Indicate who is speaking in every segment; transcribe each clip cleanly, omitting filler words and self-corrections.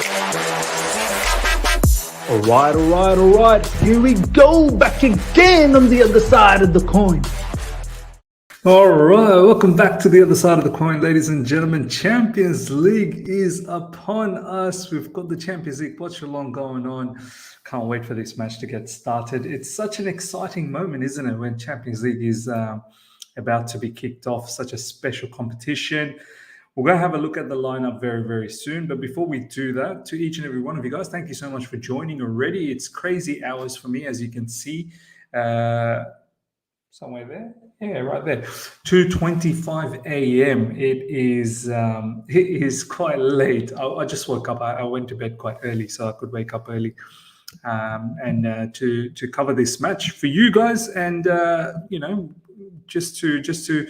Speaker 1: All right. Here we go, back again on the other side of the coin. All right, welcome back to the other side of the coin, ladies and gentlemen. Champions League is upon us. We've got the Champions League Watchalong going on. Can't wait for this match to get started. It's such an exciting moment, isn't it, when Champions League is about to be kicked off, such a special competition. We're going to have a look at the lineup very, very soon. But before we do that, to each and every one of you guys, thank you so much for joining already. It's crazy hours for me, as you can see. Somewhere there? Yeah, right there. 2:25 a.m. It is quite late. I just woke up. I went to bed quite early, so I could wake up early and to cover this match for you guys, and just to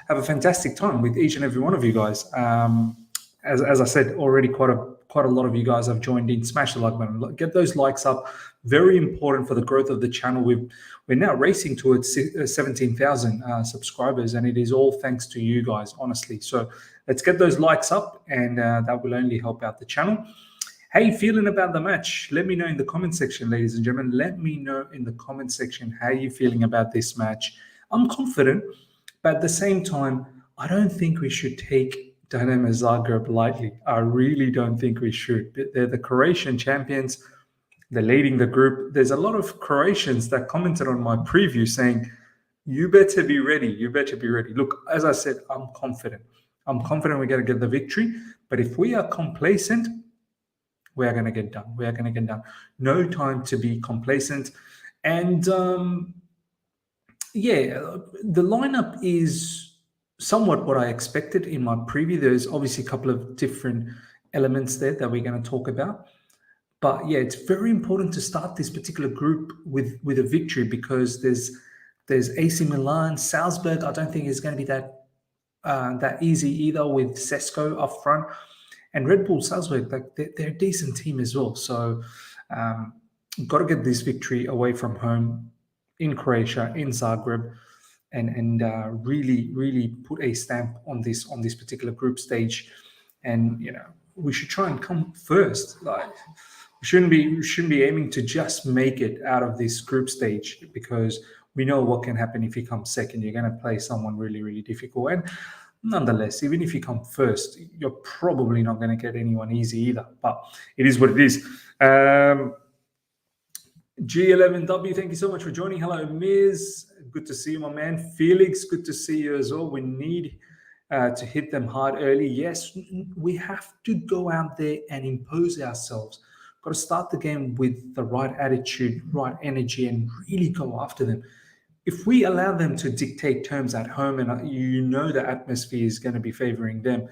Speaker 1: have a fantastic time with each and every one of you guys. As I said already, quite a lot of you guys have joined in. Smash the like button. Get those likes up. Very important for the growth of the channel. We're now racing towards 17,000 subscribers, and it is all thanks to you guys, honestly. So let's get those likes up, and that will only help out the channel. How you feeling about the match? Let me know in the comment section, ladies and gentlemen. Let me know in the comment section how you feeling about this match. I'm confident. But at the same time, I don't think we should take DINAMO Zagreb lightly. I really don't think we should. They're the Croatian champions. They're leading the group. There's a lot of Croatians that commented on my preview saying, you better be ready. You better be ready. Look, as I said, I'm confident. I'm confident we're going to get the victory. But if we are complacent, we are going to get done. We are going to get done. No time to be complacent. And yeah, the lineup is somewhat what I expected in my preview. There's obviously a couple of different elements there that we're going to talk about. But yeah, it's very important to start this particular group with a victory, because there's AC Milan, Salzburg. I don't think it's going to be that easy either, with Sesko up front, and Red Bull Salzburg. Like they're a decent team as well. So got to get this victory away from home in Croatia, in Zagreb, and really put a stamp on this particular group stage. And we should try and come first. Like we shouldn't be aiming to just make it out of this group stage, because we know what can happen if you come second. You're going to play someone really difficult, and nonetheless, even if you come first, you're probably not going to get anyone easy either. But it is what it is. G11W, thank you so much for joining. Hello, Miz. Good to see you, my man. Felix, good to see you as well. We need to hit them hard early. Yes, we have to go out there and impose ourselves. Got to start the game with the right attitude, right energy, and really go after them. If we allow them to dictate terms at home, and the atmosphere is going to be favoring them,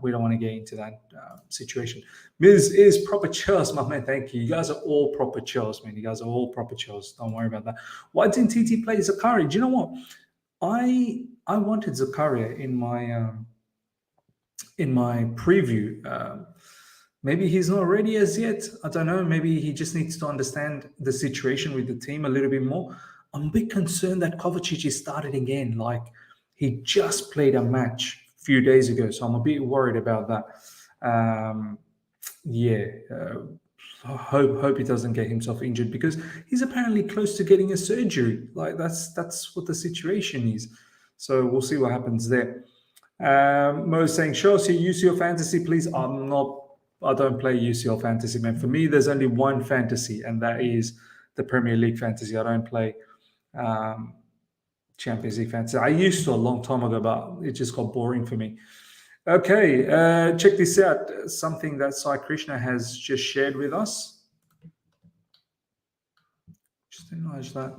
Speaker 1: we don't want to get into that situation. Miz is proper chills, my man. Thank you. You guys are all proper chills, man. You guys are all proper chills. Don't worry about that. Why didn't TT play Zakaria? Do you know what? I wanted Zakaria in my preview. Maybe he's not ready as yet. I don't know. Maybe he just needs to understand the situation with the team a little bit more. I'm a bit concerned that Kovacic is started again. Like, he just played a match a few days ago, so I'm a bit worried about that. Hope he doesn't get himself injured, because he's apparently close to getting a surgery. Like, that's what the situation is. So we'll see what happens there. Mo's saying, Chelsea, UCL fantasy, please. I don't play UCL fantasy, man. For me, there's only one fantasy, and that is the Premier League fantasy. I don't play Champions League fantasy. I used to a long time ago, but it just got boring for me. Okay, check this out. Something that Sai Krishna has just shared with us. Just acknowledge that.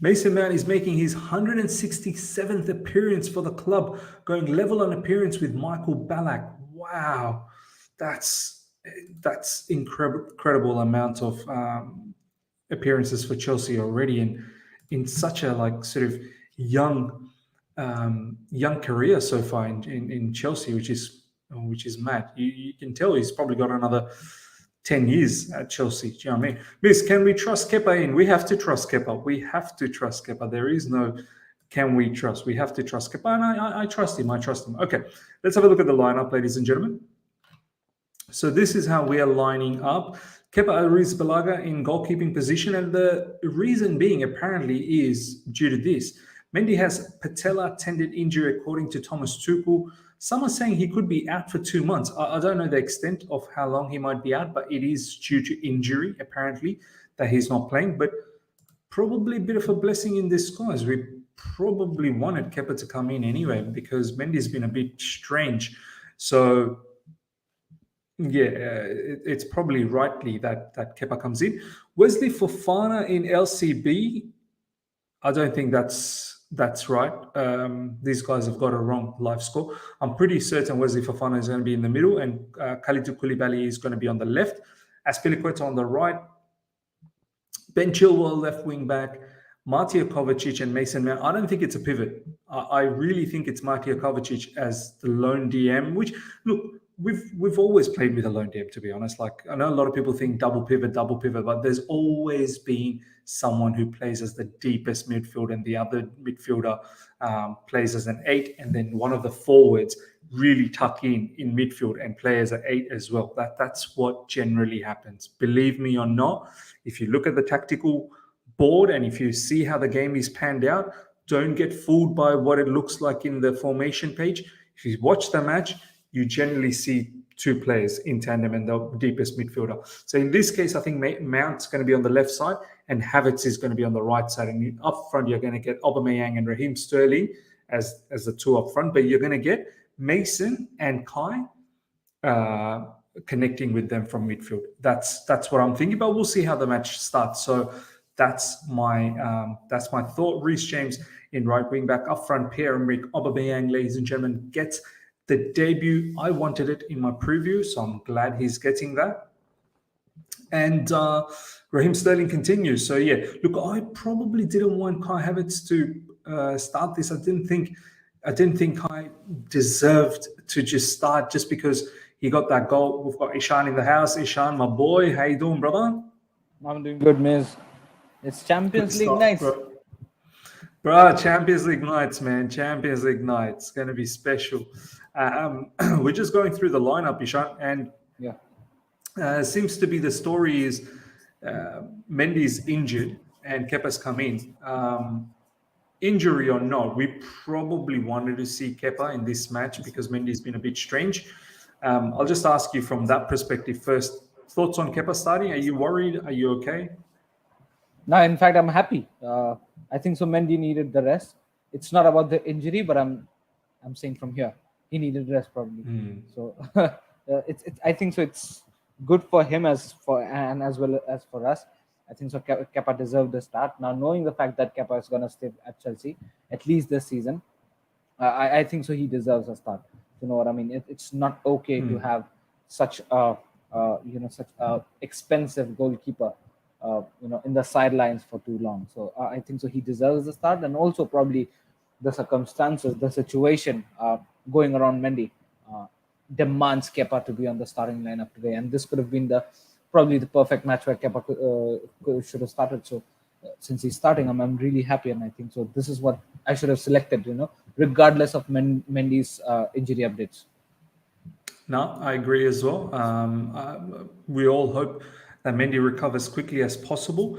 Speaker 1: Mason Mount is making his 167th appearance for the club, going level on appearance with Michael Ballack. Wow, that's incredible amount of appearances for Chelsea already, and in such a sort of young career so far in Chelsea, which is mad. You can tell he's probably got another 10 years at Chelsea. Do you know what I mean? Miss, can we trust Kepa in? We have to trust Kepa. We have to trust Kepa. There is no can we trust. We have to trust Kepa, and I trust him. I trust him. Okay, let's have a look at the lineup, ladies and gentlemen. So this is how we are lining up. Kepa Arrizabalaga in goalkeeping position, and the reason being apparently is due to this. Mendy has patella tendon injury, according to Thomas Tuchel. Some are saying he could be out for 2 months. I don't know the extent of how long he might be out, but it is due to injury, apparently, that he's not playing. But probably a bit of a blessing in disguise. We probably wanted Kepa to come in anyway because Mendy's been a bit strange. So yeah, it's probably rightly that Kepa comes in. Wesley Fofana in LCB. I don't think that's right. These guys have got a wrong life score. I'm pretty certain Wesley Fofana is going to be in the middle, and Kalidou Koulibaly is going to be on the left. Azpilicueta on the right. Ben Chilwell left wing back. Mateo Kovacic and Mason Mount. I don't think it's a pivot. I really think it's Mateo Kovacic as the lone DM. Which look, we've always played with a lone DM, to be honest. Like, I know a lot of people think double pivot, but there's always been someone who plays as the deepest midfield, and the other midfielder plays as an 8, and then one of the forwards really tuck in midfield and play as an 8 as well. That's what generally happens. Believe me or not, if you look at the tactical board and if you see how the game is panned out, don't get fooled by what it looks like in the formation page. If you watch the match, you generally see 2 players in tandem and the deepest midfielder. So in this case, I think Mount's going to be on the left side and Havertz is going to be on the right side. And up front, you're going to get Aubameyang and Raheem Sterling as the 2 up front, but you're going to get Mason and Kai connecting with them from midfield. That's what I'm thinking, but we'll see how the match starts. So that's my thought. Reece James in right wing back, up front Pierre-Emerick Aubameyang, ladies and gentlemen, gets the debut. I wanted it in my preview, so I'm glad he's getting that. And Raheem Sterling continues. So yeah, look, I probably didn't want Kai Havertz to start this. I didn't think Kai deserved to just start just because he got that goal. We've got Ishan in the house. Ishan, my boy, how you doing, brother?
Speaker 2: I'm doing good, Miz. It's Champions League nights.
Speaker 1: Bro, Champions League nights, man. Champions League nights. It's going to be special. We're just going through the lineup, Ishan, and
Speaker 2: yeah,
Speaker 1: seems to be the story is Mendy's injured and Kepa's come in. Injury or not, we probably wanted to see Kepa in this match because Mendy's been a bit strange. I'll just ask you from that perspective first. Thoughts on Kepa starting? Are you worried? Are you okay?
Speaker 2: No, in fact, I'm happy. I think so. Mendy needed the rest. It's not about the injury, but I'm saying from here, he needed rest probably. So I think so. It's good for him as well as for us. I think so. Kepa deserved the start. Now, knowing the fact that Kepa is going to stay at Chelsea at least this season, I think so. He deserves a start. You know what I mean? It's not okay to have such a expensive goalkeeper, in the sidelines for too long. So I think so. He deserves a start, and also probably the circumstances, the situation going around Mendy demands Kepa to be on the starting lineup today, and this could have been probably the perfect match where Kepa should have started. So since he's starting, I'm really happy, and I think so. This is what I should have selected, regardless of Mendy's injury updates.
Speaker 1: No, I agree as well. We all hope that Mendy recovers quickly as possible,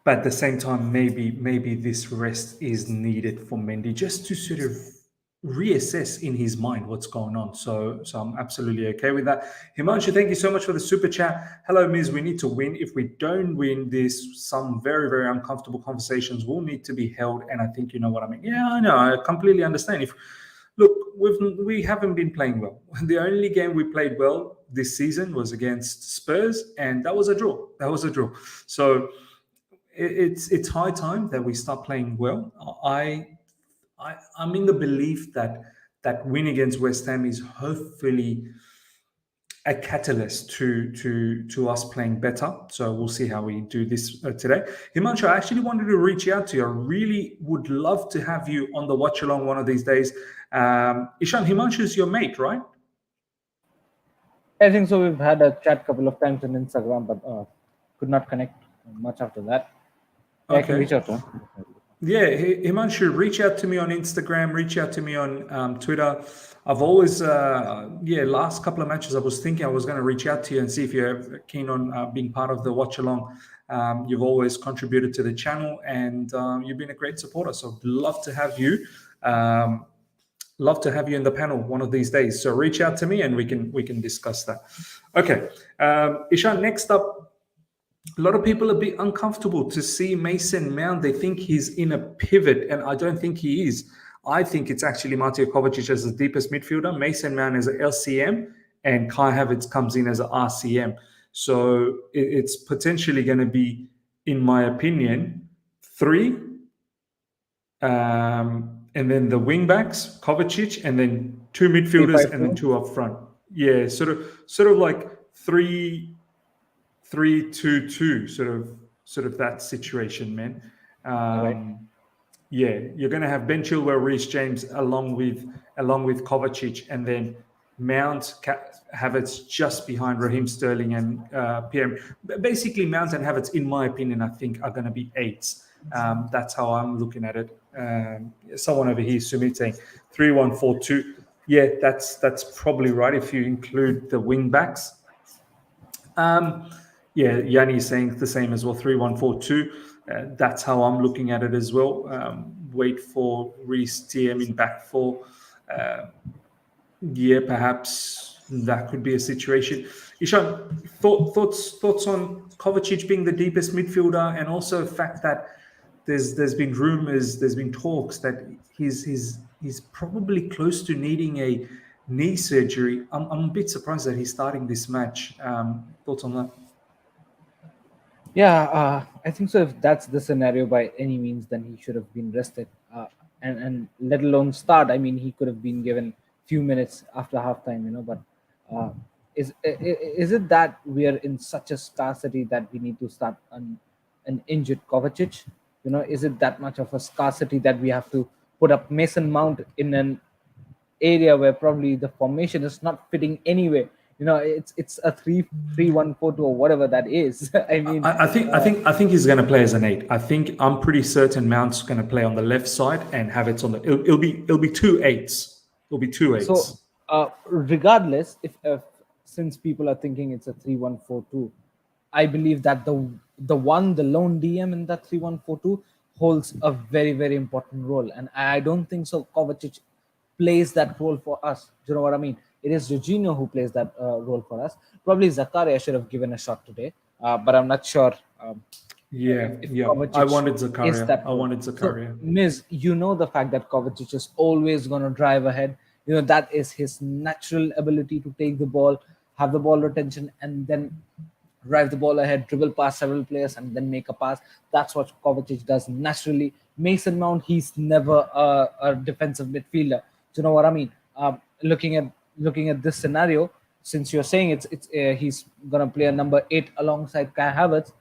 Speaker 1: but at the same time, maybe this rest is needed for Mendy just to sort of reassess in his mind what's going on. So I'm absolutely okay with that. Himanshu, thank you so much for the super chat. Hello, Miz. We need to win. If we don't win this, some very, very uncomfortable conversations will need to be held. And I think you know what I mean. Yeah, I know. I completely understand. Look, we haven't been playing well. The only game we played well this season was against Spurs, and that was a draw. So it's high time that we start playing well. I'm in the belief that win against West Ham is hopefully a catalyst to us playing better. So we'll see how we do this today. Himanshu, I actually wanted to reach out to you. I really would love to have you on the watch along one of these days. Ishan, Himanshu is your mate, right?
Speaker 2: I think so. We've had a chat a couple of times on Instagram, but could not connect much after that.
Speaker 1: Okay.
Speaker 2: I can reach out to him.
Speaker 1: Yeah, Himanshu, reach out to me on Instagram, reach out to me on Twitter. I've always, last couple of matches, I was thinking I was going to reach out to you and see if you're keen on being part of the Watchalong. You've always contributed to the channel, and you've been a great supporter. So I'd love to have you. Love to have you in the panel one of these days. So reach out to me and we can discuss that. Okay, Ishan, next up. A lot of people are a bit uncomfortable to see Mason Mount. They think he's in a pivot, and I don't think he is. I think it's actually Mateo Kovacic as the deepest midfielder, Mason Mount as an LCM, and Kai Havertz comes in as an RCM. So it's potentially going to be, in my opinion, 3, and then the wing backs, Kovacic, and then 2 midfielders, and then 2 up front. Yeah, sort of like 3-2-2, sort of that situation, man.
Speaker 2: Right.
Speaker 1: Yeah, you're going to have Ben Chilwell, Reece James, along with Kovacic, and then Mount, Havertz just behind Raheem Sterling and Pierre. Basically, Mount and Havertz, in my opinion, I think are going to be 8s. That's how I'm looking at it. Someone over here, Sumit, saying 3-1-4-2. Yeah, that's probably right if you include the wing backs. Yeah, Yanni is saying the same as well, 3-1-4-2. That's how I'm looking at it as well. Wait for Reece TM in back 4. Yeah, perhaps that could be a situation. Ishan, thoughts on Kovacic being the deepest midfielder, and also the fact that there's been rumors, there's been talks that he's probably close to needing a knee surgery. I'm a bit surprised that he's starting this match. Thoughts on that?
Speaker 2: Yeah, I think so. If that's the scenario by any means, then he should have been rested, and let alone start. I mean, he could have been given few minutes after halftime, But is it that we are in such a scarcity that we need to start an injured Kovacic? Is it that much of a scarcity that we have to put up Mason Mount in an area where probably the formation is not fitting anywhere? It's a 3-1-4-2 or whatever that is. I mean,
Speaker 1: I think he's going to play as an 8. I'm pretty certain Mount's going to play on the left side and have it on the. It'll be 2 8s. It'll be 2 8s.
Speaker 2: So regardless, if since people are thinking it's a 3-1-4-2, I believe that the lone DM in that 3-1-4-2 holds a very, very important role, and I don't think so Kovacic plays that role for us. Do you know what I mean? It is Jorginho who plays that role for us. Probably Zakaria should have given a shot today, but I'm not sure.
Speaker 1: I wanted Zakaria.
Speaker 2: So, Miz, the fact that Kovacic is always going to drive ahead. That is his natural ability to take the ball, have the ball retention, and then drive the ball ahead, dribble past several players, and then make a pass. That's what Kovacic does naturally. Mason Mount, he's never a defensive midfielder. Do you know what I mean? Looking at this scenario, since you're saying he's gonna play a number 8 alongside Kai Havertz,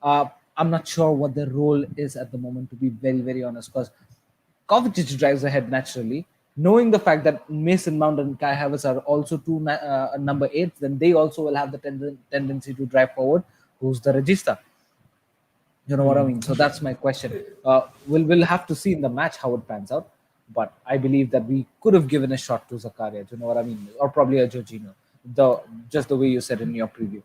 Speaker 2: I'm not sure what the role is at the moment, to be very, very honest, because Kovacic drives ahead naturally. Knowing the fact that Mason Mount and Kai Havertz are also 2 number 8s, then they also will have the tendency to drive forward. Who's the regista? You know what I mean? So that's my question. We'll have to see in the match how it pans out. But I believe that we could have given a shot to Zakaria. Do you know what I mean? Or probably a Jorginho. Just the way you said in your preview.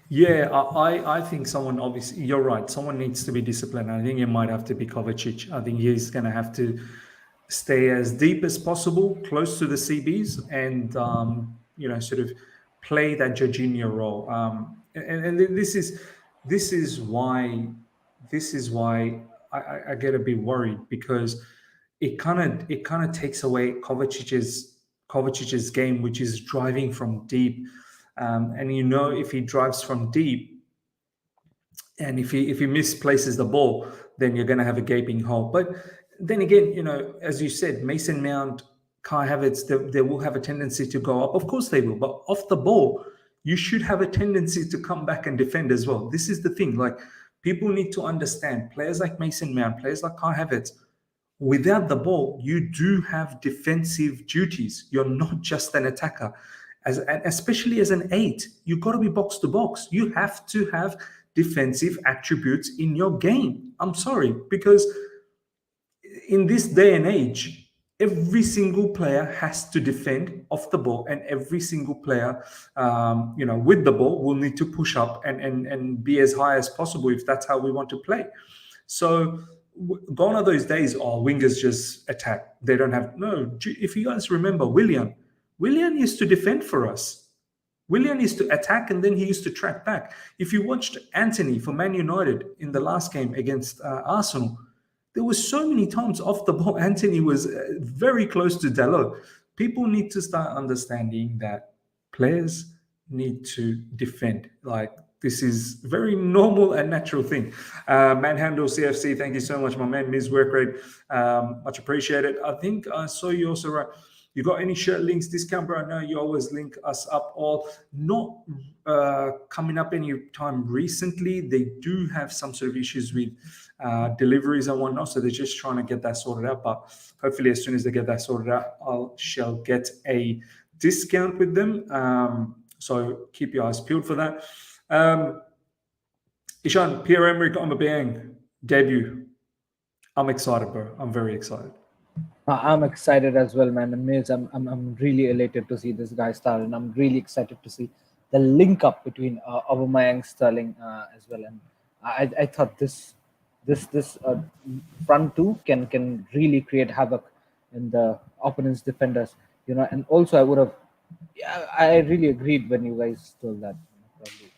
Speaker 1: Yeah, I think someone, obviously, you're right. Someone needs to be disciplined. I think it might have to be Kovacic. I think he's going to have to stay as deep as possible, close to the CBs, and sort of play that Jorginho role. And this is why I get a bit worried, because it kind of takes away Kovacic's game, which is driving from deep. And if he drives from deep, and if he misplaces the ball, then you're going to have a gaping hole. But then again, as you said, Mason Mount, Kai Havertz, they will have a tendency to go up. Of course they will. But off the ball, you should have a tendency to come back and defend as well. This is the thing. Like, people need to understand, players like Mason Mount, players like Kai Havertz, without the ball, you do have defensive duties. You're not just an attacker. Especially as an 8, you've got to be box to box. You have to have defensive attributes in your game. I'm sorry, because in this day and age, every single player has to defend off the ball, and every single player, with the ball will need to push up and be as high as possible if that's how we want to play. So gone are those days, wingers just attack. They don't have, no, if you guys remember, Willian used to defend for us. Willian used to attack and then he used to track back. If you watched Anthony for Man United in the last game against Arsenal, there was so many times off the ball, Anthony was very close to Dalot. People need to start understanding that players need to defend. Like, this is very normal and natural thing. Manhandle CFC, thank you so much, my man. Ms. Work Rate, much appreciated. I think I saw you also right. You got any shirt links, discount, bro? I know you always link us up all. Not coming up any time recently. They do have some sort of issues with deliveries and whatnot, so they're just trying to get that sorted out. But hopefully, as soon as they get that sorted out, I shall get a discount with them. So keep your eyes peeled for that. Ishan, Pierre-Emerick Aubameyang debut. I'm excited, bro. I'm very excited.
Speaker 2: I'm excited as well, man. And Mills, I'm really elated to see this guy start, and I'm really excited to see the link up between Aubameyang, Sterling as well. And I thought this front two can really create havoc in the opponent's defenders, And also, I really agreed when you guys told that. Probably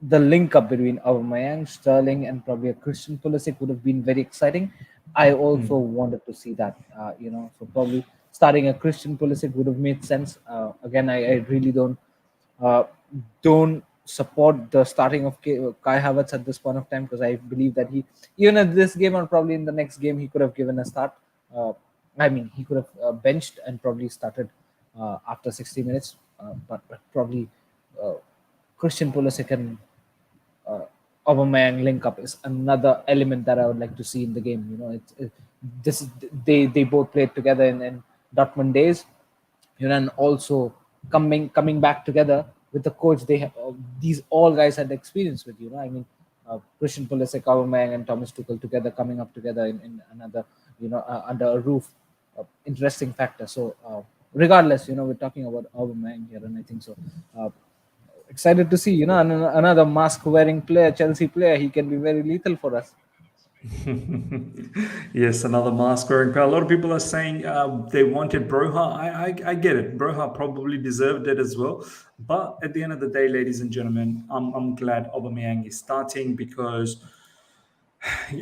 Speaker 2: the link up between Aubameyang, Sterling, and probably a Christian Pulisic would have been very exciting. I also wanted to see that, so probably starting a Christian Pulisic would have made sense. Again, I really don't support the starting of Kai Havertz at this point of time, because I believe that he, even in this game or probably in the next game, he could have given a start. He could have benched and probably started after 60 minutes, but probably Christian Pulisic and Aubameyang link up is another element that I would like to see in the game. They both played together in Dortmund days, and also coming back together with the coach. They have these all guys had experience with. Christian Pulisic, Aubameyang, and Thomas Tuchel together, coming up together in another under a roof. Interesting factor. So regardless, we're talking about Aubameyang here, and I think so. Excited to see, another mask-wearing player, Chelsea player. He can be very lethal for us.
Speaker 1: Yes, another mask-wearing player. A lot of people are saying they wanted Broja. I get it. Broja probably deserved it as well. But at the end of the day, ladies and gentlemen, I'm glad Aubameyang is starting, because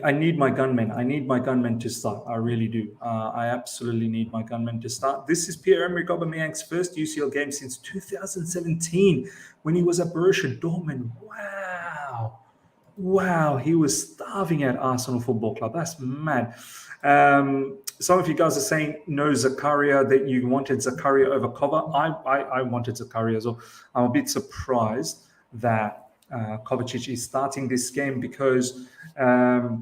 Speaker 1: I need my gunmen. I need my gunmen to start. I really do. I absolutely need my gunmen to start. This is Pierre-Emerick Aubameyang's first UCL game since 2017, when he was at Borussia Dortmund. Wow. He was starving at Arsenal Football Club. That's mad. Some of you guys are saying no Zakaria, that you wanted Zakaria over Kova. I wanted Zakaria as well. I'm a bit surprised that Kovacic is starting this game, because I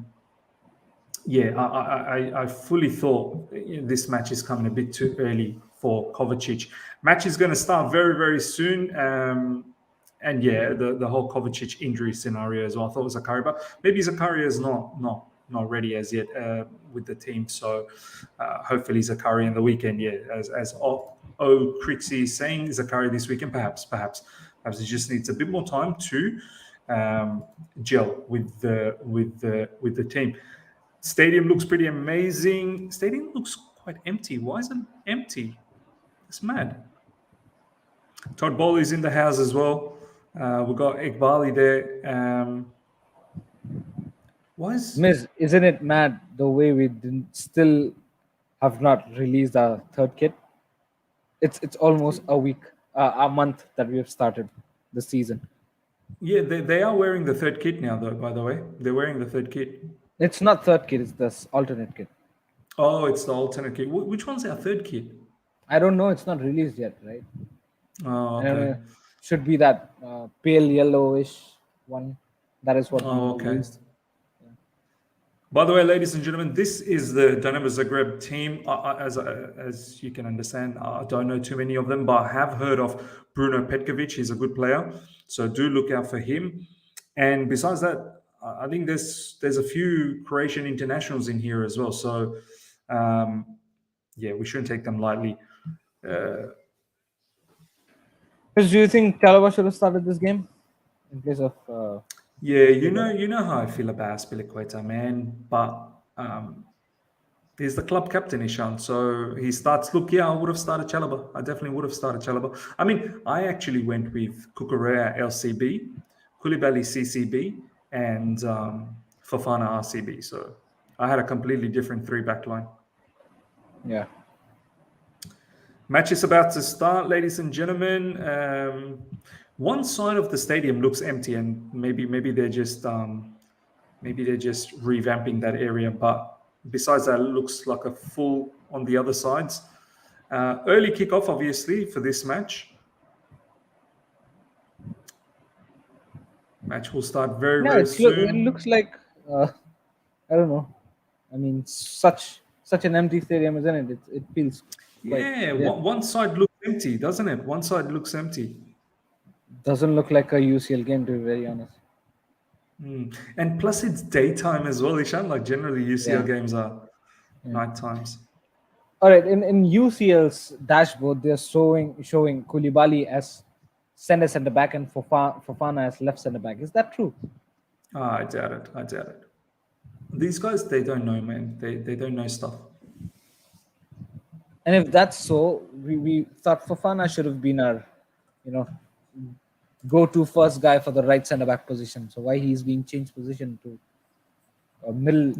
Speaker 1: fully thought this match is coming a bit too early for Kovacic. Match is going to start very, very soon. The whole Kovacic injury scenario as well. I thought it was Zakaria, but maybe Zakaria is not ready as yet with the team. So hopefully Zakaria in the weekend. As Crixie is saying, Zakaria this weekend, perhaps he just needs a bit more time to gel with the team. Stadium looks pretty amazing. Stadium looks quite empty. Why is it empty? It's mad. Todd Bowley is in the house as well. We've got Iqbali there.
Speaker 2: Miss, isn't it mad the way we still have not released our third kit? It's almost a month that we have started the season.
Speaker 1: Yeah, they are wearing the third kit now, though, by the way. They're wearing the third kit.
Speaker 2: It's not third kit, it's the alternate kit.
Speaker 1: Oh, it's the alternate kit. Which one's our third kit?
Speaker 2: I don't know. It's not released yet, right?
Speaker 1: Oh, okay.
Speaker 2: Should be that pale yellowish one. That is what
Speaker 1: we
Speaker 2: released.
Speaker 1: Yeah. By the way, ladies and gentlemen, this is the DINAMO ZAGREB team. As you can understand, I don't know too many of them, but I have heard of Bruno Petkovic. He's a good player, so do look out for him. And besides that, I think there's a few Croatian internationals in here as well. So yeah, we shouldn't take them lightly.
Speaker 2: Chris, do you think Chalobah should have started this game in place of?
Speaker 1: Yeah, you know how I feel about Azpilicueta, man. But he's the club captain, Ishan. So he starts. Look, yeah, I would have started Chalobah. I definitely would have started Chalobah. I mean, I actually went with Cucurella LCB, Koulibaly CCB, and Fofana RCB. So I had a completely different 3-back line.
Speaker 2: Yeah.
Speaker 1: Match is about to start, ladies and gentlemen. One side of the stadium looks empty, and maybe they're just revamping that area. But besides that, it looks like a full on the other sides. Early kickoff, obviously, for this match. Match will start very soon.
Speaker 2: It looks like I don't know. I mean, such an empty stadium, isn't it? It feels.
Speaker 1: One side looks empty, doesn't it? One side looks empty.
Speaker 2: Doesn't look like a UCL game, to be very honest.
Speaker 1: And plus, it's daytime as well, Ishan. Like generally, UCL games are night times.
Speaker 2: All right, in UCL's dashboard, they're showing Koulibaly as centre back and Fofana as left centre back. Is that true?
Speaker 1: I doubt it. These guys, they don't know, man. They don't know stuff.
Speaker 2: And if that's so, we thought Fofana should have been our, go-to first guy for the right centre back position. So why he's being changed position to a middle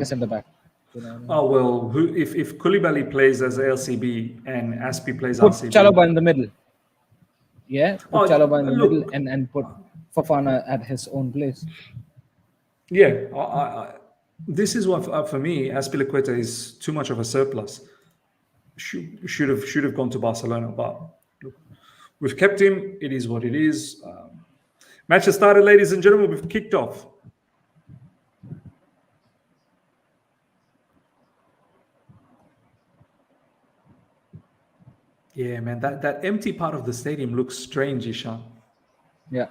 Speaker 2: centre back? You know what I mean?
Speaker 1: Oh well, if Koulibaly plays as LCB and Aspi plays
Speaker 2: put
Speaker 1: RCB,
Speaker 2: Chalobah in the middle. Yeah, put Chalobah in the
Speaker 1: look,
Speaker 2: middle and put Fofana at his own place.
Speaker 1: Yeah, this is what for me, Azpilicueta is too much of a surplus. Should have gone to Barcelona, but look, we've kept him. It is what it is. Match has started, ladies and gentlemen. We've kicked off. Yeah, man, that empty part of the stadium looks strange, Ishan.
Speaker 2: Yeah.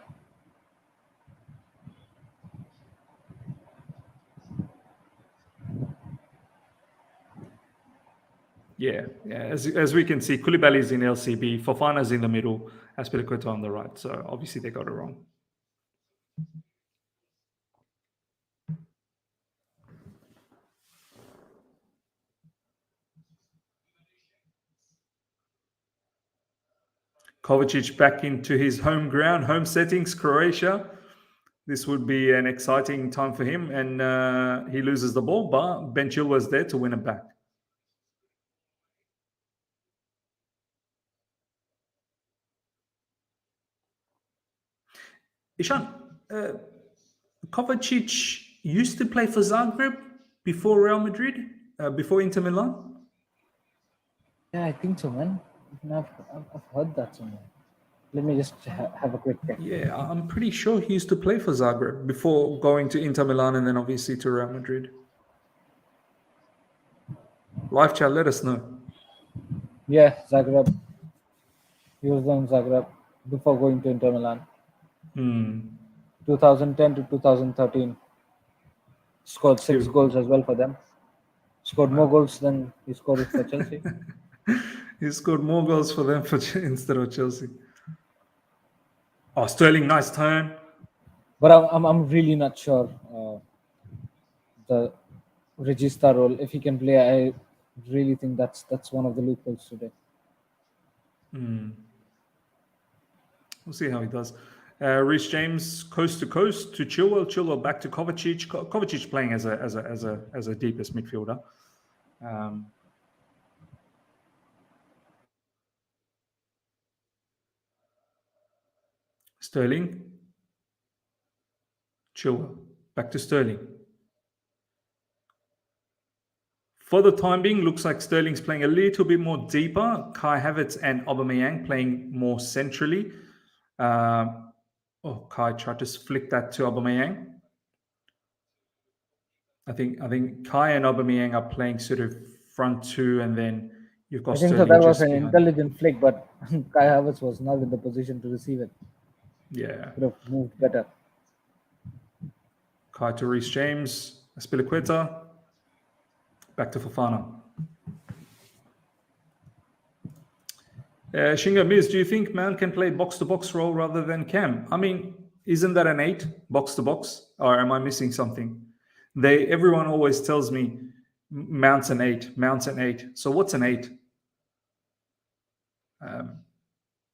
Speaker 1: Yeah. As we can see, Koulibaly is in LCB, Fofana's in the middle, Azpilicueta on the right. So obviously they got it wrong. Kovacic back into his home settings, Croatia. This would be an exciting time for him, and he loses the ball, but Ben Chilwell was there to win it back. Ishan, Kovacic used to play for Zagreb before Real Madrid, before Inter Milan?
Speaker 2: Yeah, I think so, man. I've heard that somewhere. Let me just have a quick check.
Speaker 1: Yeah, I'm pretty sure he used to play for Zagreb before going to Inter Milan and then obviously to Real Madrid. Live chat, let us know.
Speaker 2: Yeah, Zagreb. He was in Zagreb before going to Inter Milan. 2010 to 2013. Scored 6 goals as well for them. Scored more goals than he scored for Chelsea.
Speaker 1: He scored more goals for them instead of Chelsea. Oh, Sterling, nice turn.
Speaker 2: But I'm really not sure the Regista role. If he can play, I really think that's one of the loopholes today.
Speaker 1: We'll see how he does. Reece James coast to coast to Chilwell back to Kovacic. Kovacic playing as a deepest midfielder. Sterling, Chilwell back to Sterling. For the time being, looks like Sterling's playing a little bit more deeper. Kai Havertz and Aubameyang playing more centrally. Kai tried to flick that to Aubameyang. I think Kai and Aubameyang are playing sort of front two, and then you've got Sterling.
Speaker 2: I think so. That was an intelligent flick, but Kai Havertz was not in the position to receive it.
Speaker 1: Yeah,
Speaker 2: could have moved better.
Speaker 1: Kai to Reece James, Azpilicueta, back to Fofana. Shingo Miz, do you think Mount can play box-to-box role rather than Cam? I mean, isn't that an 8, box-to-box? Or am I missing something? Everyone always tells me Mount's an 8, Mount's an 8. So what's an 8?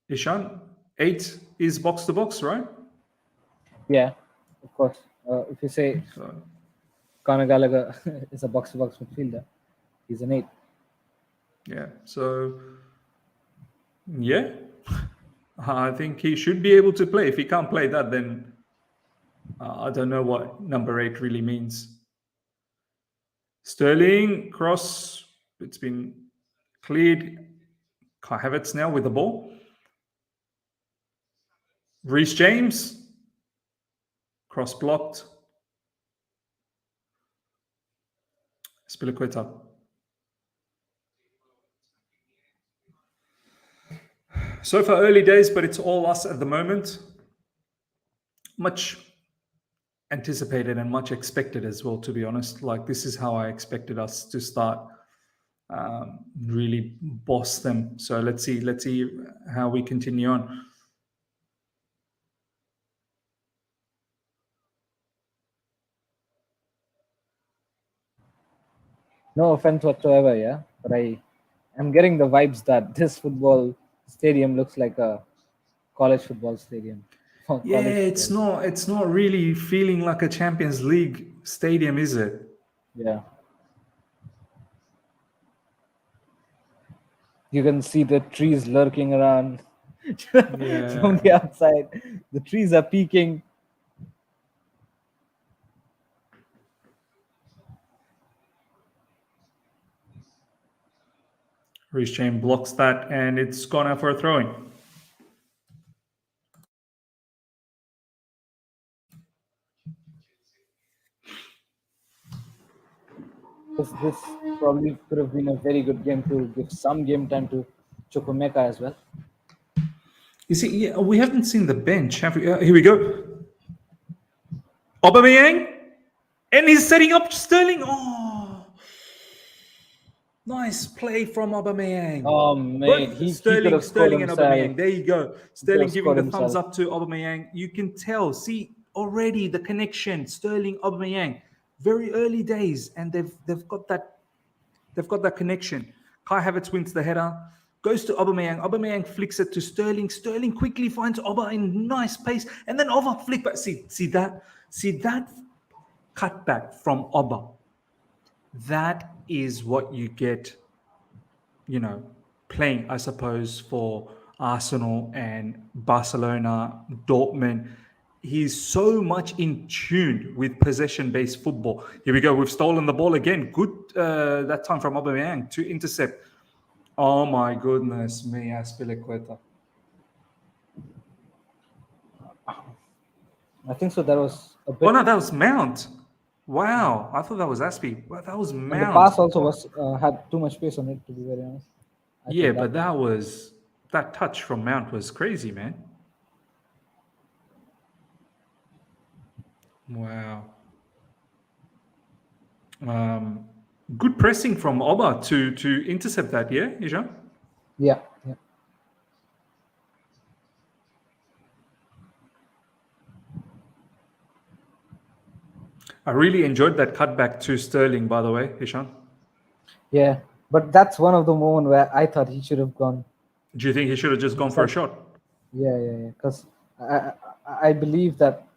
Speaker 1: Ishan, 8 is box-to-box, right?
Speaker 2: Yeah, of course. If you say Conor Gallagher is a box-to-box midfielder, he's an 8.
Speaker 1: Yeah, so... yeah, I think he should be able to play. If he can't play that, then I don't know what number 8 really means. Sterling, cross, it's been cleared. Havertz now with the ball. Reece James, cross blocked. Azpilicueta. So far, early days, but it's all us at the moment. Much anticipated and much expected as well, to be honest. Like, this is how I expected us to start, really boss them. So let's see how we continue on.
Speaker 2: No offense whatsoever, yeah, but I'm getting the vibes that this football stadium looks like a college football stadium.
Speaker 1: Yeah, it's not really feeling like a Champions League stadium, is it?
Speaker 2: Yeah. You can see the trees lurking around from the outside. The trees are peeking.
Speaker 1: Reece James blocks that, and it's gone out for a throw-in.
Speaker 2: This probably could have been a very good game to give some game time to Chukwuemeka as well.
Speaker 1: You see, yeah, we haven't seen the bench, have we? Here we go. Aubameyang, and he's setting up Sterling. Oh, nice play from Aubameyang.
Speaker 2: Oh man,
Speaker 1: Sterling and
Speaker 2: himself.
Speaker 1: Aubameyang. There you go. Sterling giving the thumbs up to Aubameyang. You can tell. See already the connection. Sterling, Aubameyang. Very early days, and they've got that connection. Kai Havertz wins the header, goes to Aubameyang. Aubameyang flicks it to Sterling. Sterling quickly finds Aubameyang in nice pace, and then Aubameyang flick back. See that cutback from Aubameyang. That is what you get, playing, I suppose, for Arsenal and Barcelona, Dortmund. He's so much in tune with possession-based football. Here we go. We've stolen the ball again. Good that time from Aubameyang to intercept. Oh my goodness me, Azpilicueta.
Speaker 2: I think so. That was a bit.
Speaker 1: Oh no, that was Mount. Wow, I thought that was Aspi. Well, that was Mount.
Speaker 2: And the pass also had too much space on it, to be very honest.
Speaker 1: Yeah, but that touch from Mount was crazy, man. Wow. Good pressing from Oba to intercept that, yeah, Ishan?
Speaker 2: Yeah.
Speaker 1: I really enjoyed that cutback to Sterling, by the way, Ishan.
Speaker 2: Yeah, but that's one of the moments where I thought he should have gone.
Speaker 1: Do you think he should have just gone for a shot?
Speaker 2: Yeah. Because I believe that,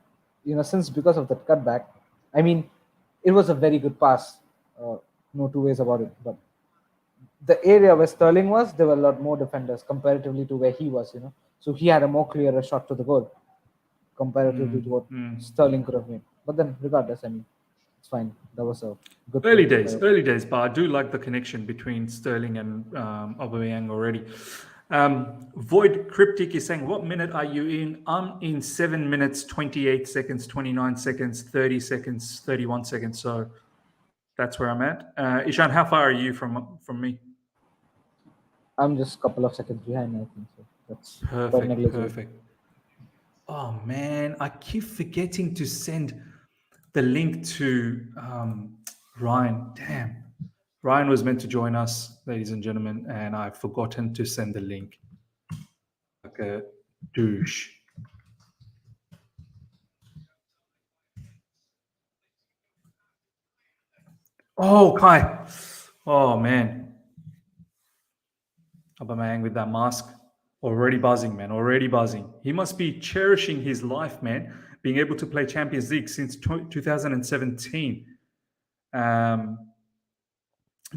Speaker 2: because of that cutback, I mean, it was a very good pass. No two ways about it. But the area where Sterling was, there were a lot more defenders comparatively to where he was, So he had a more clearer shot to the goal comparatively to what Sterling could have made. But then, regardless, I mean, it's fine. That was a good
Speaker 1: early days. But I do like the connection between Sterling and Aubameyang already. Void Cryptic is saying, what minute are you in? I'm in 7 minutes, 28 seconds, 29 seconds, 30 seconds, 31 seconds. So that's where I'm at. Ishan, how far are you from me?
Speaker 2: I'm just a couple of seconds behind, I think. So that's
Speaker 1: perfect. Oh man, I keep forgetting to send the link to Ryan. Damn. Ryan was meant to join us, ladies and gentlemen, and I've forgotten to send the link. Like a douche. Oh, Kai. Oh, man. Aubameyang with that mask. Already buzzing, man. Already buzzing. He must be cherishing his life, man. Being able to play Champions League since 2017.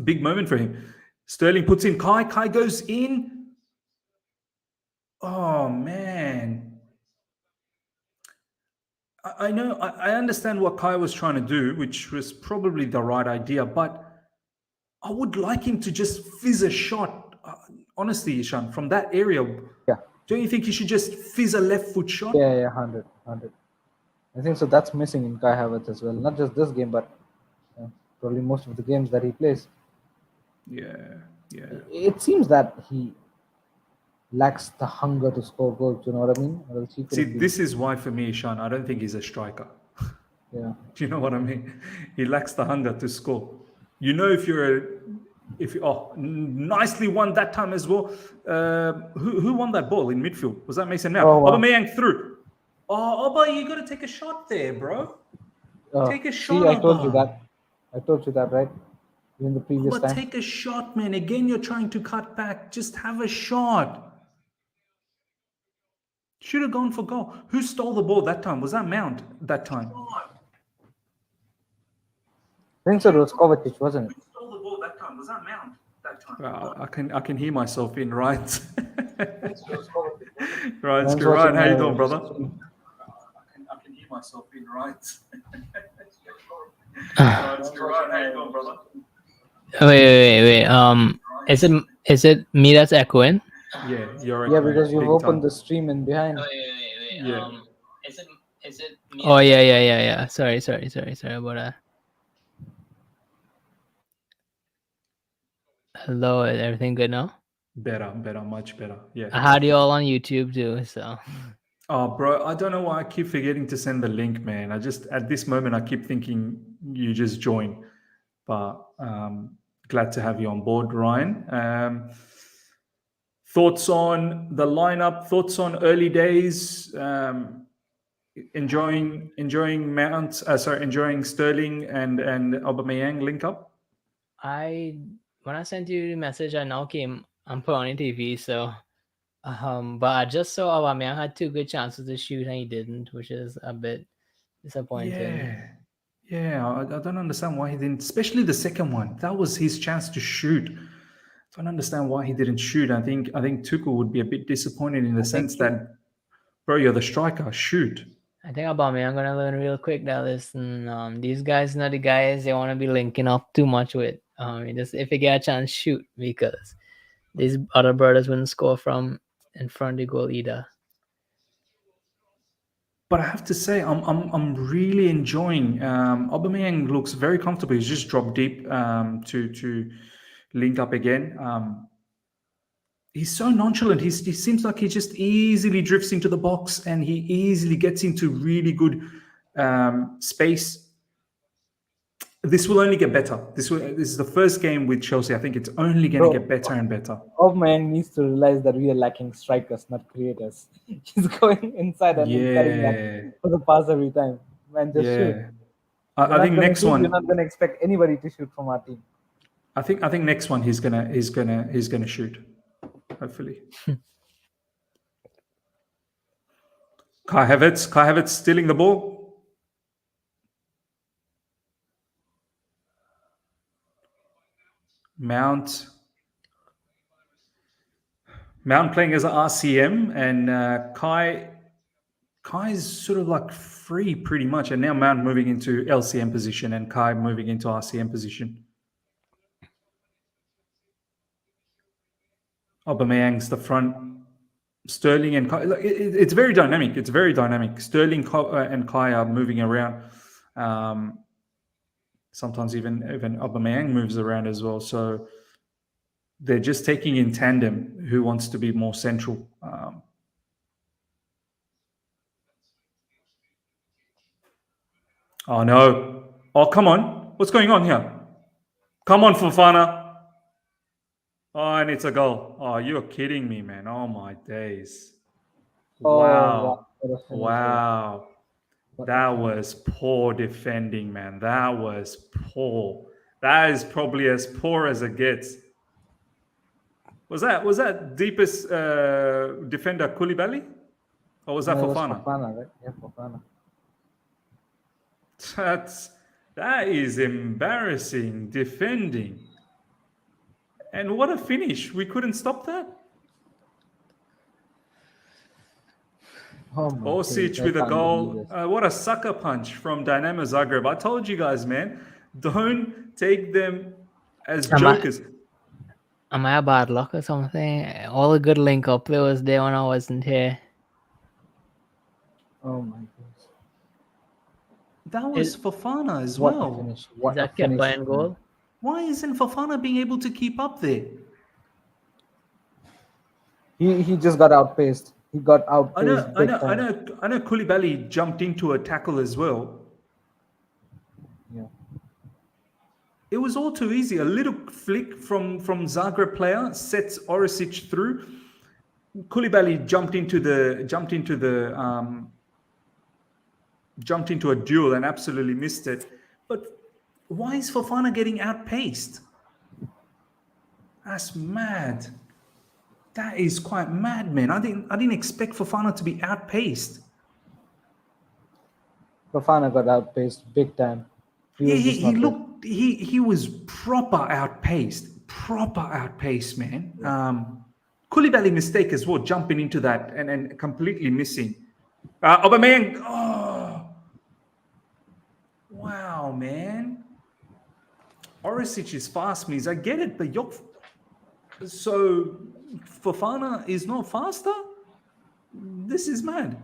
Speaker 1: Big moment for him. Sterling puts in Kai. Kai goes in. Oh, man. I know. I understand what Kai was trying to do, which was probably the right idea, but I would like him to just fizz a shot. Honestly, Ishan, from that area, don't you think he should just fizz a left foot shot?
Speaker 2: Yeah, 100. I think so. That's missing in Kai Havertz as well. Not just this game, but probably most of the games that he plays.
Speaker 1: Yeah.
Speaker 2: It seems that he lacks the hunger to score goals. You know what I mean?
Speaker 1: See, this is why for me, Ishan, I don't think he's a striker.
Speaker 2: Yeah.
Speaker 1: Do you know what I mean? He lacks the hunger to score. You know, nicely won that time as well. Who won that ball in midfield? Was that Mason Mount?
Speaker 2: Oh, wow.
Speaker 1: Aubameyang through. Oh, but you got to take a shot there, bro. Take a shot.
Speaker 2: See, I told you that. Right? In the previous time.
Speaker 1: Take a shot, man. Again, you're trying to cut back. Just have a shot. Should have gone for goal. Who stole the ball that time? Was that Mount that time?
Speaker 2: I think so. It was Kovacic, wasn't it?
Speaker 1: Who stole the ball that time? Was that Mount that time? I can hear myself in right. Right, Ryan, how you doing, brother? I can hear myself in right. Ryan, how you doing, brother?
Speaker 3: Wait. Is it me that's echoing?
Speaker 1: Yeah, you're
Speaker 2: echoing. Yeah, because you've opened the stream in behind.
Speaker 3: Wait.
Speaker 1: Yeah.
Speaker 3: Is it me? Oh yeah. Sorry about that. Hello, is everything good now?
Speaker 1: Better, much better. Yeah.
Speaker 3: I had you all on YouTube too, so.
Speaker 1: Oh, bro, I don't know why I keep forgetting to send the link, man. At this moment, I keep thinking you just join. But glad to have you on board, Ryan. Thoughts on the lineup? Thoughts on early days? Enjoying Sterling and Aubameyang link up?
Speaker 3: When I sent you the message, I now came and put on the TV, so but I just saw Aubameyang had 2 good chances to shoot and he didn't, which is a bit disappointing.
Speaker 1: Yeah, I don't understand why he didn't, especially the second one. That was his chance to shoot. I don't understand why he didn't shoot. I think Tuchel would be a bit disappointed in the sense that, bro, you're the striker, shoot.
Speaker 3: I think Aubameyang gonna learn real quick that listen, these guys not the guys they want to be linking up too much with. Just if you get a chance, shoot, because these other brothers wouldn't score from in front of the goal either.
Speaker 1: But I have to say, I'm really enjoying. Aubameyang looks very comfortable. He's just dropped deep to link up again. He's so nonchalant. He seems like he just easily drifts into the box and he easily gets into really good space. This will only get better. This is the first game with Chelsea. I think it's only going to get better and better.
Speaker 2: Aubameyang needs to realize that we are lacking strikers, not creators. He's going inside and cutting back for the pass every time. Man, just shoot.
Speaker 1: I think next one
Speaker 2: you're not going to expect anybody to shoot from our team.
Speaker 1: I think next one he's gonna shoot. Hopefully. Kai Havertz stealing the ball. Mount playing as an RCM, and Kai's sort of like free pretty much, and now Mount moving into LCM position and Kai moving into RCM position. Aubameyang's the front. Sterling and Kai, it's very dynamic. It's very dynamic. Sterling and Kai are moving around. Sometimes even Aubameyang moves around as well. So they're just taking in tandem who wants to be more central. Oh no! Oh come on! What's going on here? Come on, Fofana! Oh, and it's a goal. Oh, you're kidding me, man! Oh my days!
Speaker 2: Oh, wow.
Speaker 1: Wow!
Speaker 2: What a finish there.
Speaker 1: Wow!
Speaker 2: What a
Speaker 1: That
Speaker 2: finish.
Speaker 1: was poor defending, man. That was poor. That is probably as poor as it gets. Was that deepest defender Koulibaly? Or was that
Speaker 2: No, it was
Speaker 1: Fofana?
Speaker 2: Fofana, right? Yeah, Fofana.
Speaker 1: That is embarrassing defending. And what a finish. We couldn't stop that.
Speaker 2: Oh my
Speaker 1: Osic
Speaker 2: days, I
Speaker 1: with a
Speaker 2: can't
Speaker 1: goal.
Speaker 2: believe this.
Speaker 1: What a sucker punch from DINAMO Zagreb. I told you guys, man, don't take them as
Speaker 3: Am I-
Speaker 1: jokers.
Speaker 3: Am I a bad luck or something? All the good link up there was there when I wasn't here.
Speaker 2: Oh my goodness.
Speaker 1: That was Fofana as
Speaker 2: What a
Speaker 1: well.
Speaker 2: finish.
Speaker 3: Is
Speaker 2: What a
Speaker 3: that
Speaker 2: finish.
Speaker 3: Kepa in goal?
Speaker 1: Why isn't Fofana being able to keep up there?
Speaker 2: He just got outpaced. He got
Speaker 1: I
Speaker 2: outpaced
Speaker 1: know, I
Speaker 2: big
Speaker 1: know, I
Speaker 2: time.
Speaker 1: know, I know. Koulibaly jumped into a tackle as well.
Speaker 2: Yeah.
Speaker 1: It was all too easy. A little flick from Zagreb player sets Orisic through. Koulibaly jumped into a duel and absolutely missed it. But why is Fofana getting outpaced? That's mad. That is quite mad, man. I didn't expect Fofana to be outpaced.
Speaker 2: Fofana got outpaced big time.
Speaker 1: Yeah,
Speaker 2: was just
Speaker 1: he
Speaker 2: not there.
Speaker 1: looked he was proper outpaced, man. Koulibaly mistake as well, jumping into that and completely missing. Aubameyang, oh, wow, man. Orisic is fast, means I get it, but so Fofana is not faster. This is mad.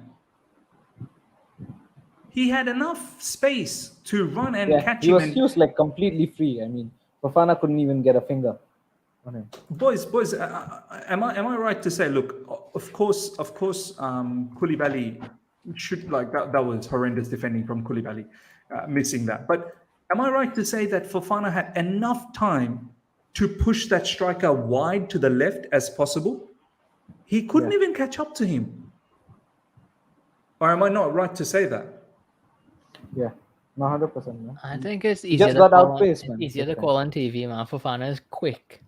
Speaker 1: He had enough space to run and catch
Speaker 2: he
Speaker 1: him.
Speaker 2: was like completely free. I mean, Fofana couldn't even get a finger on him.
Speaker 1: Boys, am I right to say? Look, of course, Koulibaly should that was horrendous defending from Koulibaly, missing that. But am I right to say that Fofana had enough time to push that striker wide to the left as possible? He couldn't even catch up to him. Or am I not right to say that?
Speaker 2: Yeah, no, 100%. Man.
Speaker 3: I think it's easier
Speaker 2: just
Speaker 3: to
Speaker 2: got
Speaker 3: call
Speaker 2: outpaced,
Speaker 3: on,
Speaker 2: man.
Speaker 3: it's easier to
Speaker 2: Big
Speaker 3: call on TV, man. Fofana is quick.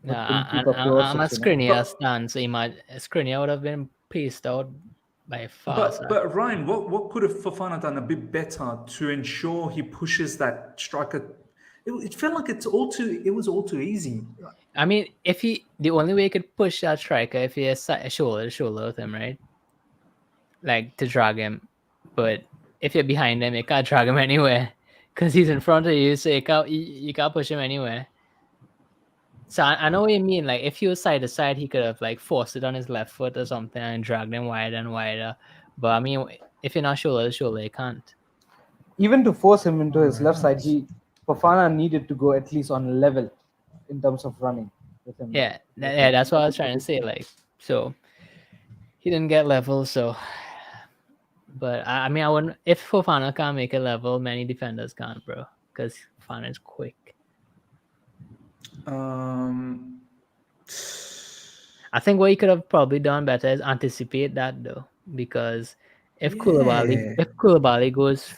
Speaker 2: Couldn't keep up
Speaker 3: I'm a
Speaker 2: Pulisic, you know?
Speaker 3: Skriniar stand, so Skriniar would have been paced out by far.
Speaker 1: But Ryan, what could have Fofana done a bit better to ensure he pushes that striker? It felt like it was all too easy.
Speaker 3: I mean, the only way he could push that striker if he has shoulder to shoulder with him, right? Like to drag him, but if you're behind him, you can't drag him anywhere because he's in front of you, so you can't push him anywhere. So I know what you mean. Like if he was side to side, he could have like forced it on his left foot or something and dragged him wider and wider. But I mean, if you're not shoulder to shoulder, you can't.
Speaker 2: Even to force him into his left side, Fofana needed to go at least on level in terms of running with him.
Speaker 3: Yeah, that's what I was trying to say. Like, so he didn't get level. So, but I mean, I wouldn't. If Fofana can't make a level, many defenders can't, bro, because Fofana is quick. I think what he could have probably done better is anticipate that though, because if Koulibaly goes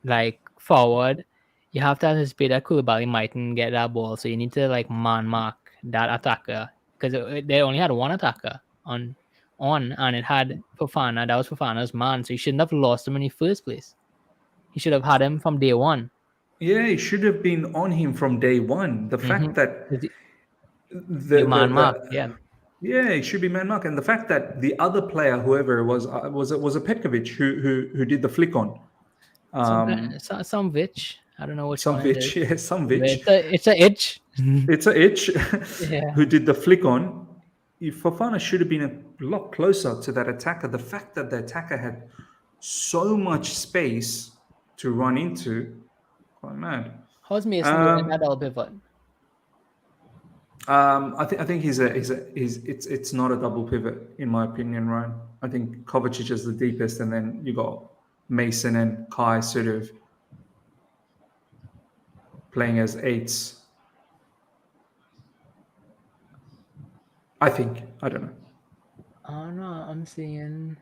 Speaker 3: like forward, you have to anticipate that Koulibaly mightn't get that ball, so you need to like man mark that attacker because they only had one attacker on, and it had Fofana. That was Fofana's man, so you shouldn't have lost him in the first place. He should have had him from day one.
Speaker 1: Yeah, it should have been on him from day one. The fact that
Speaker 3: yeah,
Speaker 1: it should be man mark, and the fact that the other player, whoever it was a Petkovic who did the flick on.
Speaker 3: Some Vitch. I don't know which
Speaker 1: some
Speaker 3: one
Speaker 1: Vitch,
Speaker 3: it is.
Speaker 1: Yeah, some Vitch.
Speaker 3: It's a itch.
Speaker 1: It's a itch.
Speaker 3: Yeah.
Speaker 1: Who did the flick on? If Fofana should have been a lot closer to that attacker. The fact that the attacker had so much space to run into, quite mad.
Speaker 3: How's Mason doing that double pivot?
Speaker 1: I think it's not a double pivot in my opinion, Ryan. I think Kovacic is the deepest, and then you got Mason and Kai sort of playing as 8s. I think. I don't know.
Speaker 3: Oh no, I'm seeing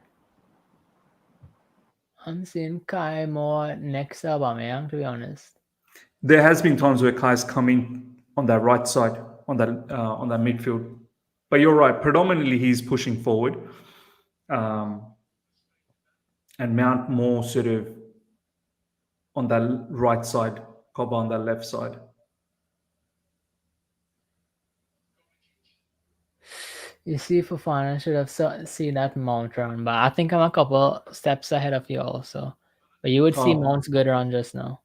Speaker 3: Kai more next to Aubameyang, to be honest.
Speaker 1: There has been times where Kai's coming on that right side, on that midfield. But you're right. Predominantly, he's pushing forward, and Mount more sort of on that right side, Koba on that left side.
Speaker 3: You see, Fofana should have seen that Mount run, but I think I'm a couple steps ahead of you also. But you would see Mount's good run just now.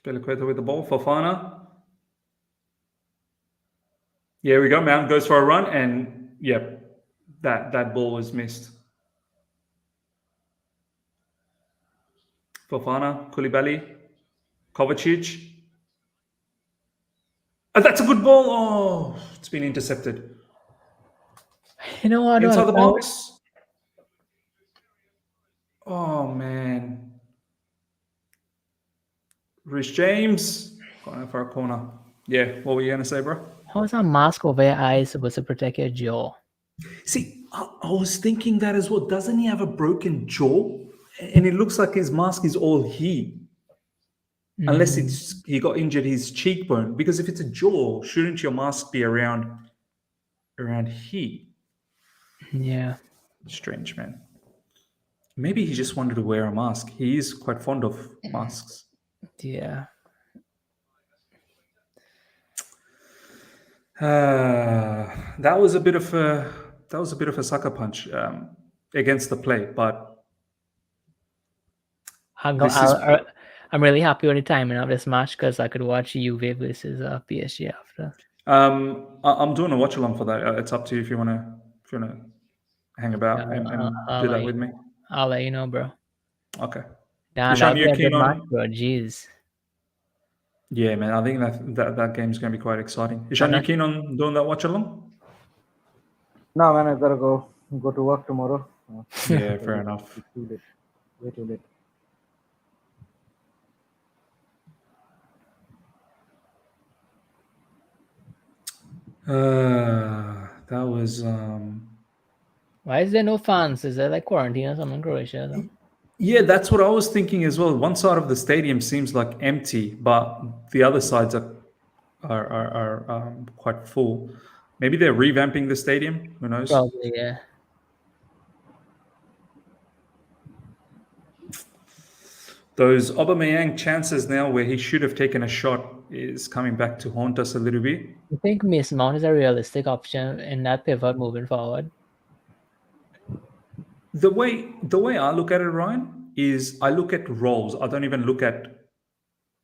Speaker 1: Azpilicueta with the ball. Fofana. Here we go. Mount goes for a run, and yep, that ball was missed. Fofana, Koulibaly, Kovacic. Oh, that's a good ball. Oh, it's been intercepted.
Speaker 3: You know what?
Speaker 1: Inside the box. Oh, man. Rhys James. Going for a corner. Yeah, what were you going to say, bro?
Speaker 3: How's a mask over your eyes supposed to protect your jaw?
Speaker 1: See, I was thinking that as well. Doesn't he have a broken jaw? And it looks like his mask is all here. Unless he got injured his cheekbone. Because if it's a jaw, shouldn't your mask be around here?
Speaker 3: Yeah.
Speaker 1: Strange, man. Maybe he just wanted to wear a mask. He is quite fond of masks.
Speaker 3: Yeah.
Speaker 1: That was a bit of a sucker punch against the play, but
Speaker 3: I'm really happy with the timing of this match because I could watch Juve versus PSG after.
Speaker 1: I'm doing a watch along for that. It's up to you if you wanna hang about and do that with me.
Speaker 3: I'll let you know, bro.
Speaker 1: Okay.
Speaker 3: Yeah, that'll be a good match, bro. Jeez.
Speaker 1: Yeah, man. I think that game's gonna be quite exciting. Ishan, you keen on doing that watch along?
Speaker 2: No, man. I gotta go to work tomorrow.
Speaker 1: Yeah, fair enough.
Speaker 2: It's too late. Way too late.
Speaker 1: That was.
Speaker 3: Why is there no fans? Is there like quarantine or something in Croatia?
Speaker 1: Yeah, that's what I was thinking as well. One side of the stadium seems like empty, but the other sides are quite full. Maybe they're revamping the stadium. Who knows?
Speaker 3: Probably, yeah.
Speaker 1: Those Aubameyang chances now where he should have taken a shot is coming back to haunt us a little bit.
Speaker 3: You think Mason Mount is a realistic option in that pivot moving forward?
Speaker 1: The way I look at it, Ryan, is I look at roles. I don't even look at.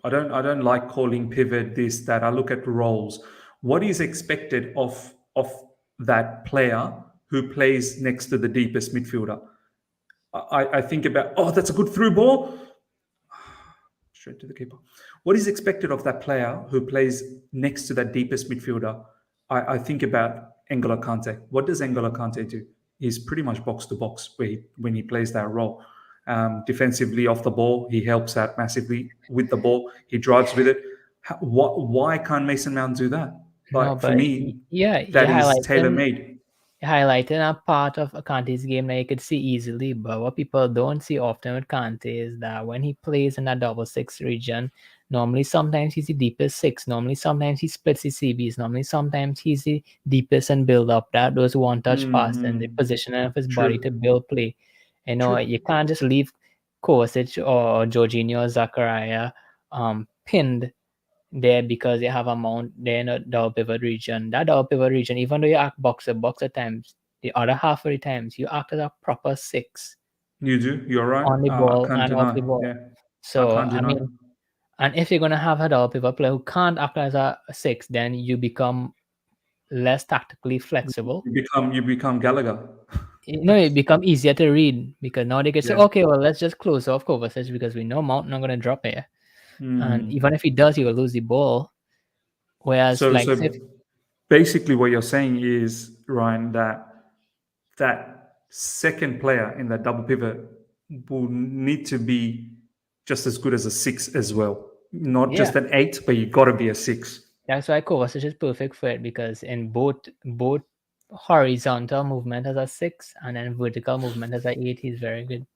Speaker 1: I don't like calling pivot this, that. I look at roles. What is expected of that player who plays next to the deepest midfielder? I think about, that's a good through ball. Straight to the keeper. What is expected of that player who plays next to that deepest midfielder? I think about N'Golo Kante. What does N'Golo Kante do? He's pretty much box to box when he plays that role. Defensively off the ball, he helps out massively with the ball. He drives with it. Why can't Mason Mount do that? For me, that is tailor-made.
Speaker 3: Highlighting a part of Kante's game that you could see easily, but what people don't see often with Kante is that when he plays in that double six region, normally sometimes he's the deepest six, normally sometimes he splits his CBs, normally sometimes he's the deepest and build up those one-touch pass and the positioning of his body to build play. You can't just leave Kovacic or Jorginho or Zakaria pinned there because you have a Mount there in a double pivot region. That double pivot region, even though you act box at times, the other half of the times you act as a proper six.
Speaker 1: You do. You're right.
Speaker 3: On the ball and off the ball. Yeah. So I mean, and if you're gonna have a double pivot player who can't act as a six, then you become less tactically flexible.
Speaker 1: You become Gallagher.
Speaker 3: It become easier to read because now they can say, okay, well, let's just close off Kovacic because we know Mount not gonna drop here. And even if he does, he will lose the ball. Whereas,
Speaker 1: basically, what you're saying is, Ryan, that that second player in that double pivot will need to be just as good as a 6 as well. Not just an 8, but you got to be a 6.
Speaker 3: That's why Kovacic is perfect for it, because in both horizontal movement as a 6 and then vertical movement as a 8, he's very good.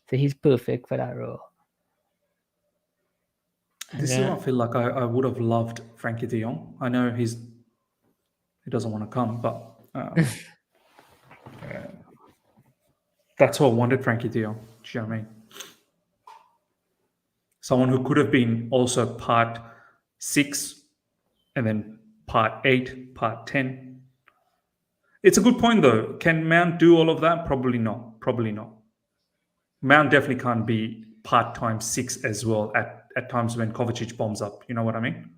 Speaker 3: So he's perfect for that role.
Speaker 1: This is what I feel like I would have loved Frankie de Jong. I know he doesn't want to come, but that's what I wanted Frankie de Jong. Do you know what I mean? Someone who could have been also part 6 and then part 8, part 10. It's a good point though. Can Mount do all of that? Probably not. Probably not. Mount definitely can't be part-time 6 as well at times when Kovacic bombs up. You know what I mean?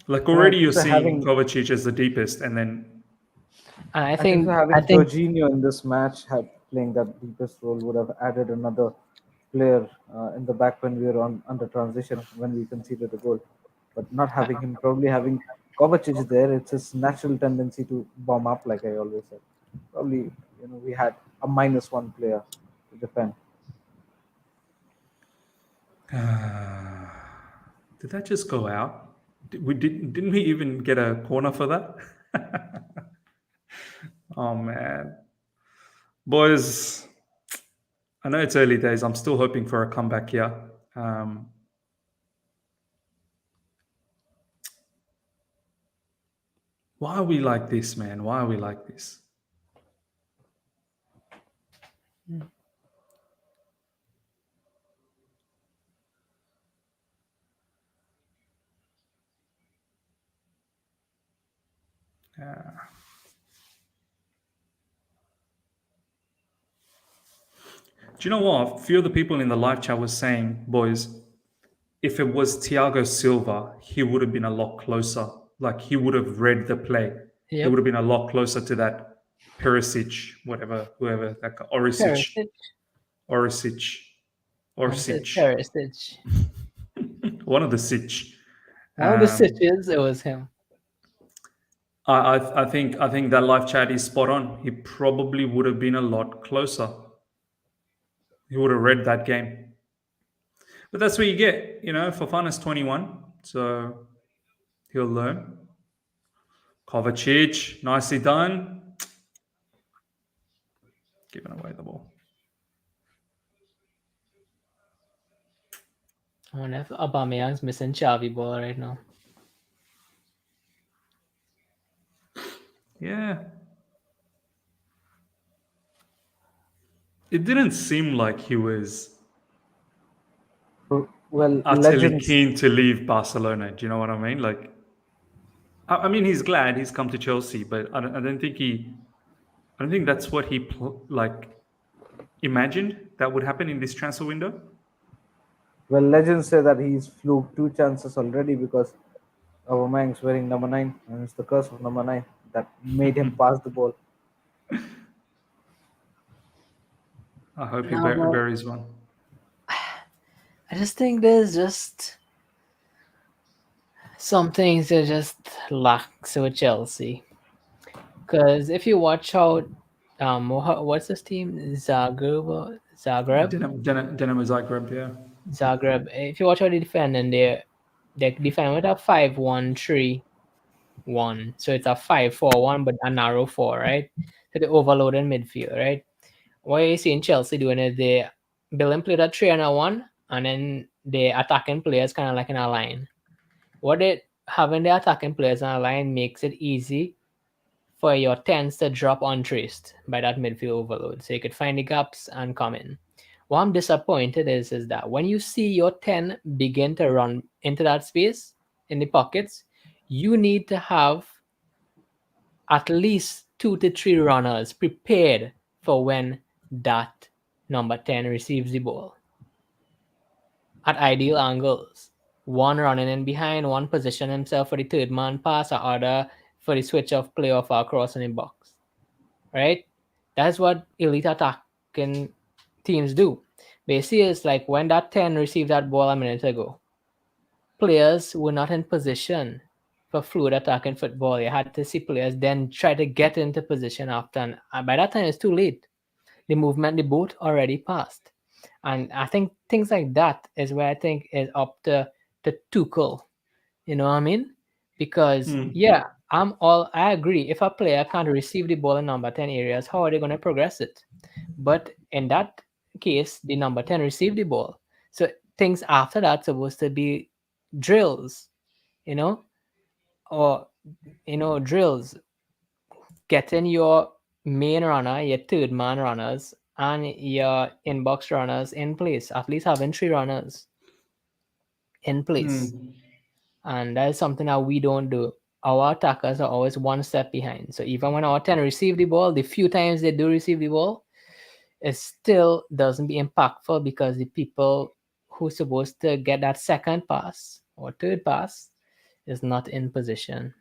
Speaker 1: Like already you're seeing Kovacic as the deepest, and then
Speaker 2: I think Jorginho in this match playing that deepest role would have added another player in the back when we were under transition when we conceded the goal. But not having him, probably having Kovacic there, it's his natural tendency to bomb up, like I always said. Probably, we had a -1 player to defend.
Speaker 1: Did that just go out? Didn't we even get a corner for that? Oh man, boys! I know it's early days. I'm still hoping for a comeback here. Why are we like this, man? Why are we like this? Do you know what? A few of the people in the live chat was saying, boys, if it was Thiago Silva, he would have been a lot closer. Like he would have read the play. He would have been a lot closer to that Perisic, whoever that guy, Orisic.
Speaker 3: Perisic.
Speaker 1: One of the Sich.
Speaker 3: One of the Sitches, it was him.
Speaker 1: I think that live chat is spot on. He probably would have been a lot closer. He would have read that game. But that's what you get. Fofana's 21, so he'll learn. Kovacic, nicely done. Giving away the ball.
Speaker 3: I wonder if Aubameyang's missing Xavi ball right now.
Speaker 1: Yeah. It didn't seem like he was utterly keen to leave Barcelona. Do you know what I mean? Like, I mean, he's glad he's come to Chelsea, but I don't think that's what he imagined that would happen in this transfer window.
Speaker 2: Well, legends say that he's fluked 2 chances already because Aubameyang's wearing number 9, and it's the curse of number 9 that made him pass the ball.
Speaker 1: I hope he buries one.
Speaker 3: I just think there's just some things that just lacks with Chelsea. Because if you watch out, what's this team? Zagreb?
Speaker 1: DINAMO Zagreb, yeah.
Speaker 3: Zagreb. If you watch how they defend, and they defend with a 5-1-3-1. So it's a 5-4-1, but a narrow 4, right? So they overload in midfield, right? What you're seeing Chelsea doing is they building play that 3-1, and then the attacking players kind of like in a line. Having the attacking players in a line makes it easy for your 10s to drop untraced by that midfield overload. So you could find the gaps and come in. What I'm disappointed is that when you see your 10 begin to run into that space in the pockets, you need to have at least 2 to 3 runners prepared for when that number 10 receives the ball at ideal angles. One running in behind, one position himself for the third man pass, or other for the switch of play off or cross in the box. Right? That's what elite attacking teams do. Basically, it's like when that 10 received that ball a minute ago, players were not in position for fluid attacking football. You had to see players then try to get into position after, and by that time it's too late. The boat already passed. And I think things like that is where I think is up to Tuchel. You know what I mean? Because I agree. If a player can't receive the ball in number 10 areas, how are they going to progress it? But in that case, the number 10 received the ball. So things after that supposed to be drills, or drills. Getting your main runner, your third man runners, and your inbox runners in place. At least having 3 runners in place. And that is something that we don't do. Our attackers are always one step behind. So even when our 10 receive the ball, the few times they do receive the ball, it still doesn't be impactful because the people who's supposed to get that second pass or third pass is not in position.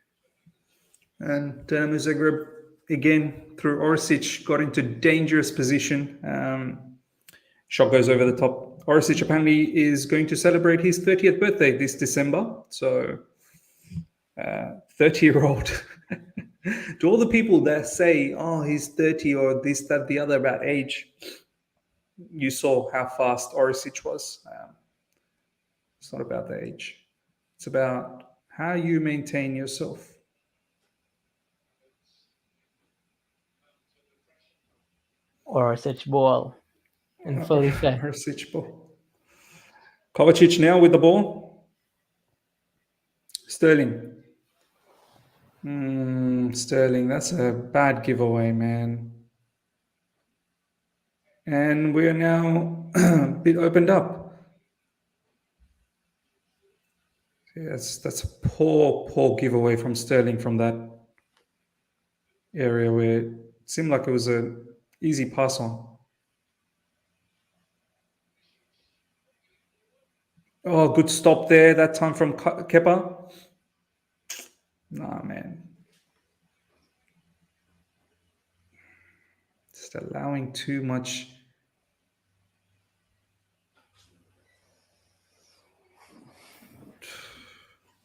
Speaker 1: And Dinamo Zagreb, again, through Orsic, got into dangerous position. Shot goes over the top. Orsic apparently is going to celebrate his 30th birthday this December. So, 30-year-old. To all the people that say, oh, he's 30 or this, that, the other about age, you saw how fast Orsic was. It's not about the age. It's about how you maintain yourself.
Speaker 3: Orsic ball in full effect.
Speaker 1: Orsic ball. Kovacic now with the ball. Sterling. Sterling, that's a bad giveaway, man. And we are now a bit opened up. Yes, that's a poor giveaway from Sterling from that area where it seemed like it was an easy pass on. Oh, good stop there that time from Kepa. Nah, man. Just allowing too much.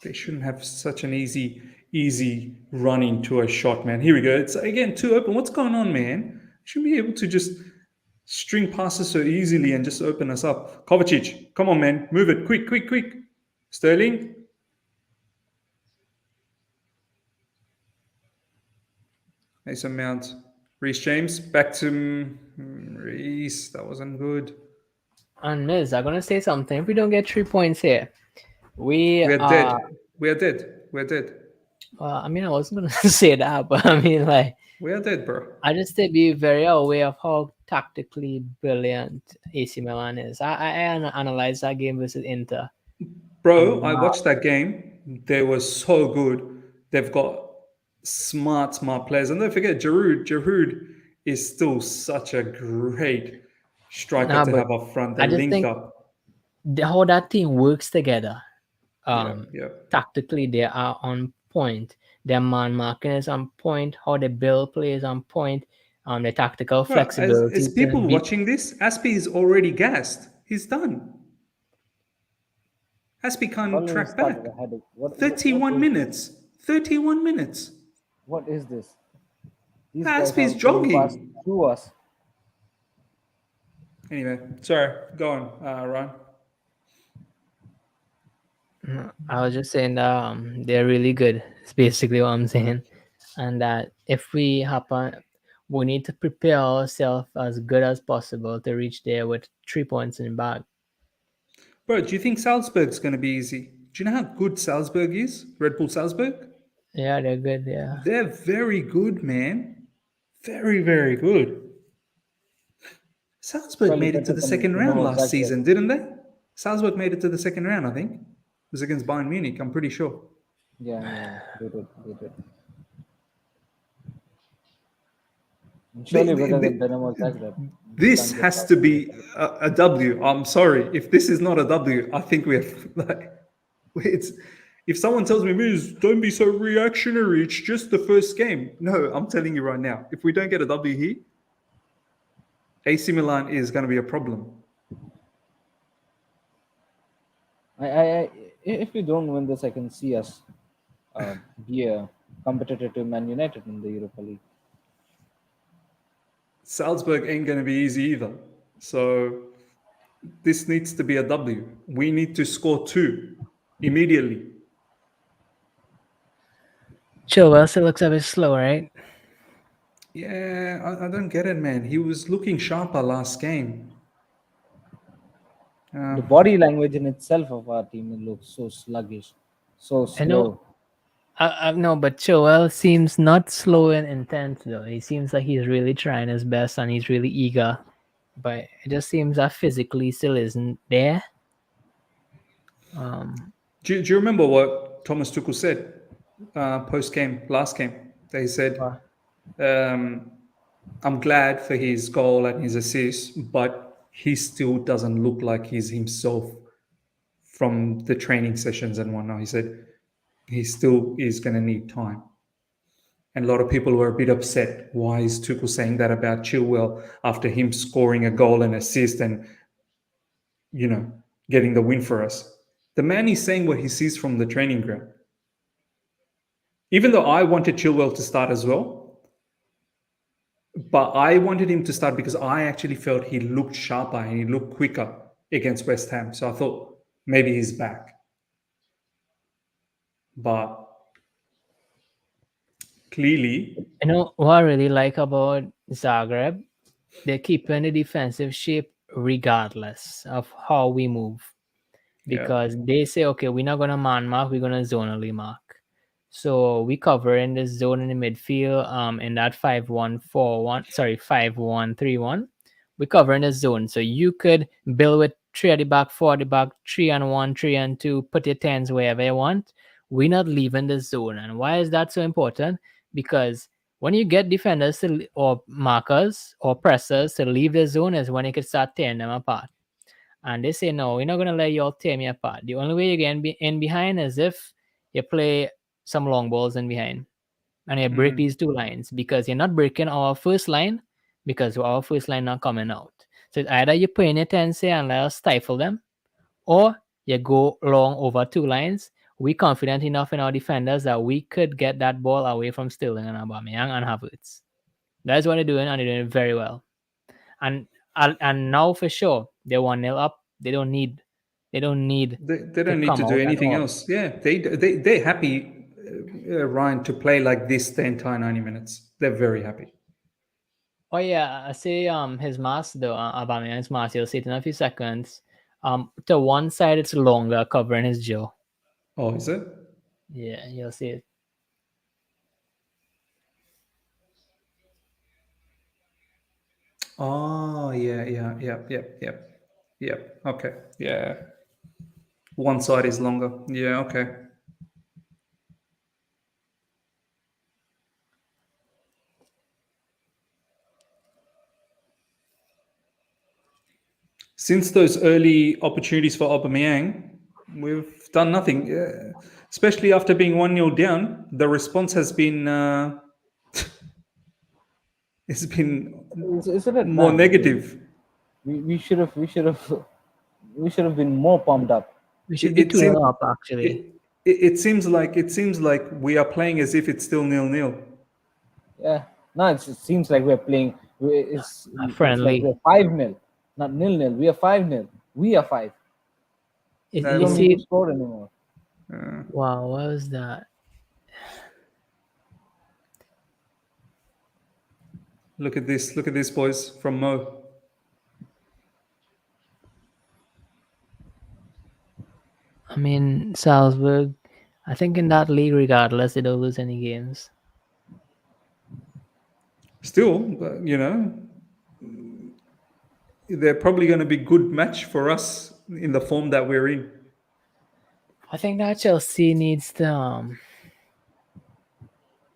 Speaker 1: They shouldn't have such an easy run into a shot, man. Here we go. It's again too open. What's going on, man? Shouldn't be able to just string passes so easily and just open us up. Kovacic, come on, man. Move it. Quick. Sterling. Mason Mount. Reece James. Back to Reece. That wasn't good.
Speaker 3: And Miz, I'm going to say something. If we don't get 3 points here,
Speaker 1: We're dead. We're dead.
Speaker 3: I mean, I wasn't going to say that, but I mean, like...
Speaker 1: We are dead, bro.
Speaker 3: I just to be very aware of how tactically brilliant AC Milan is. I analyzed that game versus Inter.
Speaker 1: Bro, I watched that game. They were so good. They've got smart players. And don't forget, Giroud is still such a great striker to have up front. They linked up.
Speaker 3: How that team works together.
Speaker 1: Yeah.
Speaker 3: Tactically, they are on point. Their man marking is on point. How they build play is on point. The tactical flexibility.
Speaker 1: As people watching this, Aspi is already gassed. He's done. Aspi can't track back. 31 minutes. 31 minutes.
Speaker 2: What is this?
Speaker 1: Aspi's jogging
Speaker 2: through us.
Speaker 1: Anyway, sorry. Go on, Ryan.
Speaker 3: I was just saying that they're really good. It's basically what I'm saying. And that if we happen, we need to prepare ourselves as good as possible to reach there with 3 points in the bag.
Speaker 1: Bro, do you think Salzburg's going to be easy? Do you know how good Salzburg is? Red Bull Salzburg?
Speaker 3: Yeah, they're good, yeah.
Speaker 1: They're very good, man. Very, very good. Salzburg made it to the second round last season, didn't they? Salzburg made it to the second round, I think. It was against Bayern Munich, I'm pretty sure.
Speaker 2: Yeah, they did. Surely better than DINAMO ZAGREB.
Speaker 1: This has to be a W. I'm sorry. If this is not a W, I think we have... if someone tells me, Miz, don't be so reactionary, it's just the first game. No, I'm telling you right now, if we don't get a W here, AC Milan is going to be a problem.
Speaker 2: if we don't win this, I can see us be a competitor to Man United in the Europa League.
Speaker 1: Salzburg ain't going to be easy either. So this needs to be a W. We need to score 2 immediately.
Speaker 3: Chilwell still looks a bit slow, right?
Speaker 1: Yeah, I don't get it, man. He was looking sharper last game.
Speaker 2: The body language in itself of our team looks so sluggish, so
Speaker 3: I know.
Speaker 2: slow.
Speaker 3: No, but Chilwell seems not slow and intense though. He seems like he's really trying his best and he's really eager, but it just seems that physically still isn't there.
Speaker 1: Do you remember what Thomas Tuchel said post game, last game? They said, I'm glad for his goal and his assist, but he still doesn't look like he's himself from the training sessions and whatnot. He said he still is going to need time. And a lot of people were a bit upset. Why is Tuchel saying that about Chilwell after him scoring a goal and assist and, getting the win for us? The man is saying what he sees from the training ground. Even though I wanted Chilwell to start as well, but I wanted him to start because I actually felt he looked sharper and he looked quicker against West Ham. So I thought maybe he's back. But clearly...
Speaker 3: You know what I really like about Zagreb? They're keeping the defensive shape regardless of how we move. Because they say, okay, we're not going to man mark, we're going to zonally mark. So we cover in this zone in the midfield in that 5-1-3-1. We cover in the zone. So you could build with 3 at the back, 4 at the back, 3 and 1, 3 and 2, put your 10s wherever you want. We're not leaving the zone. And why is that so important? Because when you get defenders or markers or pressers to leave the zone is when you can start tearing them apart. And they say, no, we're not going to let you all tear me apart. The only way you get in behind is if you play some long balls in behind. And you break these 2 lines because you're not breaking our first line because our first line not coming out. So it's either you put in your 10 say and let us stifle them, or you go long over 2 lines. We're confident enough in our defenders that we could get that ball away from Sterling and Aubameyang and Havertz. That's what they're doing, and they're doing it very well. And now for sure they're 1-0 up. They don't need
Speaker 1: They don't need to do anything else. Yeah, they're happy, Ryan, to play like this the entire 90 minutes. They're very happy.
Speaker 3: Oh yeah, I say his mask though, Aubameyang's mask. You'll see it in a few seconds. To one side it's longer, covering his jaw.
Speaker 1: Oh, is it?
Speaker 3: Yeah, you'll see it.
Speaker 1: Oh, yeah. Okay, yeah. One side is longer. Yeah, okay. Since those early opportunities for Aubameyang, we've done nothing. Especially after being 1-0 down, the response has been it's been more negative.
Speaker 2: We should have been more pumped up.
Speaker 3: We should be 2-0 up actually.
Speaker 1: It seems like we are playing as if it's still 0-0.
Speaker 2: Yeah, no, it seems like we're playing. It's
Speaker 3: friendly.
Speaker 2: It's like we're 5-0, not 0-0. We are 5-0. We are 5.
Speaker 3: You
Speaker 2: don't
Speaker 3: see
Speaker 2: need to score anymore.
Speaker 3: Wow, what was that?
Speaker 1: Look at this, boys, from Mo.
Speaker 3: I mean, Salzburg, I think in that league, regardless, they don't lose any games.
Speaker 1: Still, they're probably going to be good match for us in the form that we're in.
Speaker 3: I think that Chelsea needs to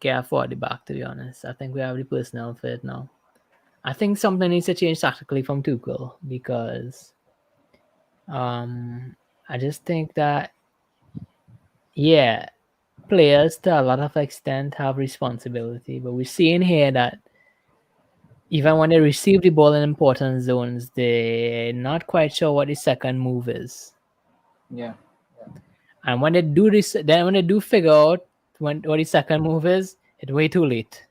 Speaker 3: get afford the back, to be honest. I think we have the personnel for it now. I think something needs to change tactically from Tuchel because I just think that, yeah, players to a lot of extent have responsibility, but we're seeing here that even when they receive the ball in important zones, they're not quite sure what the second move is.
Speaker 2: Yeah.
Speaker 3: And when they do this, then when they do figure out what the second move is, it's way too late.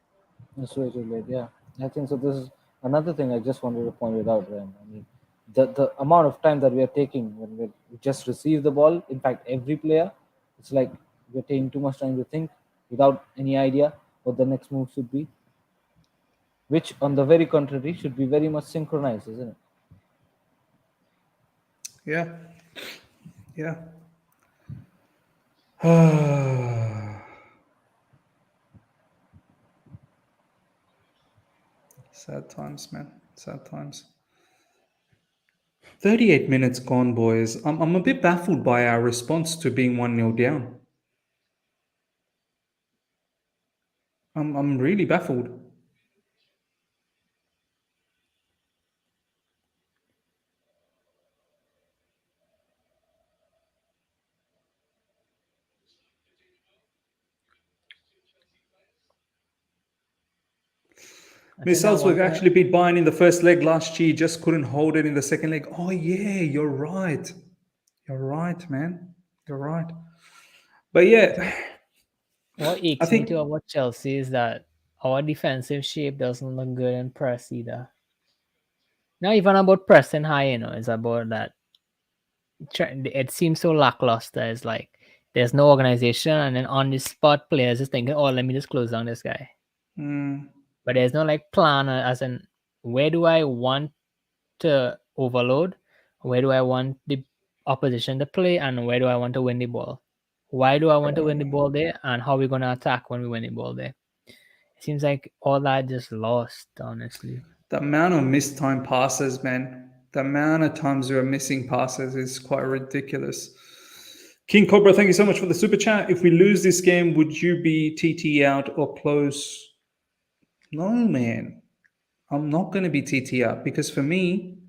Speaker 2: It's way too late. Yeah, I think so. This is another thing I just wanted to point it out, Ren. I mean, the amount of time that we are taking when we just receive the ball. In fact, every player, it's like we're taking too much time to think without any idea what the next move should be. Which, on the very contrary, should be very much synchronized, isn't it?
Speaker 1: Yeah. Yeah. Sad times, man. Sad times. 38 minutes gone, boys. I'm a bit baffled by our response to being 1-0 down. I'm really baffled. Miss Salzburg actually beat Bayern in the first leg last year, just couldn't hold it in the second leg. Oh, yeah, you're right. You're right, man. You're right. But yeah,
Speaker 3: What aches me too about Chelsea is that our defensive shape doesn't look good in press either. Not even about pressing high, it's about that. It seems so lackluster. It's like there's no organization, and then on the spot, players just thinking, "Oh, let me just close down this guy." But there's no like plan, as in where do I want to overload, where do I want the opposition to play, and where do I want to win the ball. Why do I want to win the ball there, and how are we gonna attack when we win the ball there? It seems like all that just lost, honestly.
Speaker 1: The amount of missed time passes, man. The amount of times we are missing passes is quite ridiculous. King Cobra, thank you so much for the super chat. If we lose this game, would you be TT out or close? No, man. I'm not going to be TT out because for me,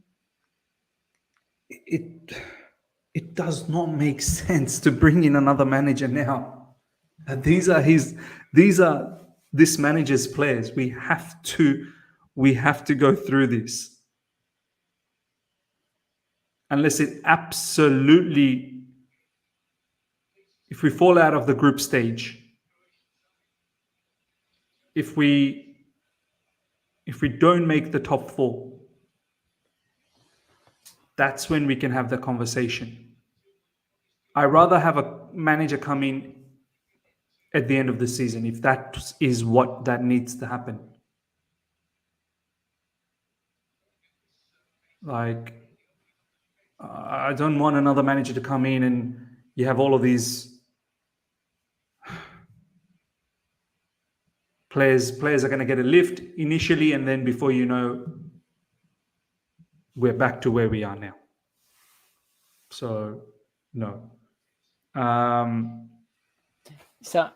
Speaker 1: it does not make sense to bring in another manager now. These are this manager's players. We have to go through this. Unless it absolutely, if we fall out of the group stage, if we don't make the top 4, that's when we can have the conversation. I'd rather have a manager come in at the end of the season if that is what that needs to happen. Like, I don't want another manager to come in and you have all of these players are going to get a lift initially, and then before you know, we're back to where we are now. So, no.
Speaker 3: So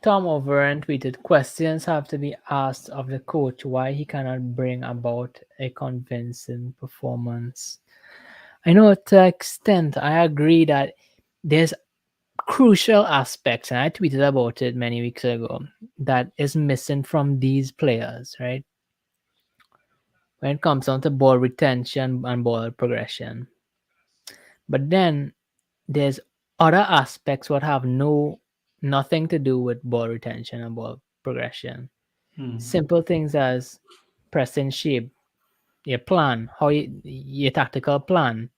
Speaker 3: Tom Overend tweeted, questions have to be asked of the coach why he cannot bring about a convincing performance. I know to an extent I agree that there's crucial aspects, and I tweeted about it many weeks ago, that is missing from these players, right? When it comes down to ball retention and ball progression. But then there's other aspects what have nothing to do with ball retention and ball progression. Simple things as pressing shape, your plan, your tactical plan,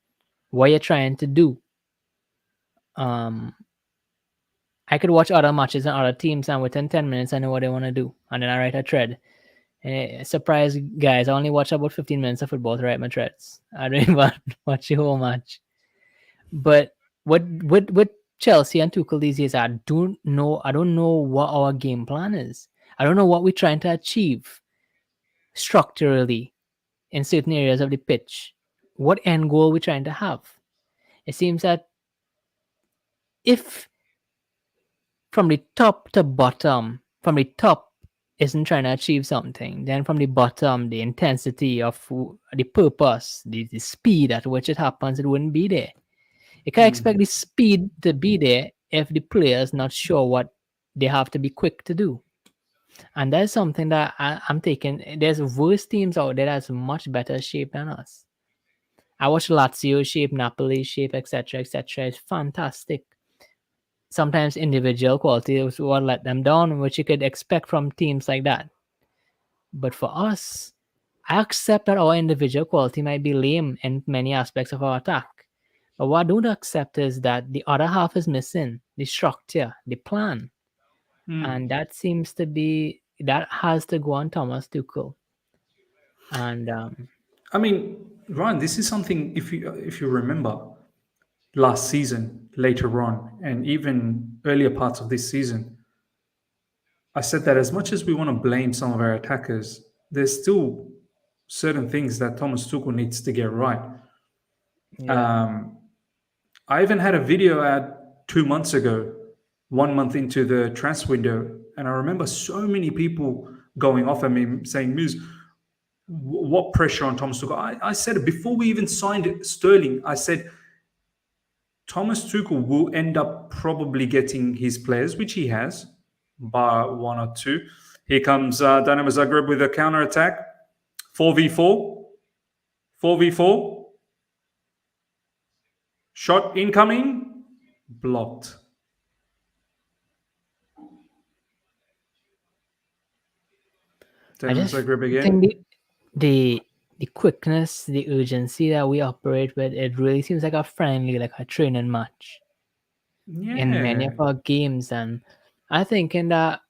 Speaker 3: what you're trying to do. I could watch other matches and other teams, and within 10 minutes I know what they want to do, and then I write a thread. Surprise, guys, I only watch about 15 minutes of football to write my threads. I don't even watch the whole match. But with Chelsea and Tuchel these days, I don't know what our game plan is. I don't know what we're trying to achieve structurally in certain areas of the pitch. What end goal we're trying to have. It seems that if from the top to bottom, from the top isn't trying to achieve something, then from the bottom, the intensity of the purpose, the speed at which it happens, it wouldn't be there. You can't expect the speed to be there if the player's not sure what they have to be quick to do. And that's something that I'm taking. There's worse teams out there that's much better shape than us. I watch Lazio shape, Napoli shape, etc., etc. It's fantastic. sometimes individual quality is what let them down, which you could expect from teams like that. But for us, I accept that our individual quality might be lame in many aspects of our attack. But what I don't accept is that the other half is missing: the structure, the plan. And that seems to be, that has to go on Thomas Tuchel. And
Speaker 1: I mean, Ryan, this is something, if you remember last season, later on, and even earlier parts of this season, I said that as much as we want to blame some of our attackers, there's still certain things that Thomas Tuchel needs to get right. I even had a video out 2 months ago, 1 month into the transfer window, and I remember so many people going off at me saying, Muse, what pressure on Thomas Tuchel? I said it before we even signed Sterling. I said Thomas Tuchel will end up probably getting his players, which he has, by 1 or 2. Here comes Dinamo Zagreb with a counter attack. 4v4. 4v4. Shot incoming. Blocked. Dinamo Zagreb again.
Speaker 3: think the quickness, the urgency that we operate with, it really seems like a friendly, like a training match in many of our games. And I think in that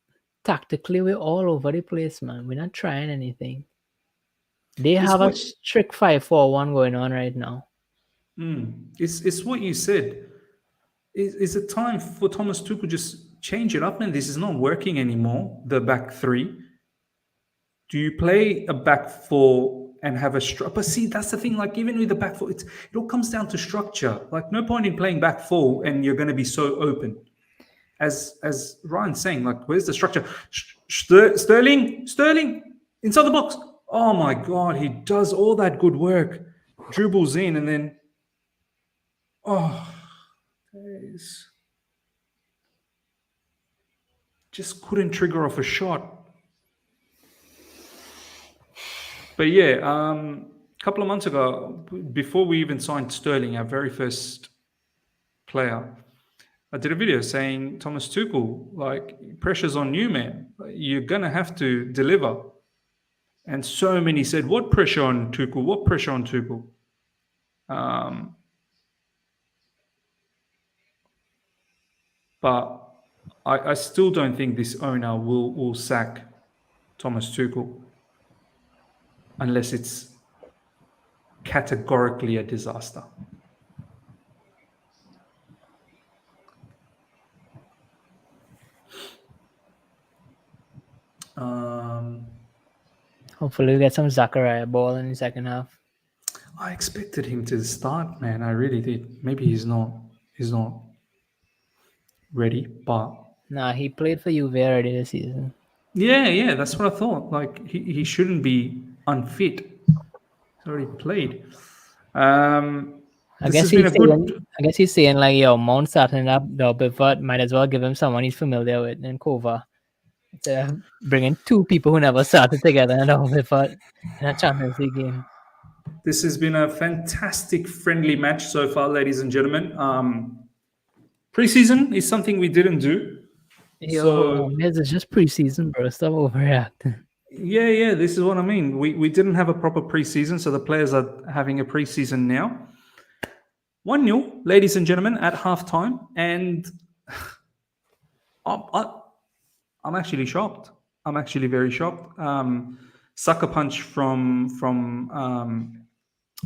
Speaker 3: tactically we're all over the place, man. We're not trying anything. They have a strict 5-4-1 going on right now.
Speaker 1: It's what you said. Is it time for Thomas Tuchel just change it up, man? This is not working anymore, the back three. Do you play a back four and have a structure? But see, that's the thing. Like, even with the back four, it all comes down to structure. Like, no point in playing back four and you're going to be so open. As Ryan's saying, like, where's the structure? Sterling, inside the box. Oh my God, he does all that good work, dribbles in, and then, just couldn't trigger off a shot. But yeah, a couple of months ago, before we even signed Sterling, our very first player, I did a video saying, Thomas Tuchel, like, pressure's on you, man. You're going to have to deliver. And so many said, what pressure on Tuchel? What pressure on Tuchel? But I still don't think this owner will sack Thomas Tuchel unless it's categorically a disaster.
Speaker 3: Hopefully we get some Zakaria ball in the second half.
Speaker 1: I expected him to start, man. I really did. Maybe he's not ready, but
Speaker 3: Nah, he played for Juve already this season.
Speaker 1: Yeah, that's what I thought. Like, he shouldn't be unfit. He's already played.
Speaker 3: I guess he's saying like, yo, Mount starting up the pivot, might as well give him someone he's familiar with in Kova. Bringing two people who never started together in a pivot in a Champions League game.
Speaker 1: This has been a fantastic friendly match so far, ladies and gentlemen. Preseason is something we didn't do.
Speaker 3: This is just preseason, bro. Stop overreacting.
Speaker 1: Yeah, this is what I mean. We didn't have a proper preseason, so the players are having a preseason now. 1-0, ladies and gentlemen, at halftime, and I'm actually shocked. I'm actually very shocked. Sucker punch from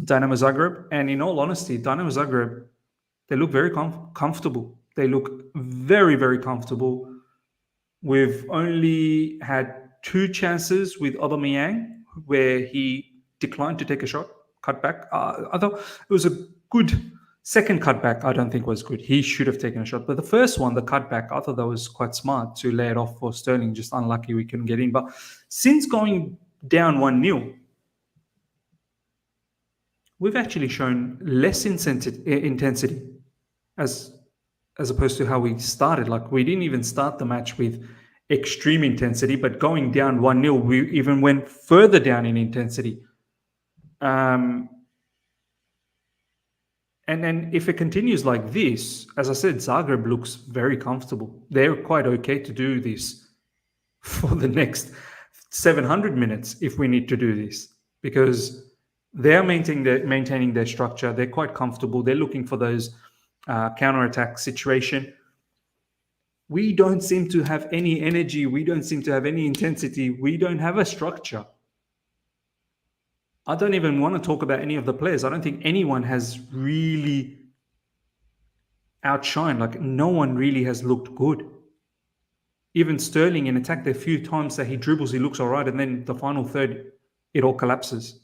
Speaker 1: Dinamo Zagreb, and in all honesty, Dinamo Zagreb, they look very comfortable. They look very, very comfortable. We've only had 2 chances with Aubameyang where he declined to take a shot, cut back. I thought it was a good second cutback. I don't think was good. He should have taken a shot. But the first one, the cutback, I thought that was quite smart to lay it off for Sterling. Just unlucky we couldn't get in. But since going down 1-0, we've actually shown less intensity as opposed to how we started. Like, we didn't even start the match with extreme intensity, but going down 1-0, we even went further down in intensity. And And then if it continues like this, as I said, Zagreb looks very comfortable. They're quite okay to do this for the next 700 minutes if we need to do this, because they're maintaining their structure. They're quite comfortable. They're looking for those counter-attack situation. We don't seem to have any energy. We don't seem to have any intensity. We don't have a structure. I don't even want to talk about any of the players. I don't think anyone has really outshined. Like, no one really has looked good. Even Sterling in attack, there are a few times that he dribbles, he looks all right, and then the final third, it all collapses.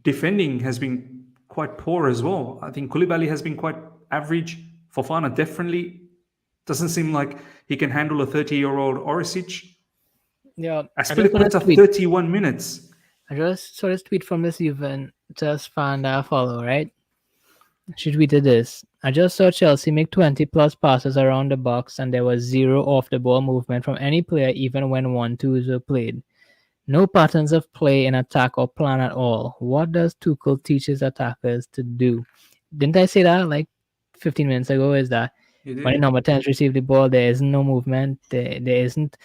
Speaker 1: Defending has been quite poor as well. I think Koulibaly has been quite average. Fofana definitely doesn't seem like he can handle a 30-year-old Orisic.
Speaker 3: Yeah,
Speaker 1: Azpilicueta 31 minutes.
Speaker 3: I just saw this tweet from this Juventus fan that I follow, right? She tweeted this. I just saw Chelsea make 20 plus passes around the box and there was zero off the ball movement from any player even when 1-2s were played. No patterns of play in attack or plan at all. What does Tuchel teach his attackers to do? Didn't I say that like 15 minutes ago? Is that when number 10s receive the ball, there isn't no movement. There isn't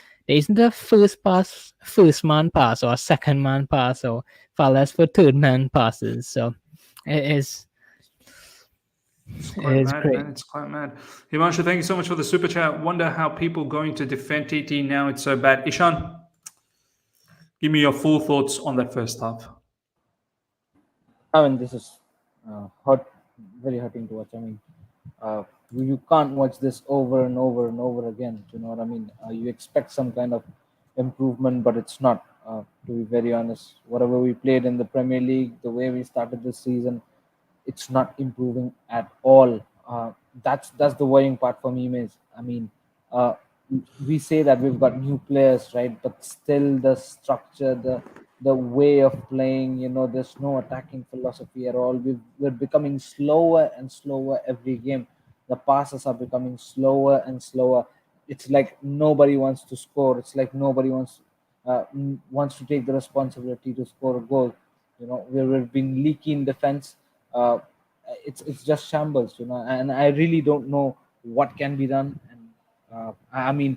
Speaker 3: a first man pass or a second man pass or far less for third man passes. So it's
Speaker 1: quite mad,
Speaker 3: great.
Speaker 1: man. It's quite mad. Himanshu, thank you so much for the super chat. Wonder how people going to defend TT now it's so bad. Ishan, give me your full thoughts on that first half.
Speaker 2: I mean, this is very hurting to watch. I mean, you can't watch this over and over and over again. You know what I mean? You expect some kind of improvement, but it's not. To be very honest, whatever we played in the Premier League, the way we started this season, it's not improving at all. That's the worrying part for me, Miz. I mean, we say that we've got new players, right? But still, the structure, the way of playing, there's no attacking philosophy at all. We're becoming slower and slower every game. The passes are becoming slower and slower. It's like nobody wants to score. It's like nobody wants to take the responsibility to score a goal. We've been leaky in defense. It's just shambles, and I really don't know what can be done. And I mean,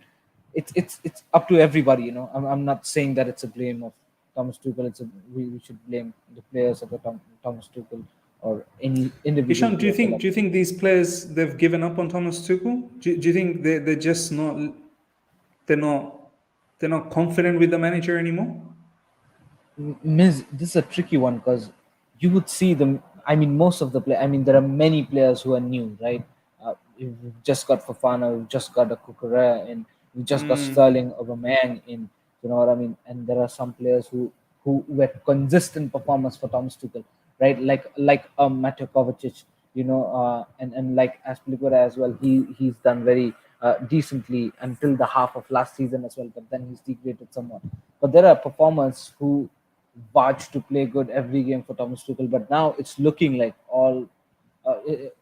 Speaker 2: it's up to everybody. I'm not saying that it's a blame of Thomas Tuchel. We should blame the players of the Thomas Tuchel or any individual.
Speaker 1: Ishan, do you think these players, they've given up on Thomas Tuchel? Do you think they're just not confident with the manager anymore?
Speaker 2: This is a tricky one because you would see them. I mean, most of the play. I mean, there are many players who are new, right? We've just got Fofana, we've just got a Cucurella, and we just got Sterling, Aubameyang in. You know what I mean? And there are some players who were consistent performers for Thomas Tuchel, right? Like Mateo Kovacic, and like Azpilicueta as well. He's done very decently until the half of last season as well, but then he's degraded somewhat. But there are performers who watch to play good every game for Thomas Tuchel, but now it's looking like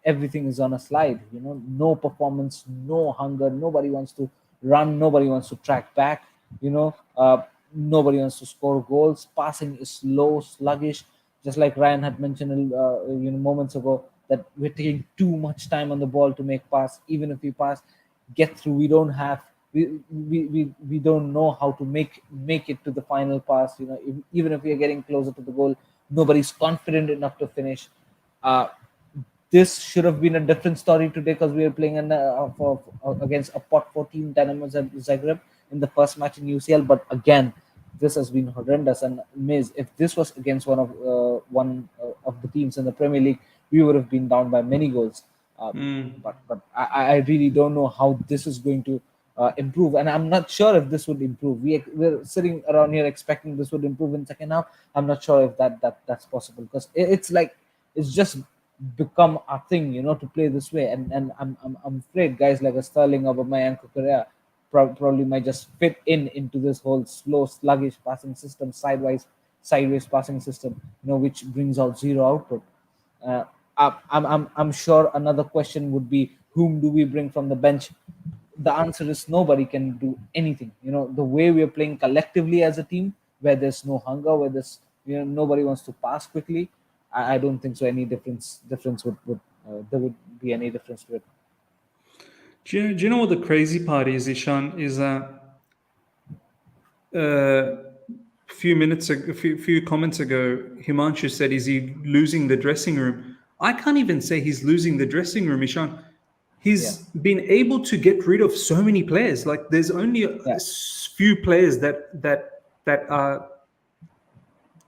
Speaker 2: everything is on a slide. No performance, no hunger. Nobody wants to run. Nobody wants to track back. Nobody wants to score goals. Passing is slow, sluggish. Just like Ryan had mentioned, moments ago, that we're taking too much time on the ball to make pass. Even if we pass, get through, we don't have. We don't know how to make it to the final pass. Even if we are getting closer to the goal, nobody's confident enough to finish. This should have been a different story today because we are playing against a pot 14 DINAMO ZAGREB in the first match in UCL. But again, this has been horrendous. And Miz, if this was against one of the teams in the Premier League, we would have been down by many goals. But I really don't know how this is going to improve, and I'm not sure if this would improve. We're sitting around here expecting this would improve in second half. I'm not sure if that's possible because it's just become a thing, to play this way. And I'm afraid guys like a Sterling, Aubameyang, Cucurella probably might just fit into this whole slow, sluggish passing system, sideways passing system, which brings out zero output. I'm sure another question would be, whom do we bring from the bench? The answer is nobody can do anything. The way we are playing collectively as a team, where there's no hunger, where there's nobody wants to pass quickly. I don't think so. Any difference would there would be any difference to it.
Speaker 1: Do you know what the crazy part is, Ishan? Is that few comments ago, Himanshu said, "Is he losing the dressing room?" I can't even say he's losing the dressing room, Ishan. He's been able to get rid of so many players. Like there's only a few players that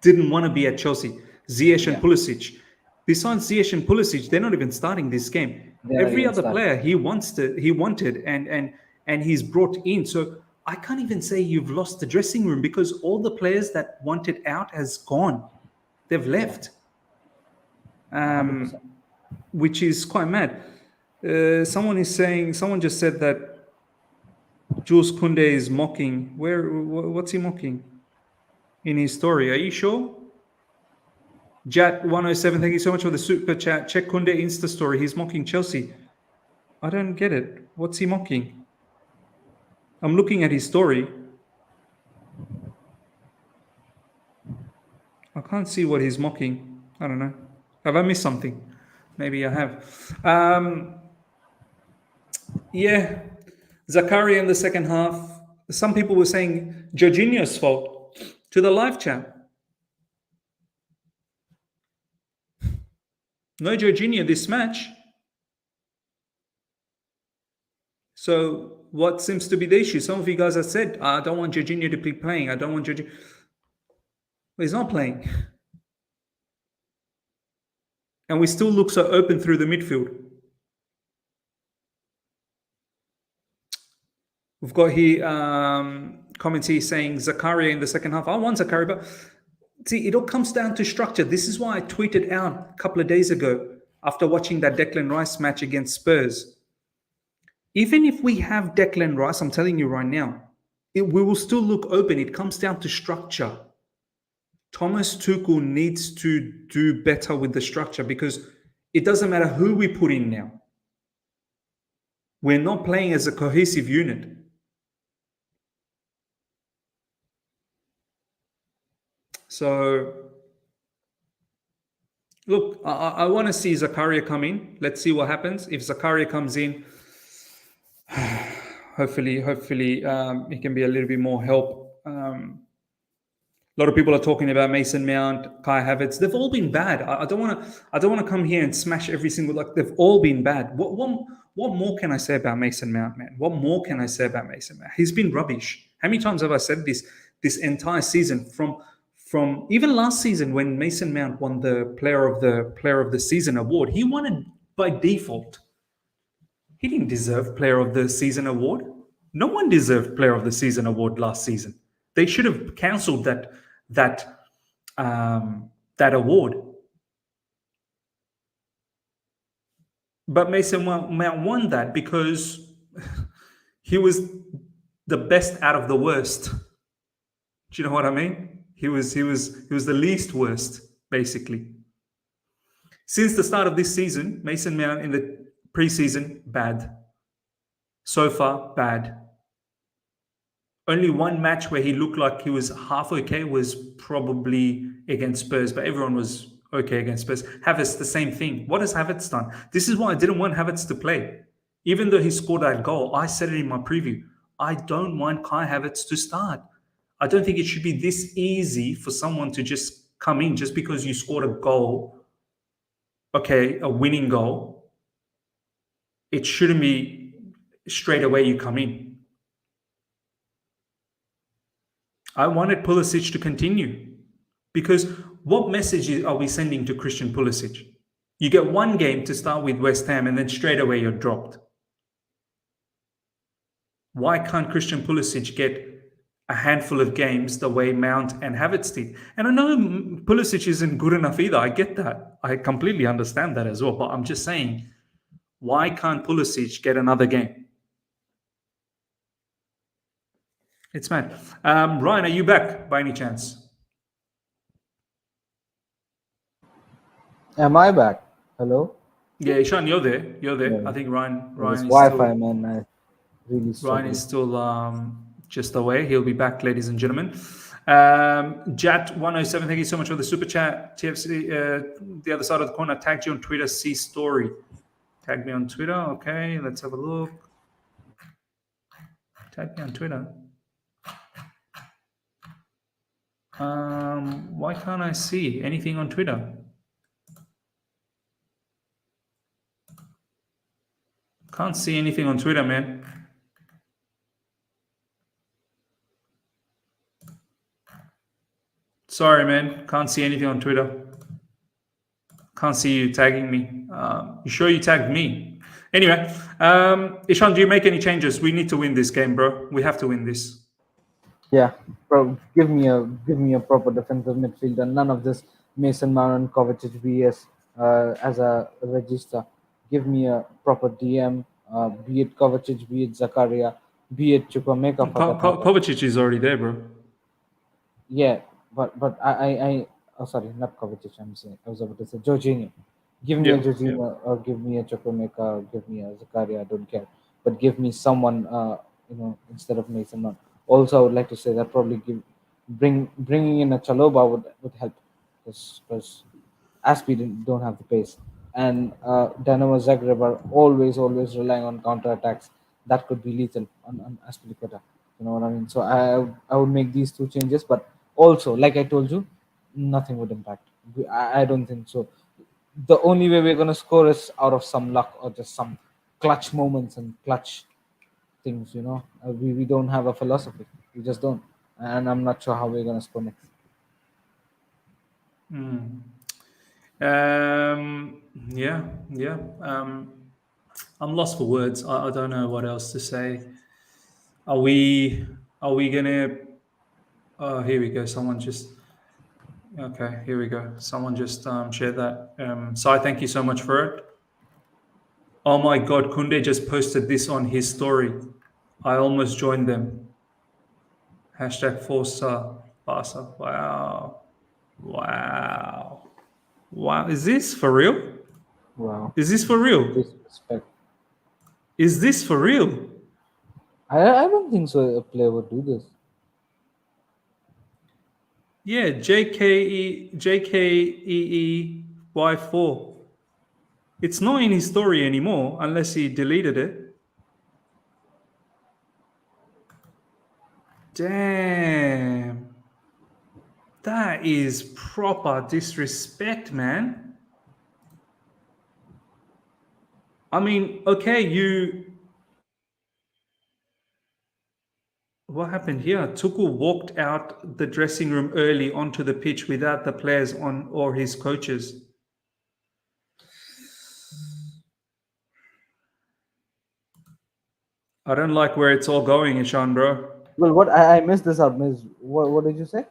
Speaker 1: didn't want to be at Chelsea. Ziyech and Pulisic. Besides Ziyech and Pulisic, they're not even starting this game. Every other player he wanted and he's brought in. So I can't even say you've lost the dressing room because all the players that wanted out has gone. They've left. Which is quite mad. Someone just said that Jules Koundé is mocking. What's he mocking? In his story. Are you sure? Jat107, thank you so much for the super chat. Check Koundé Insta story. He's mocking Chelsea. I don't get it. What's he mocking? I'm looking at his story. I can't see what he's mocking. I don't know. Have I missed something? Maybe I have. Yeah. Zakaria in the second half. Some people were saying Jorginho's fault to the live chat. No Jorginho this match. So what seems to be the issue? Some of you guys have said, I don't want Jorginho to be playing. I don't want Jorginho. Well, he's not playing. And we still look so open through the midfield. We've got here comments here saying Zakaria in the second half. I want Zakaria, but see, it all comes down to structure. This is why I tweeted out a couple of days ago after watching that Declan Rice match against Spurs. Even if we have Declan Rice, I'm telling you right now, we will still look open. It comes down to structure. Thomas Tuchel needs to do better with the structure because it doesn't matter who we put in now. We're not playing as a cohesive unit. So, look, I want to see Zakaria come in. Let's see what happens. If Zakaria comes in, hopefully, he can be a little bit more help. A lot of people are talking about Mason Mount, Kai Havertz. They've all been bad. I don't want to come here and smash every single. Like they've all been bad. What more can I say about Mason Mount, man? What more can I say about Mason Mount? He's been rubbish. How many times have I said this entire season? From even last season when Mason Mount won the Player of the Season award, he won it by default. He didn't deserve Player of the Season award. No one deserved Player of the Season award last season. They should have cancelled that award. But Mason Mount won that because he was the best out of the worst. Do you know what I mean? He was the least worst, basically. Since the start of this season, Mason Mount in the preseason, bad. So far, bad. Only one match where he looked like he was half okay was probably against Spurs, but everyone was okay against Spurs. Havertz, the same thing. What has Havertz done? This is why I didn't want Havertz to play. Even though he scored that goal, I said it in my preview. I don't want Kai Havertz to start. I don't think it should be this easy for someone to just come in just because you scored a goal, okay, a winning goal. It shouldn't be straight away you come in. I wanted Pulisic to continue because what message are we sending to Christian Pulisic? You get one game to start with West Ham and then straight away you're dropped. Why can't Christian Pulisic get a handful of games the way Mount and Havertz did? And I know Pulisic isn't good enough either. I get that. I completely understand that as well. But I'm just saying, why can't Pulisic get another game? It's mad. Ryan, are you back by any chance?
Speaker 2: Am I back? Hello?
Speaker 1: Yeah, Ishan, you're there. Yeah. I think Ryan is
Speaker 2: Wi-Fi,
Speaker 1: still,
Speaker 2: man. I really
Speaker 1: Ryan is still just away. He'll be back, ladies and gentlemen. Jat107, thank you so much for the super chat. TFC, the other side of the corner, tagged you on Twitter, see story. Tag me on Twitter. Okay, let's have a look. Tag me on Twitter. Why can't I see anything on Twitter? Can't see anything on Twitter, man. Sorry, man. Can't see anything on Twitter. Can't see you tagging me. You sure you tagged me? Anyway, Ishan, do you make any changes? We need to win this game, bro. We have to win this.
Speaker 2: Yeah, bro, give me a proper defensive midfielder. None of this Mason Mount and Kovacic BS as a register. Give me a proper DM, be it Kovacic, be it Zakaria, be it Chukwuemeka.
Speaker 1: Kovacic is already there, bro.
Speaker 2: Yeah, but I oh sorry, not Kovacic. I was about to say Jorginho. Give me a Jorginho or give me a Chukwuemeka or give me a Zakaria. I don't care, but give me someone instead of Mason Mount. Also, I would like to say that probably bringing in a Chalobah would help because Aspi don't have the pace, and Dynamo Zagreb are always relying on counter attacks that could be lethal on Azpilicueta. You know what I mean? So I would make these two changes, but also like I told you, nothing would impact. I don't think so. The only way we're gonna score is out of some luck or just some clutch moments and clutch things. We don't have a philosophy. We just don't, and I'm not sure how we're gonna score next.
Speaker 1: Yeah. I'm lost for words. I don't know what else to say. Are we gonna? Oh, here we go. Someone just. Okay, here we go. Someone just shared that. Sai, thank you so much for it. Oh my God, Kunde just posted this on his story. I almost joined them. Hashtag Forza Barca. Wow. Is this for real?
Speaker 2: Wow.
Speaker 1: Is this for real?
Speaker 2: Disrespect.
Speaker 1: Is this for real?
Speaker 2: I don't think so. A player would do this.
Speaker 1: Yeah, JKEEY4. It's not in his story anymore unless he deleted it. Damn. That is proper disrespect, man. I mean, okay, what happened here? Tuchel walked out the dressing room early onto the pitch without the players on or his coaches. I don't like where it's all going, Ishan, bro.
Speaker 2: Well, what I missed this out, Miss. What did you say?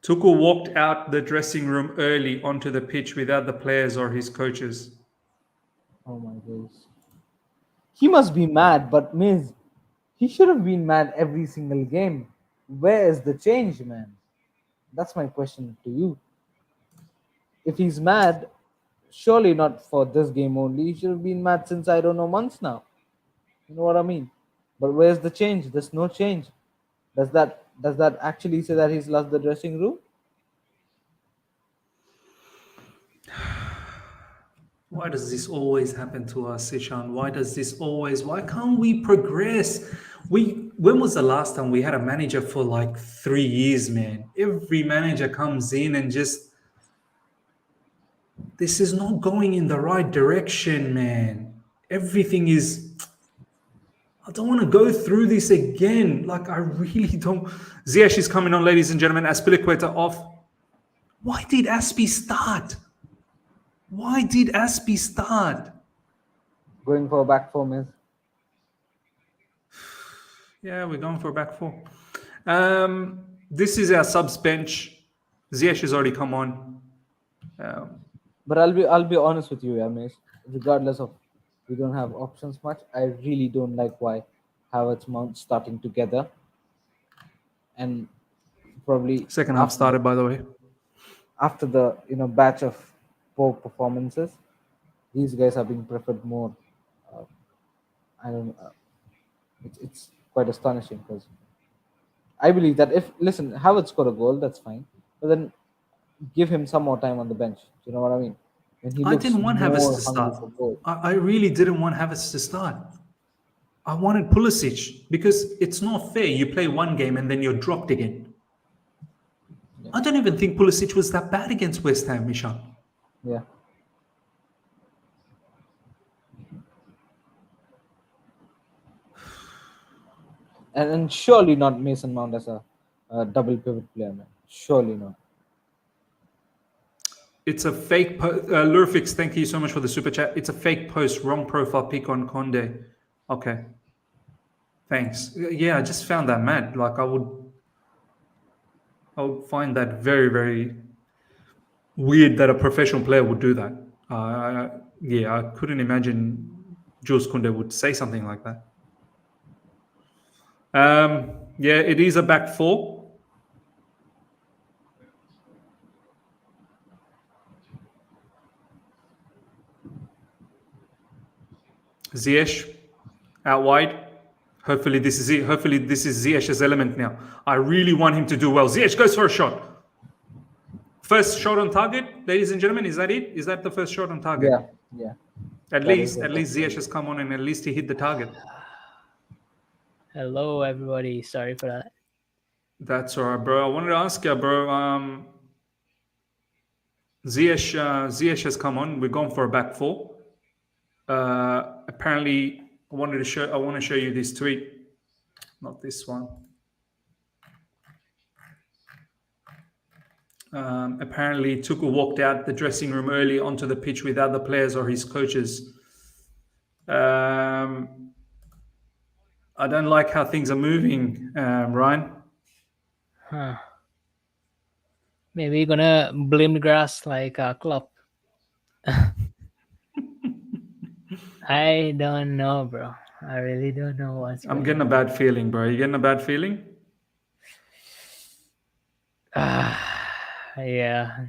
Speaker 1: Tuchel walked out the dressing room early onto the pitch without the players or his coaches.
Speaker 2: Oh my days. He must be mad, but Miss, he should have been mad every single game. Where is the change, man? That's my question to you. If he's mad, surely not for this game only. He should have been mad since I don't know months now. You know what I mean? But where's the change? There's no change. Does that actually say that he's lost the dressing room?
Speaker 1: Why does this always happen to us, Ishan? Why can't we progress? When was the last time we had a manager for like 3 years, man? Every manager comes in and just, this is not going in the right direction, man. Everything is, I don't want to go through this again. Like, I really don't. Ziyech is coming on, ladies and gentlemen. Azpilicueta off. Why did Aspi start?
Speaker 2: Going for a back four, Miss.
Speaker 1: Yeah, we're going for a back four. This is our subs bench. Ziyech has already come on.
Speaker 2: But I'll be honest with you, Yamesh. Regardless of we don't have options much, I really don't like why Havertz Mount starting together. And probably
Speaker 1: Second half started, by the way.
Speaker 2: After the batch of poor performances, these guys are being preferred more. I don't. It's quite astonishing because I believe that if Havertz scored a goal, that's fine, but then give him some more time on the bench. You know what I mean? When he
Speaker 1: I
Speaker 2: looks
Speaker 1: didn't want Havertz
Speaker 2: more
Speaker 1: to
Speaker 2: hungry
Speaker 1: start.
Speaker 2: for goal.
Speaker 1: I really didn't want Havertz to start. I wanted Pulisic because it's not fair. You play one game and then you're dropped again.
Speaker 2: Yeah.
Speaker 1: I don't even think Pulisic was that bad against West Ham, Ishan.
Speaker 2: Yeah. And surely not Mason Mount as a double pivot player, man. Surely not.
Speaker 1: It's a fake post. Lurfix, thank you so much for the super chat. It's a fake post. Wrong profile pick on Conde. Okay. Thanks. Yeah, I just found that mad. Like I would find that very, very weird that a professional player would do that. Yeah, I couldn't imagine Jules Koundé would say something like that. Yeah, it is a back four. Ziyech out wide. Hopefully this is it. Hopefully this is Ziyech's element now. I really want him to do well. Ziyech goes for a shot. First shot on target, ladies and gentlemen. Is that it? Is that the first shot on target?
Speaker 2: Yeah.
Speaker 1: At least Ziyech has come on and at least he hit the target.
Speaker 3: Hello, everybody. Sorry for that.
Speaker 1: That's all right, bro. I wanted to ask you, bro. Ziyech has come on. We're going for a back four. Apparently, I want to show you this tweet. Not this one. Apparently, Tuchel walked out the dressing room early onto the pitch with other players or his coaches. I don't like how things are moving, Ryan.
Speaker 3: Huh. Maybe you're gonna blame the grass like a club. I don't know, bro. I really don't know what's
Speaker 1: I'm getting a bad feeling, bro. You getting a bad feeling?
Speaker 3: Yeah.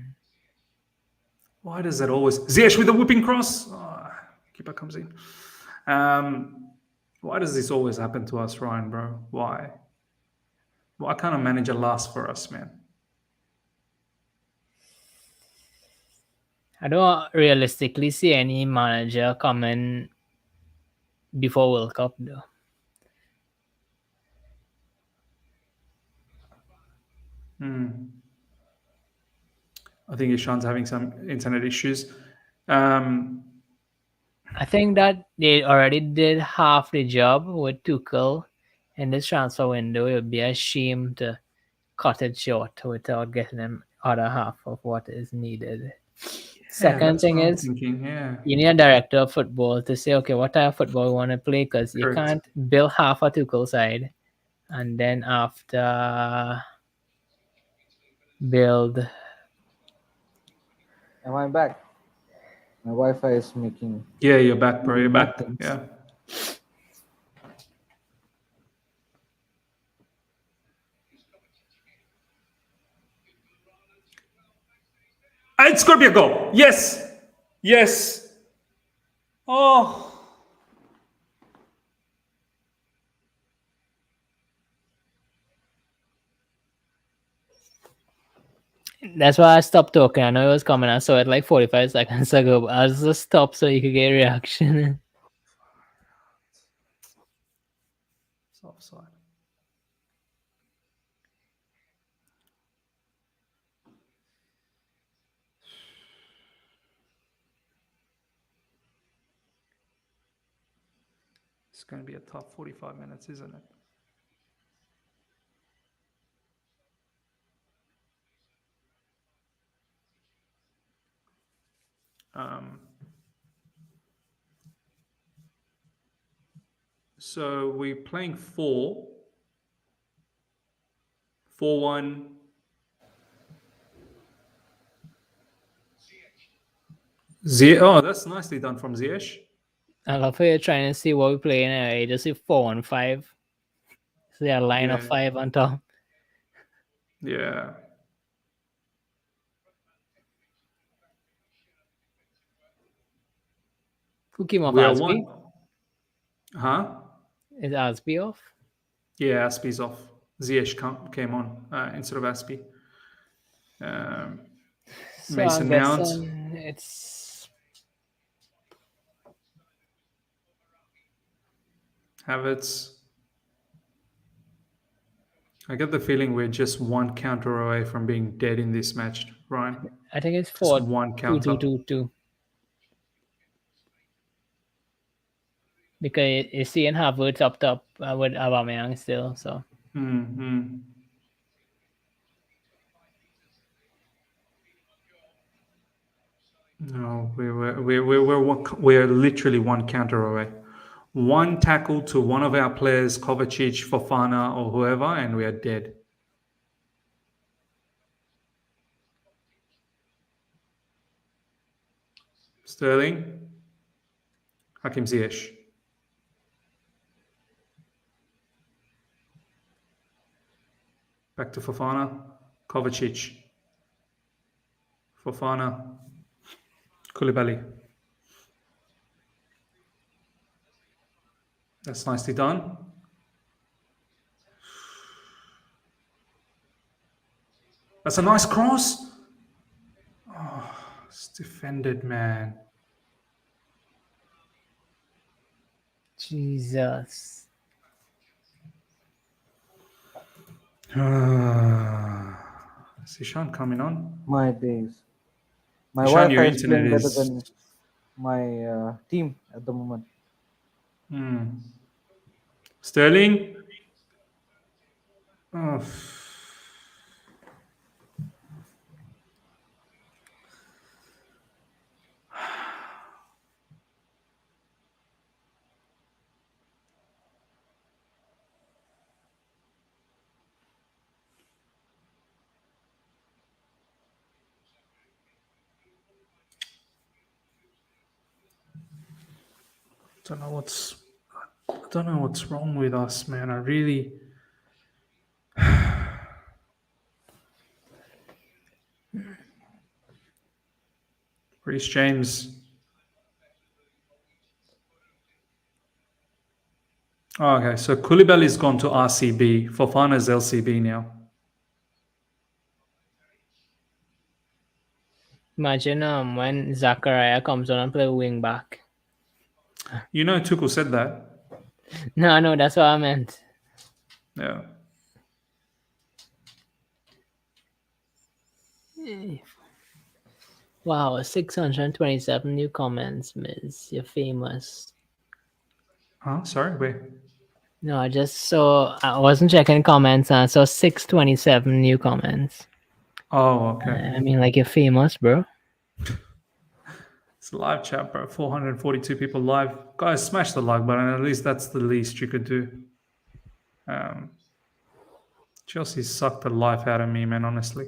Speaker 1: Why does that always... Ziyech with a whipping cross. Oh, keeper comes in. Why does this always happen to us, Ryan, bro? Why? Why can't a manager last for us, man?
Speaker 3: I don't realistically see any manager coming before World Cup, though.
Speaker 1: I think Ishan's having some internet issues.
Speaker 3: I think that they already did half the job with Tuchel in this transfer window. It would be a shame to cut it short without getting them other half of what is needed. Second thing is, you need a director of football to say, okay, what type of football you want to play, because you can't build half a Tuchel side and then after build.
Speaker 2: Am I back? My Wi-Fi is making...
Speaker 1: Yeah, you're back, bro. You're back. Yeah. It's going to be a goal. Yes. Yes. Oh.
Speaker 3: That's why I stopped talking. I know it was coming. I saw it like 45 seconds ago, but I just stopped so you could get a reaction.
Speaker 1: It's offside. It's going to be a tough 45 minutes, isn't it? So we're playing 4-1. Ziyech. Oh, that's nicely done from Ziyech.
Speaker 3: I love how you're trying to see what we're playing anyway. Just see 4-1-5. So yeah, line of 5 on top.
Speaker 1: Yeah.
Speaker 3: Who came off?
Speaker 1: We are
Speaker 3: Azpi?
Speaker 1: Huh?
Speaker 3: Is Azpi off?
Speaker 1: Yeah, Aspi's off. Ziyech came on instead of Aspi.
Speaker 3: So
Speaker 1: Mason
Speaker 3: I'm
Speaker 1: Mount.
Speaker 3: guessing it's
Speaker 1: Havertz. I get the feeling we're just one counter away from being dead in this match, Ryan.
Speaker 3: I think it's
Speaker 1: Just
Speaker 3: 4
Speaker 1: one
Speaker 3: 2
Speaker 1: counter.
Speaker 3: 2 2 2. Because you see and Havertz up top with Aubameyang still, so
Speaker 1: Mm-hmm. No, we're literally one counter away. One tackle to one of our players, Kovacic, Fofana, or whoever, and we are dead. Sterling, Hakim Ziyech. Back to Fofana, Kovacic, Fofana, Koulibaly. That's nicely done. That's a nice cross. Oh, it's defended, man.
Speaker 3: Jesus.
Speaker 1: Is Ishan coming on?
Speaker 2: My days. My
Speaker 1: Ishan, your
Speaker 2: Wi-Fi is
Speaker 1: internet
Speaker 2: playing better
Speaker 1: is...
Speaker 2: than my team at the moment.
Speaker 1: Sterling? Oh. I don't know what's wrong with us, man. I really... Reece James. Oh, okay, so Koulibaly's gone to RCB. Fofana's LCB now.
Speaker 3: Imagine when Zakaria comes on and play wing back.
Speaker 1: You know, Tuchel said that.
Speaker 3: No, that's what I meant.
Speaker 1: Yeah.
Speaker 3: Wow, 627 new comments, Miss. You're famous.
Speaker 1: Huh? Sorry, wait.
Speaker 3: No, I just saw. I wasn't checking comments. I saw 627 new comments.
Speaker 1: Oh, okay.
Speaker 3: I mean, like, you're famous, bro.
Speaker 1: It's a live chat, bro. 442 people live. Guys, smash the like button. At least that's the least you could do. Chelsea sucked the life out of me, man, honestly.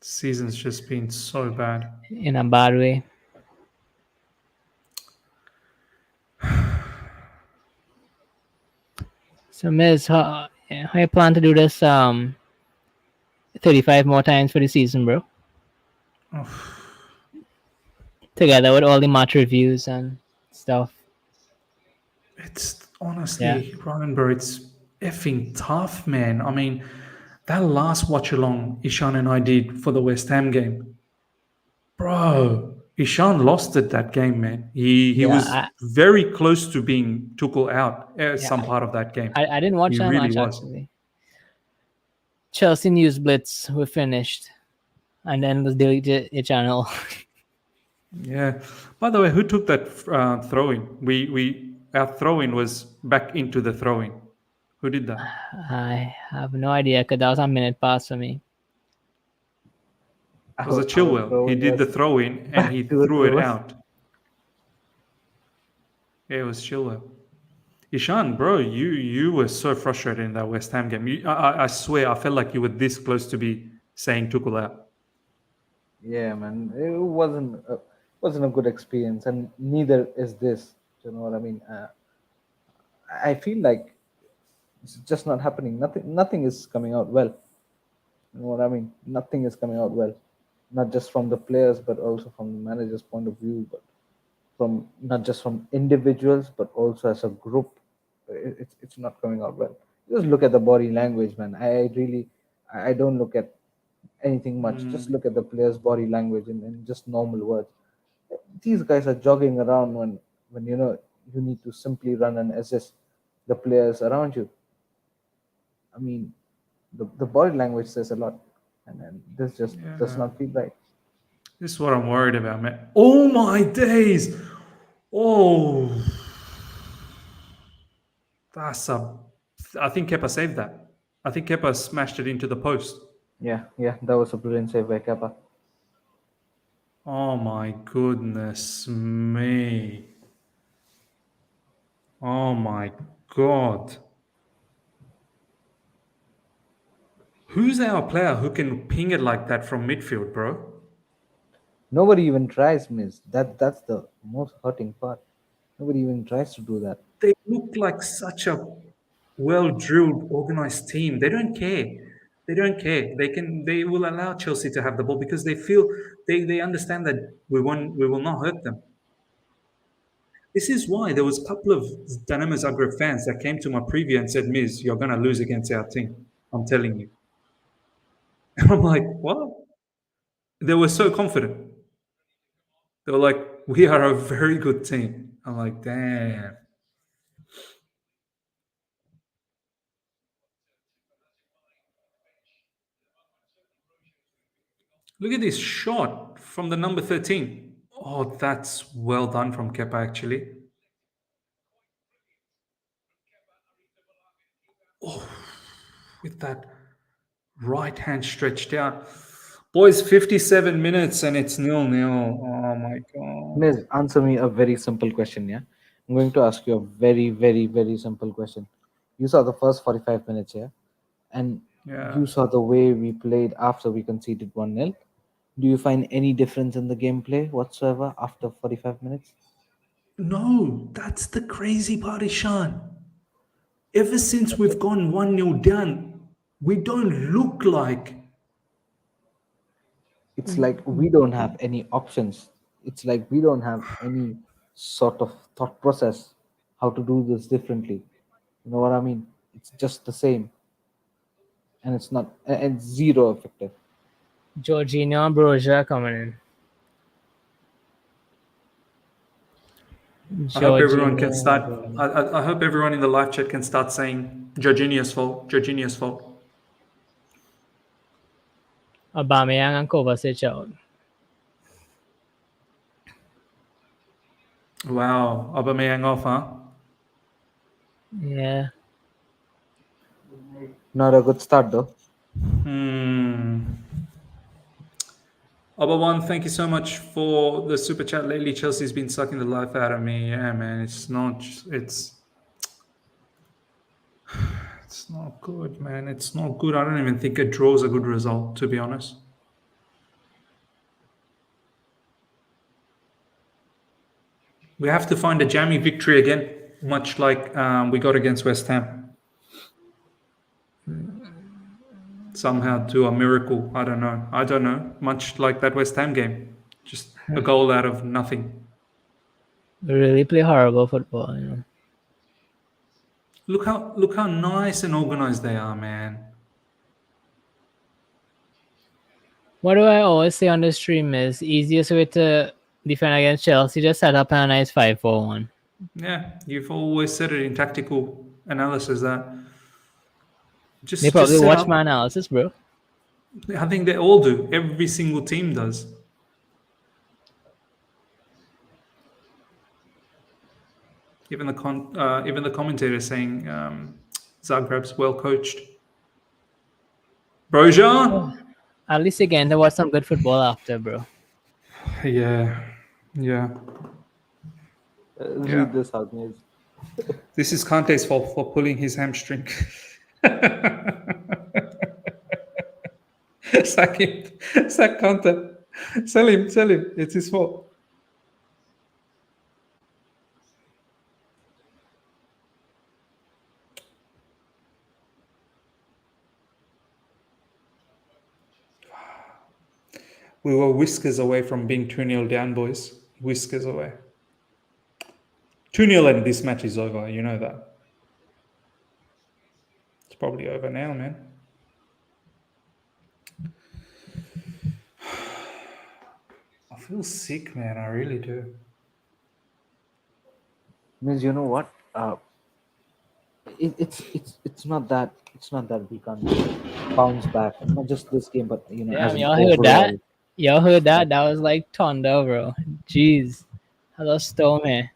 Speaker 1: The season's just been so bad.
Speaker 3: In a bad way. So, Miss, how you plan to do this 35 more times for the season, bro? Together with all the match reviews and stuff.
Speaker 1: It's honestly, Ryan, bro, it's effing tough, man. I mean, that last watch-along Ishan and I did for the West Ham game, bro, Ishan lost it that game, man. He was very close to being Tuchel out some part of that game.
Speaker 3: I didn't watch
Speaker 1: he
Speaker 3: that
Speaker 1: really
Speaker 3: match,
Speaker 1: was.
Speaker 3: actually. Chelsea News Blitz were finished. And then was deleted the channel.
Speaker 1: Yeah. By the way, who took that throw-in? Our throw-in was back into the throw-in. Who did that?
Speaker 3: I have no idea because that was a minute pass for me.
Speaker 1: It was a Chilwell. He did the throw-in and he threw it out. Yeah, it was Chilwell. Ishan, bro, you were so frustrated in that West Ham game. I swear, I felt like you were this close to be saying Tuchel out.
Speaker 2: Yeah, man, it wasn't a good experience, and neither is this. You know what I mean? I feel like it's just not happening. Nothing is coming out well. You know what I mean? Nothing is coming out well, not just from the players, but also from the manager's point of view, but from not just from individuals, but also as a group. It's not coming out well. Just look at the body language, man. I don't look at anything much. Just look at the player's body language and just normal words. These guys are jogging around when you need to simply run and assist the players around you. I mean, the body language says a lot, and this just does not feel right.
Speaker 1: This is what I'm worried about, man. Oh my days! Oh, I think Kepa saved that. I think Kepa smashed it into the post.
Speaker 2: Yeah, that was a brilliant save by Kepa.
Speaker 1: Oh my goodness me! Oh my god! Who's our player who can ping it like that from midfield, bro?
Speaker 2: Nobody even tries, miss. That's the most hurting part. Nobody even tries to do that.
Speaker 1: They look like such a well-drilled, organized team. They don't care. They don't care. They will allow Chelsea to have the ball because they feel they understand that we will not hurt them. This is why there was a couple of DINAMO Zagreb fans that came to my preview and said, Miz, you're gonna lose against our team. I'm telling you. And I'm like, what? They were so confident. They were like, we are a very good team. I'm like, damn. Look at this shot from the number 13. Oh, that's well done from Kepa, actually. Oh, with that right hand stretched out. Boys, 57 minutes and it's 0-0. Oh my god.
Speaker 2: Miss, answer me a very simple question, yeah? I'm going to ask you a very, very, very simple question. You saw the first 45 minutes, yeah? And you saw the way we played after we conceded 1-0. Do you find any difference in the gameplay whatsoever after 45 minutes?
Speaker 1: No, that's the crazy part, Ishan. Ever since we've gone 1-0 down, we don't look like.
Speaker 2: It's like we don't have any options. It's like we don't have any sort of thought process how to do this differently. You know what I mean? It's just the same. And it's not, and it's zero effective.
Speaker 3: Jorginho and Broja coming in.
Speaker 1: I hope everyone can start. I hope everyone in the live chat can start saying Jorginho's fault. Jorginho's fault.
Speaker 3: Aubameyang and Kovacic out.
Speaker 1: Wow, Aubameyang off, huh?
Speaker 3: Yeah.
Speaker 2: Not a good start though.
Speaker 1: One, thank you so much for the super chat. Lately, Chelsea's been sucking the life out of me. Yeah, man, it's not good, man. It's not good. I don't even think a draw is a good result, to be honest. We have to find a jammy victory again, much like we got against West Ham. Somehow do a miracle. I don't know. Much like that West Ham game. Just a goal out of nothing.
Speaker 3: We really play horrible football, you know.
Speaker 1: Look how nice and organized they are, man.
Speaker 3: What do I always say on the stream is easiest way to defend against Chelsea, just set up a nice 5-4-1.
Speaker 1: Yeah, you've always said it in tactical analysis that
Speaker 3: they probably watch my analysis, bro.
Speaker 1: I think they all do. Every single team does. Even the commentator saying Zagreb's well coached. Broja?
Speaker 3: Oh, at least again, there was some good football after, bro.
Speaker 1: Yeah.
Speaker 2: Read this out, Miz.
Speaker 1: This is Kante's fault for pulling his hamstring. Sack him. Sack Kante. Sell him. It's his fault. We were whiskers away from being 2-0 down, boys. Whiskers away. 2-0 and this match is over. You know that. probably over now, man. I feel sick, man. I really do.
Speaker 2: Means you know what? It's not that we can't bounce back. Not just this game, but as
Speaker 3: Damn,
Speaker 2: an
Speaker 3: y'all heard that?
Speaker 2: overall.
Speaker 3: Y'all heard
Speaker 2: Like,
Speaker 3: that? That was like thunder, bro. Jeez. Hello, storm here.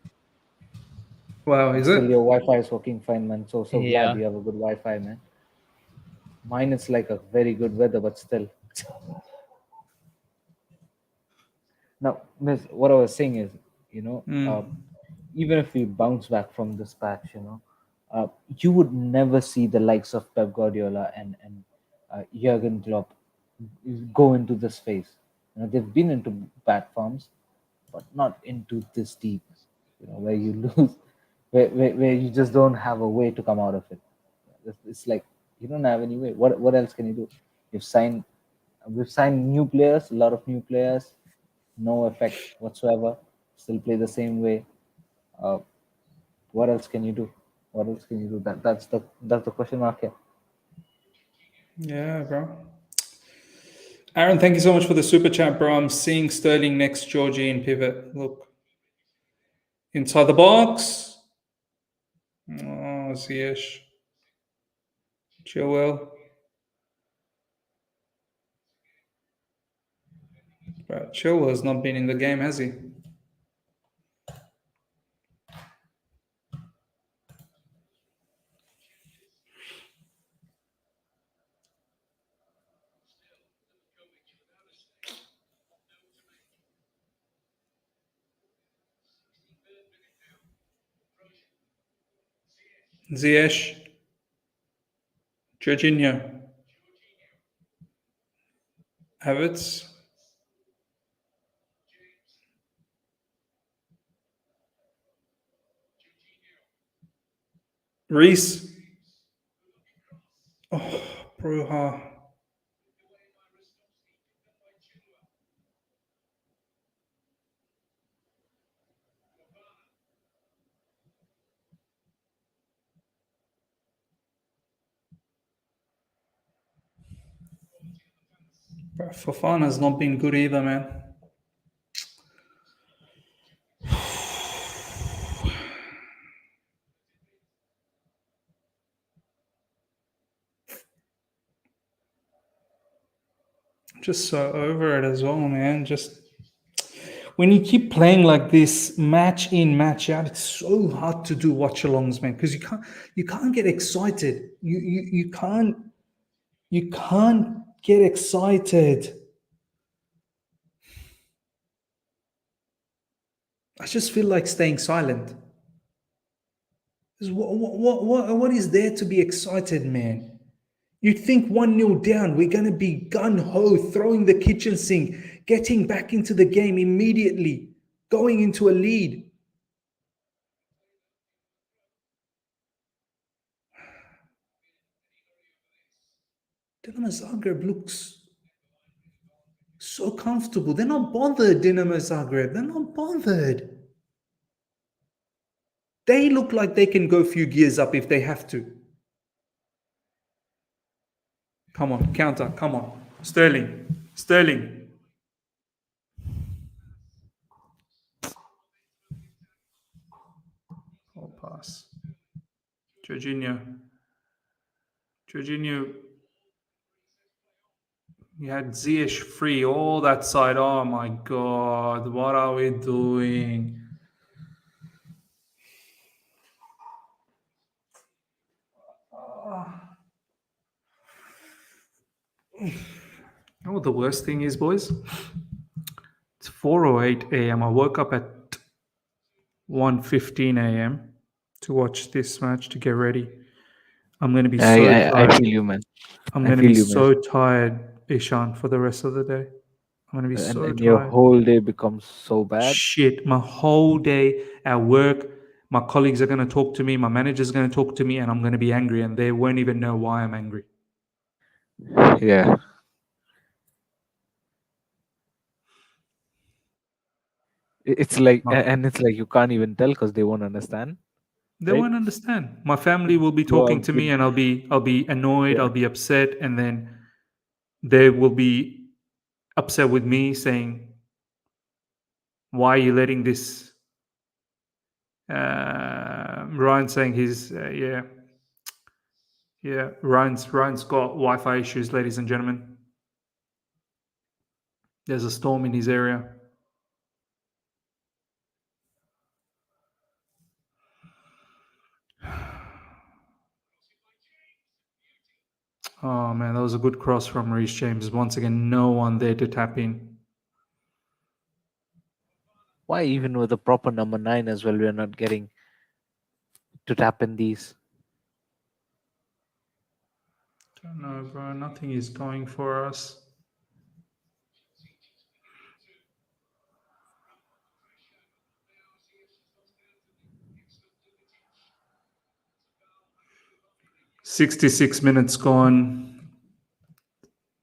Speaker 1: Wow,
Speaker 2: but
Speaker 1: is
Speaker 2: still,
Speaker 1: it?
Speaker 2: your Wi-Fi is working fine, man. So glad
Speaker 3: Yeah.
Speaker 2: you have a good Wi-Fi, man. Mine is like a very good weather, but still. Now, Miss, what I was saying is, you know, uh, even if we bounce back from this patch, you would never see the likes of Pep Guardiola and Jurgen Klopp go into this phase. They've been into bad forms, but not into this deep. Where you lose, where you just don't have a way to come out of it. It's like you don't have any way. What else can you do? You've signed, we've signed new players, a lot of new players, no effect whatsoever. Still play the same way. Uh, what else can you do? What else can you do? That's the question mark here.
Speaker 1: Yeah, bro. Aaron, thank you so much for the super chat, bro. I'm seeing Sterling next Georgie in pivot. Look. Inside the box. Oh, Ziyech. Chilwell. Bro, Chilwell's not been in the game, has he? Ziyech. Jorginho. Havertz. Reese. Oh, Broja. Bro, Fofana's not been good either, man. Just so over it as well, man. Just when you keep playing like this, match in, match out, it's so hard to do watchalongs, man, because you can't get excited. You can't get excited. I just feel like staying silent. 'Cause what is there to be excited, man? You'd think 1-0 down, we're going to be gun ho, throwing the kitchen sink, getting back into the game immediately, going into a lead. Dinamo Zagreb looks so comfortable. They're not bothered, Dinamo Zagreb. They're not bothered. They look like they can go a few gears up if they have to. Come on, counter, come on. Sterling. Oh, pass. Jorginho. You had Ziyech free all that side. Oh my God, what are we doing? You know what the worst thing is, boys? It's 4:08 a.m. I woke up at 1:15 a.m. to watch this match to get ready. I'm going to be so
Speaker 2: I
Speaker 1: tired.
Speaker 2: feel you, man.
Speaker 1: I'm
Speaker 2: I
Speaker 1: going to
Speaker 2: feel
Speaker 1: be
Speaker 2: you, man.
Speaker 1: so tired, Ishan, for the rest of the day. I'm going to be
Speaker 2: And
Speaker 1: so
Speaker 2: and your
Speaker 1: tired.
Speaker 2: whole day becomes so bad.
Speaker 1: Shit, my whole day at work, my colleagues are going to talk to me, my manager's going to talk to me, and I'm going to be angry, and they won't even know why I'm angry.
Speaker 2: Yeah. It's like,
Speaker 1: My-
Speaker 2: and it's like you can't even tell because they won't understand.
Speaker 1: They
Speaker 2: Right?
Speaker 1: won't understand. My family will be
Speaker 2: You are
Speaker 1: talking to me,
Speaker 2: good.
Speaker 1: and I'll be annoyed.
Speaker 2: Yeah.
Speaker 1: I'll be upset, and then they will be upset with me, saying, "Why are you letting this?" Ryan saying yeah. Ryan's got Wi-Fi issues, ladies and gentlemen. There's a storm in his area. Oh man, that was a good cross from Reece James. Once again, no one there to tap in.
Speaker 2: Why even with a proper number 9 as well, we are not getting to tap in these?
Speaker 1: Don't know, bro. Nothing is going for us. "66 minutes gone.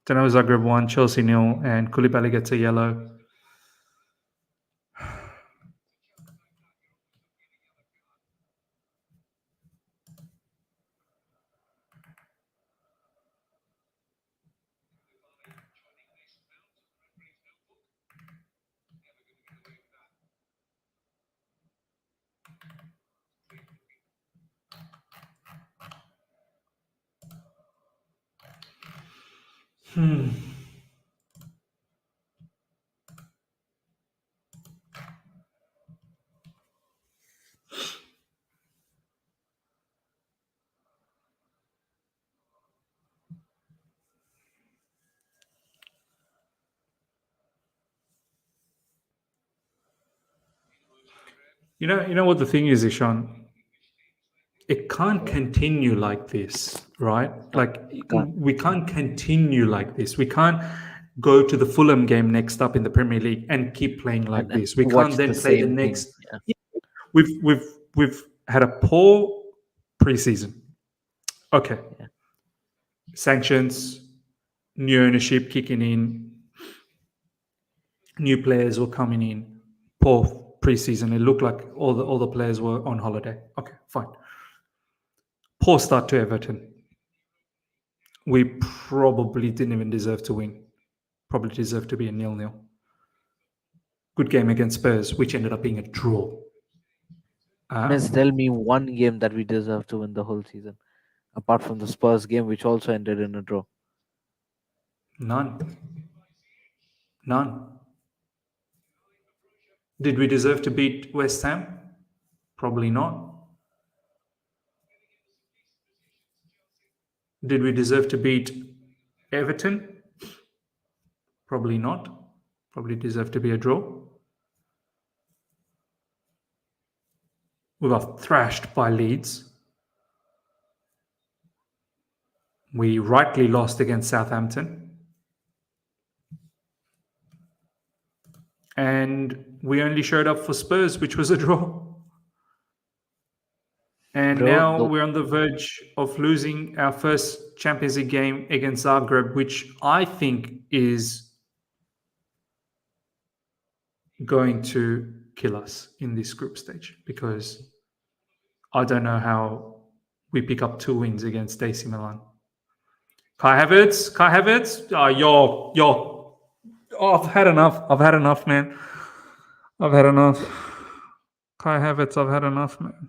Speaker 1: Dinamo Zagreb 1, Chelsea 0, and Koulibaly gets a yellow." You know what the thing is, Ishan? It can't continue like this, right? Like
Speaker 2: You can't.
Speaker 1: we can't continue like this. We can't go to the Fulham game next up in the Premier League and keep playing like
Speaker 2: And
Speaker 1: this. We can't
Speaker 2: watch the
Speaker 1: then play the
Speaker 2: same thing.
Speaker 1: next.
Speaker 2: Yeah.
Speaker 1: We've had a poor preseason. Okay,
Speaker 2: Yeah.
Speaker 1: sanctions, new ownership kicking in, new players were coming in. Poor preseason. It looked like all the players were on holiday. Okay, fine. Poor start to Everton. We probably didn't even deserve to win. Probably deserved to be a 0-0. Good game against Spurs, which ended up being a draw.
Speaker 2: Miss, tell me one game that we deserve to win the whole season, apart from the Spurs game, which also ended in a draw.
Speaker 1: None. None. Did we deserve to beat West Ham? Probably not. Did we deserve to beat Everton? Probably not. Probably deserved to be a draw. We got thrashed by Leeds. We rightly lost against Southampton. And we only showed up for Spurs, which was a draw. And
Speaker 2: Bro,
Speaker 1: now we're on the verge of losing our first Champions League game against Zagreb, which I think is going to kill us in this group stage, because I don't know how we pick up 2 wins against AC Milan. Kai Havertz. Yo. Oh, I've had enough, man. I've had enough. Kai Havertz, I've had enough, man.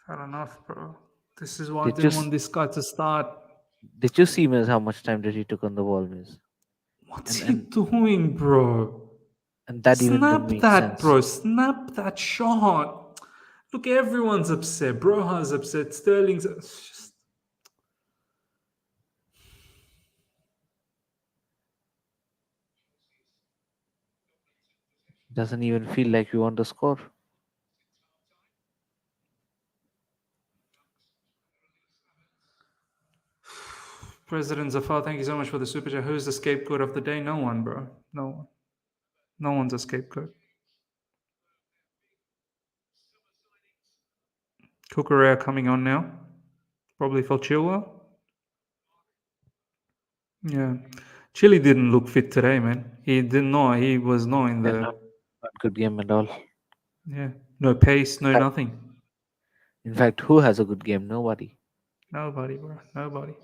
Speaker 1: Had enough, bro. This is why I
Speaker 2: did you
Speaker 1: didn't want this guy to start.
Speaker 2: did you see, Miss, how much time did he took on the ball, Miss?
Speaker 1: What's
Speaker 2: And
Speaker 1: he
Speaker 2: and
Speaker 1: doing, bro?
Speaker 2: and that even didn't
Speaker 1: Snap
Speaker 2: make
Speaker 1: that,
Speaker 2: sense.
Speaker 1: bro. Snap that shot. Look, everyone's upset. Broja's upset. Sterling's. It's just...
Speaker 2: Doesn't even feel like we want to score.
Speaker 1: President Zafar, thank you so much for the super chat. Who's the scapegoat of the day? No one, bro. No one. No one's a scapegoat. Cucurella coming on now. Probably for Chilwell. Yeah. Chile didn't look fit today, man. He didn't know. He was not in
Speaker 4: Yeah,
Speaker 1: the.
Speaker 4: not good game at all.
Speaker 1: Yeah. No pace, no nothing.
Speaker 4: In fact, who has a good game? Nobody.
Speaker 1: Nobody, bro. Nobody.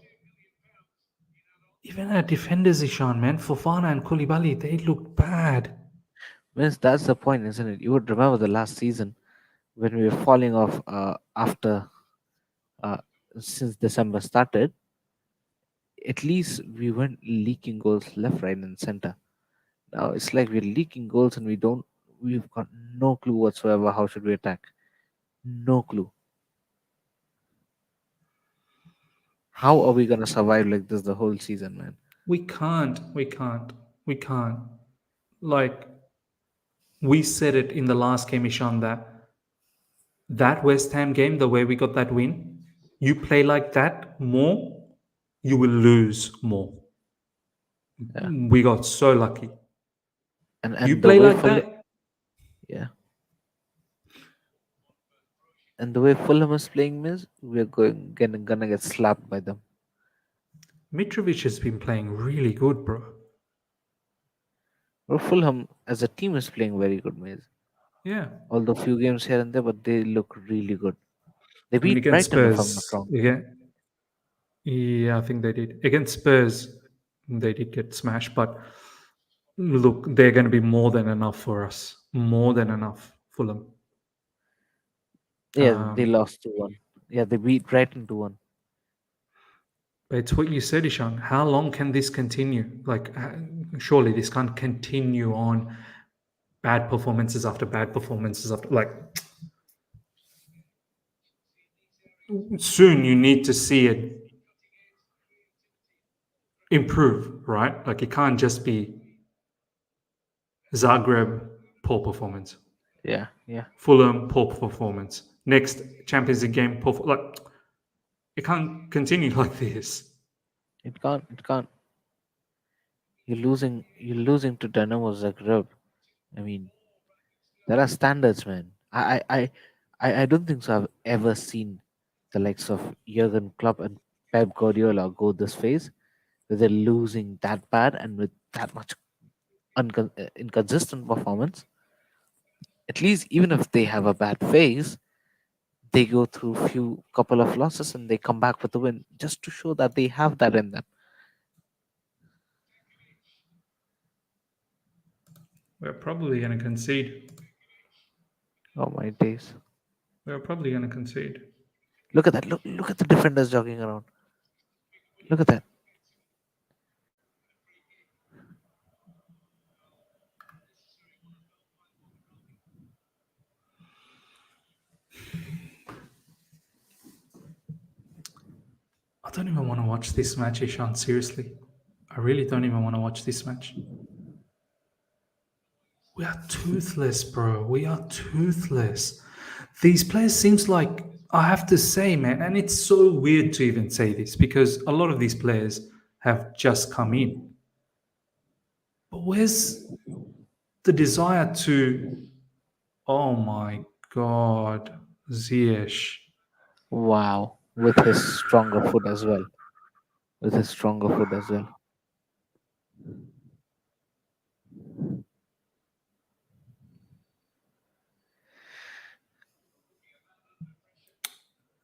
Speaker 1: Even our defenders, Ishan, man. Fofana and Koulibaly, they looked bad.
Speaker 4: Means that's the point, isn't it? You would remember the last season when we were falling off after uh, since December started. At least we weren't leaking goals left, right, and center. Now it's like we're leaking goals and we've got no clue whatsoever how should we attack. No clue. How are we gonna survive like this the whole season, man?
Speaker 1: We can't. We can't. We can't. Like, we said it in the last game, Ishan, that West Ham game, the way we got that win, you play like that more, you will lose more.
Speaker 4: Yeah.
Speaker 1: We got so lucky.
Speaker 4: And
Speaker 1: You
Speaker 4: the
Speaker 1: play
Speaker 4: way
Speaker 1: like that,
Speaker 4: yeah. And the way Fulham is playing means we're gonna get slapped by them.
Speaker 1: Mitrovic has been playing really good, bro.
Speaker 4: Or Fulham as a team is playing very good, Maze.
Speaker 1: Yeah.
Speaker 4: Although few games here and there, but they look really good. They
Speaker 1: I mean,
Speaker 4: beat
Speaker 1: against
Speaker 4: Brighton if I'm not
Speaker 1: Spurs,
Speaker 4: wrong.
Speaker 1: yeah, I think they did. Against Spurs, they did get smashed, but look, they're going to be more than enough for us. More than enough, Fulham.
Speaker 4: Yeah, they lost 2-1. Yeah, they beat Brighton 2-1.
Speaker 1: But it's what you said, Ishan. How long can this continue? Like, surely this can't continue on. Bad performances after bad performances after, like, soon you need to see it improve, right? Like, it can't just be Zagreb, poor performance.
Speaker 4: Yeah, yeah.
Speaker 1: Fulham, poor performance. Next Champions League game, poor. Like, it can't continue like this.
Speaker 4: It can't. It can't. You're losing. You're losing to DINAMO Zagreb. I mean, there are standards, man. I don't think so. I've ever seen the likes of Jurgen Klopp and Pep Guardiola go this phase, where they're losing that bad and with that much inconsistent performance. At least, even if they have a bad phase, they go through few couple of losses and they come back with a win, just to show that they have that in them.
Speaker 1: We're probably going to concede.
Speaker 4: Oh my days!
Speaker 1: We're probably going to concede.
Speaker 4: Look at that! Look at the defenders jogging around. Look at that!
Speaker 1: I don't even want to watch this match, Ishan. Seriously. I really don't even want to watch this match. We are toothless, bro. We are toothless. These players seems like, I have to say, man, and it's so weird to even say this because a lot of these players have just come in. But where's the desire to, oh my God, Ziyech.
Speaker 4: Wow! With his stronger foot as well. With his stronger foot as well.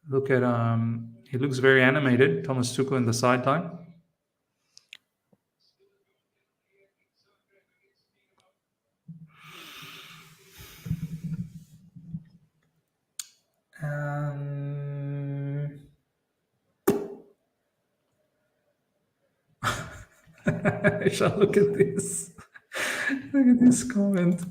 Speaker 1: Look at he looks very animated. Thomas Tuchel in the sideline. Shall look at this. Look at this comment.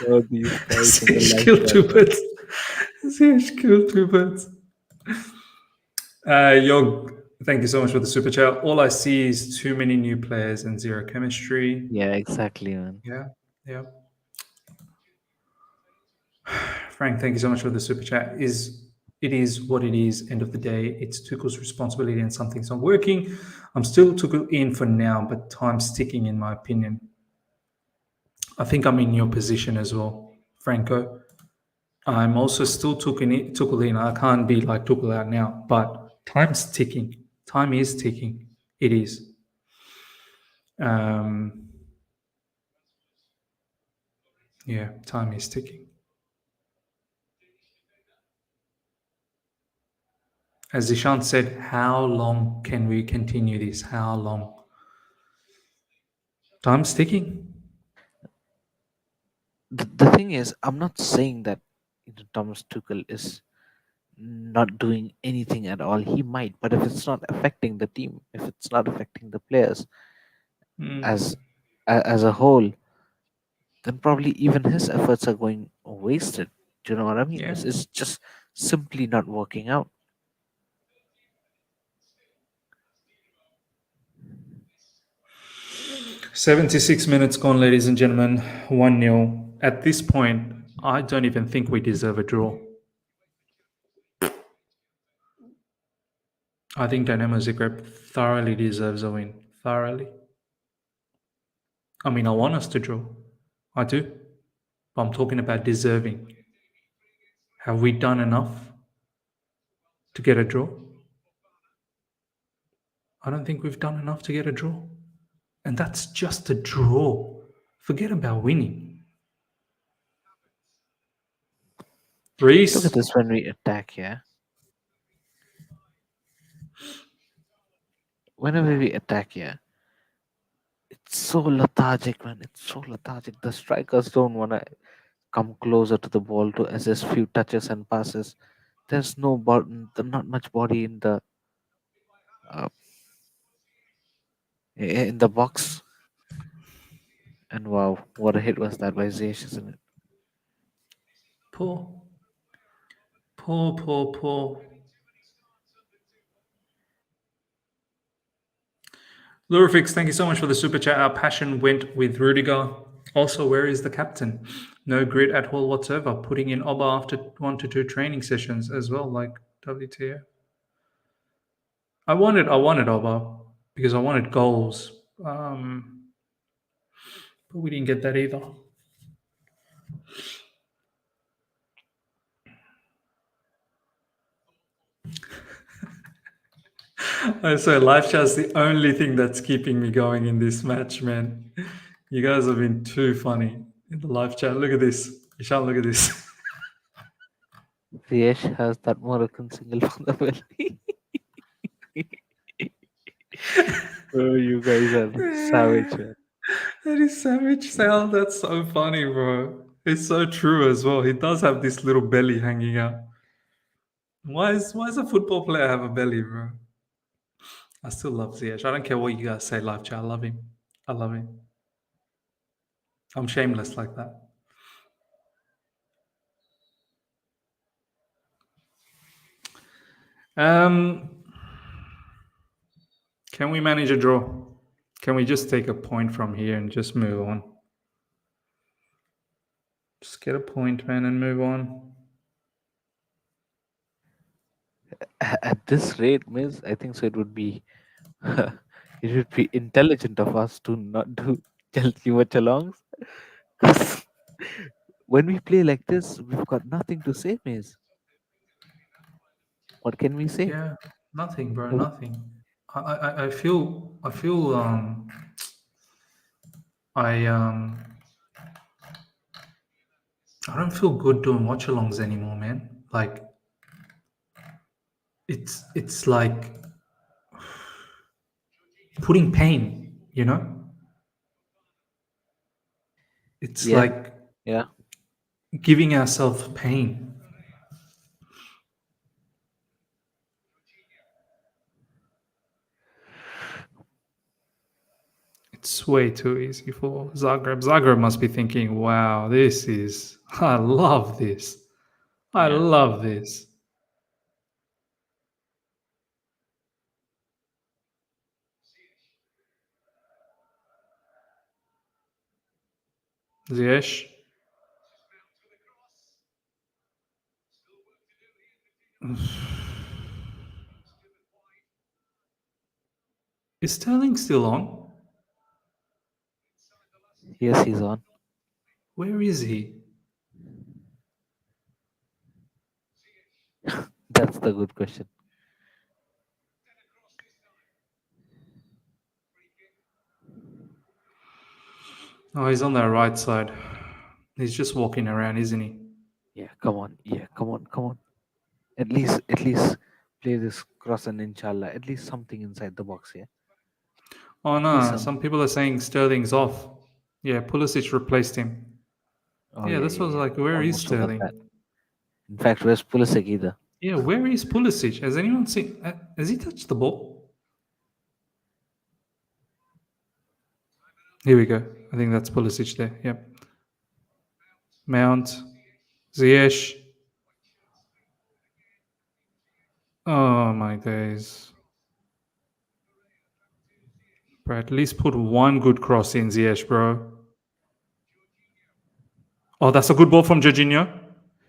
Speaker 4: Oh, these guys in the
Speaker 1: Ziyech
Speaker 4: live
Speaker 1: killed two
Speaker 4: chat.
Speaker 1: birds. Ziyech killed two birds. Yog, thank you so much for the super chat. All I see is too many new players and zero chemistry.
Speaker 4: Yeah, exactly, man.
Speaker 1: Yeah. Frank, thank you so much for the super chat. It is what it is. End of the day, it's Tuchel's responsibility, and something's not working. I'm still Tuchel in for now, but time's ticking, in my opinion. I think I'm in your position as well, Franco. I'm also still Tuchel in. I can't be like Tuchel out now, but time's ticking. Time is ticking. It is. Um, yeah, time is ticking. As Ishan said, how long can we continue this? How long? Time's ticking.
Speaker 4: The thing is, I'm not saying that Thomas Tuchel is not doing anything at all. He might, but if it's not affecting the team, if it's not affecting the players as as a whole, then probably even his efforts are going wasted. Do you know what I mean?
Speaker 1: Yeah.
Speaker 4: It's just simply not working out.
Speaker 1: 76 minutes gone, ladies and gentlemen. 1-0. At this point, I don't even think we deserve a draw. I think Dynamo Zagreb thoroughly deserves a win. Thoroughly. I mean, I want us to draw. I do. But I'm talking about deserving. Have we done enough to get a draw? I don't think we've done enough to get a draw. And that's just a draw. Forget about winning.
Speaker 4: Look at
Speaker 1: Reese.
Speaker 4: this when we attack, yeah. Whenever we attack, yeah, it's so lethargic, man. It's so lethargic. The strikers don't want to come closer to the ball to assist few touches and passes. There's not much body uh, in the box. And wow, what a hit was that by Ziyech, isn't it?
Speaker 1: Poor. Poor, poor, poor. Lurifix, thank you so much for the super chat. Our passion went with Rudiger. Also, where is the captain? No grit at all whatsoever. Putting in Oba after 1 to 2 training sessions as well, like WTF. I wanted Oba because I wanted goals, but we didn't get that either. So live chat's the only thing that's keeping me going in this match, man. You guys have been too funny in the live chat. Look at this. You shan't look at this.
Speaker 4: Ziyech has that Moroccan single from the belly. Oh, you guys are savage, man.
Speaker 1: That is savage, Sal. That's so funny, bro. It's so true as well. He does have this little belly hanging out. Why does a football player have a belly, bro? I still love Ziyech. I don't care what you guys say, live chat. I love him. I love him. I'm shameless like that. Um, can we manage a draw? Can we just take a point from here and just move on? Just get a point, man, and move on.
Speaker 4: At this rate, Miss, I think so. It would be intelligent of us to not do Chelsea Watchalongs. Because when we play like this, we've got nothing to say, Miss. What can we say?
Speaker 1: Yeah, nothing, bro.
Speaker 4: No-
Speaker 1: Nothing. I feel I I don't feel good doing watch-alongs anymore, man. Like it's like putting pain, you know? It's
Speaker 4: Yeah,
Speaker 1: like
Speaker 4: yeah.
Speaker 1: giving ourselves pain. It's way too easy for Zagreb. Zagreb must be thinking, wow, I love this. I
Speaker 4: Yeah.
Speaker 1: love this. Ziyech. Is Sterling still on?
Speaker 4: Yes, he's on.
Speaker 1: Where is he?
Speaker 4: another good question.
Speaker 1: Oh, he's on that right side. He's just walking around, isn't he?
Speaker 4: Yeah, come on. Yeah, come on, come on. At least play this cross and inshallah. At least something inside the box here.
Speaker 1: Oh
Speaker 4: At least
Speaker 1: no, some people are saying Sterling's off. Yeah, Pulisic replaced him.
Speaker 4: Oh
Speaker 1: Yeah, this was like, where is
Speaker 4: almost forgot
Speaker 1: Sterling?
Speaker 4: that. In fact, where's Pulisic either?
Speaker 1: Yeah, where is Pulisic? Has anyone seen? Has he touched the ball? Here we go. I think that's Pulisic there. Yep. Mount, Ziyech. Oh my days. Bro, at least put one good cross in, Ziyech, bro. Oh, that's a good ball from Jorginho.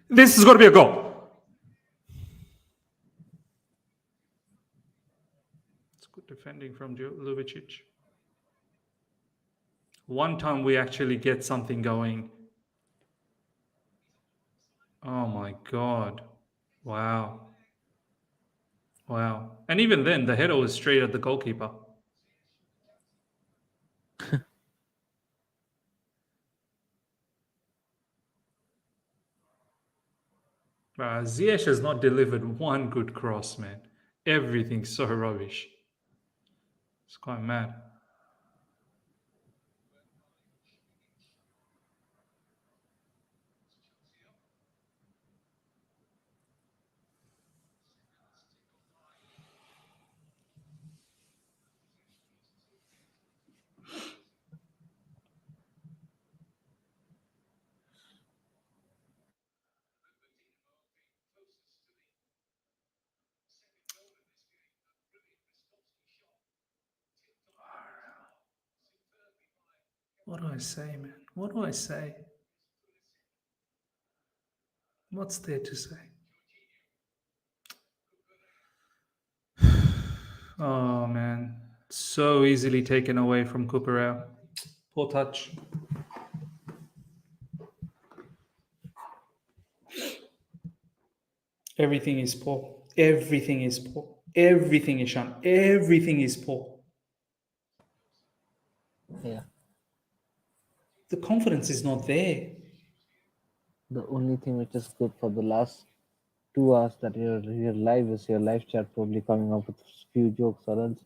Speaker 1: This has got to be a goal. It's good defending from Loftus-Cheek. One time we actually get something going. Oh my god. Wow. Wow. And even then, the header was straight at the goalkeeper. Ziyech has not delivered one good cross, man. Everything's so rubbish. It's quite mad. What do I say, man? What do I say? What's there to say? Oh, man. So easily taken away from Cucurella. Poor touch. Everything is poor. Everything is poor. Everything is Ishan. Everything is poor.
Speaker 4: Yeah.
Speaker 1: The confidence is not there.
Speaker 4: The only thing which is good for the last 2 hours that you're live is your live chat probably coming up with a few jokes or else.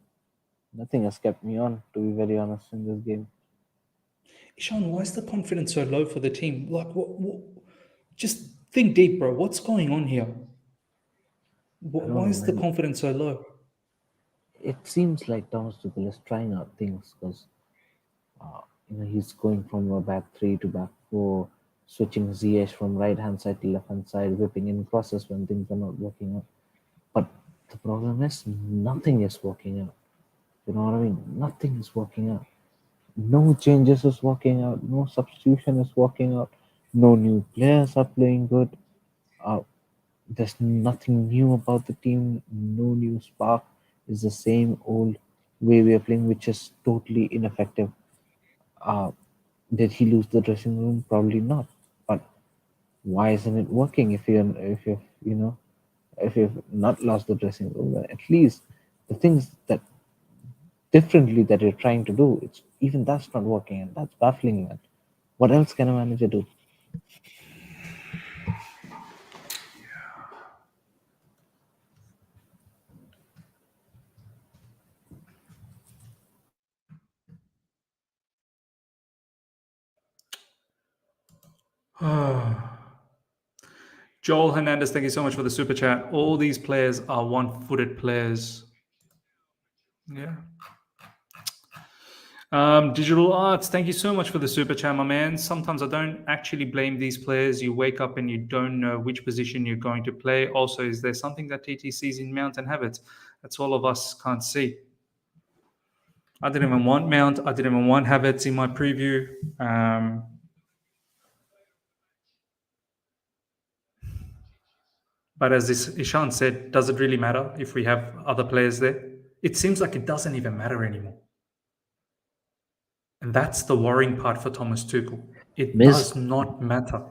Speaker 4: Nothing has kept me on, to be very honest, in this game.
Speaker 1: Ishan, why is the confidence so low for the team? Like, what just think deep, bro. What's going on here? Why is the confidence so low?
Speaker 4: It seems like Thomas Tuchel is trying out things because he's going from a back three to back four, switching Ziyech from right hand side to left hand side, whipping in crosses when things are not working out. But the problem is nothing is working out. You know what I mean? Nothing is working out. No changes is working out. No substitution is working out. No new players are playing good. There's nothing new about the team. No new spark. It's the same old way we are playing, which is totally ineffective. Did he lose the dressing room? Probably not. But why isn't it working? If you've not lost the dressing room, then at least the things that differently that you're trying to do, it's even that's not working, and that's baffling, man. What else can a manager do?
Speaker 1: Joel Hernandez, thank you so much for the super chat. All these players are one-footed players. Yeah. Digital Arts, thank you so much for the super chat, my man. Sometimes I don't actually blame these players. You wake up and you don't know which position you're going to play. Also, is there something that TT sees in Mount and Havertz that's all of us can't see? I didn't even want Mount. I didn't even want Havertz in my preview. But as Ishan said, does it really matter if we have other players there? It seems like it doesn't even matter anymore. And that's the worrying part for Thomas Tuchel. It does not matter.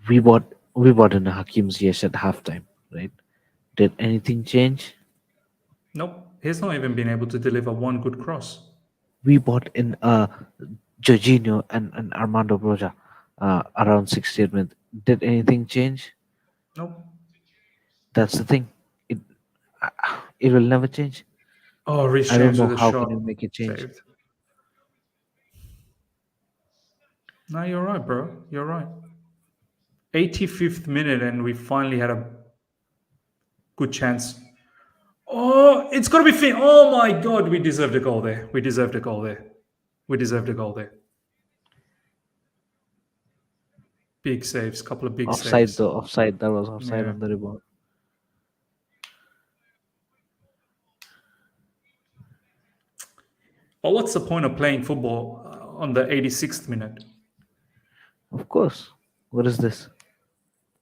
Speaker 4: We bought in a Hakim Ziyech at halftime, right? Did anything change?
Speaker 1: Nope. He's not even been able to deliver one good cross.
Speaker 4: We bought in Jorginho and Armando Broja around 68 minutes. Did anything change?
Speaker 1: Nope.
Speaker 4: That's the thing. It it will never change.
Speaker 1: Oh, Rhys
Speaker 4: I don't
Speaker 1: James
Speaker 4: know
Speaker 1: with a
Speaker 4: how can
Speaker 1: shot.
Speaker 4: you make it change.
Speaker 1: Saved. No, you're right, bro. You're right. 85th minute, and we finally had a good chance. Oh, it's got to be fit. Oh my God, we deserved a goal there. We deserved a goal there. We deserved a goal there. Big saves, couple of big
Speaker 4: Offside
Speaker 1: saves.
Speaker 4: though, offside. That was offside
Speaker 1: Yeah.
Speaker 4: on the rebound.
Speaker 1: But what's the point of playing football on the 86th minute?
Speaker 4: Of course. What is this?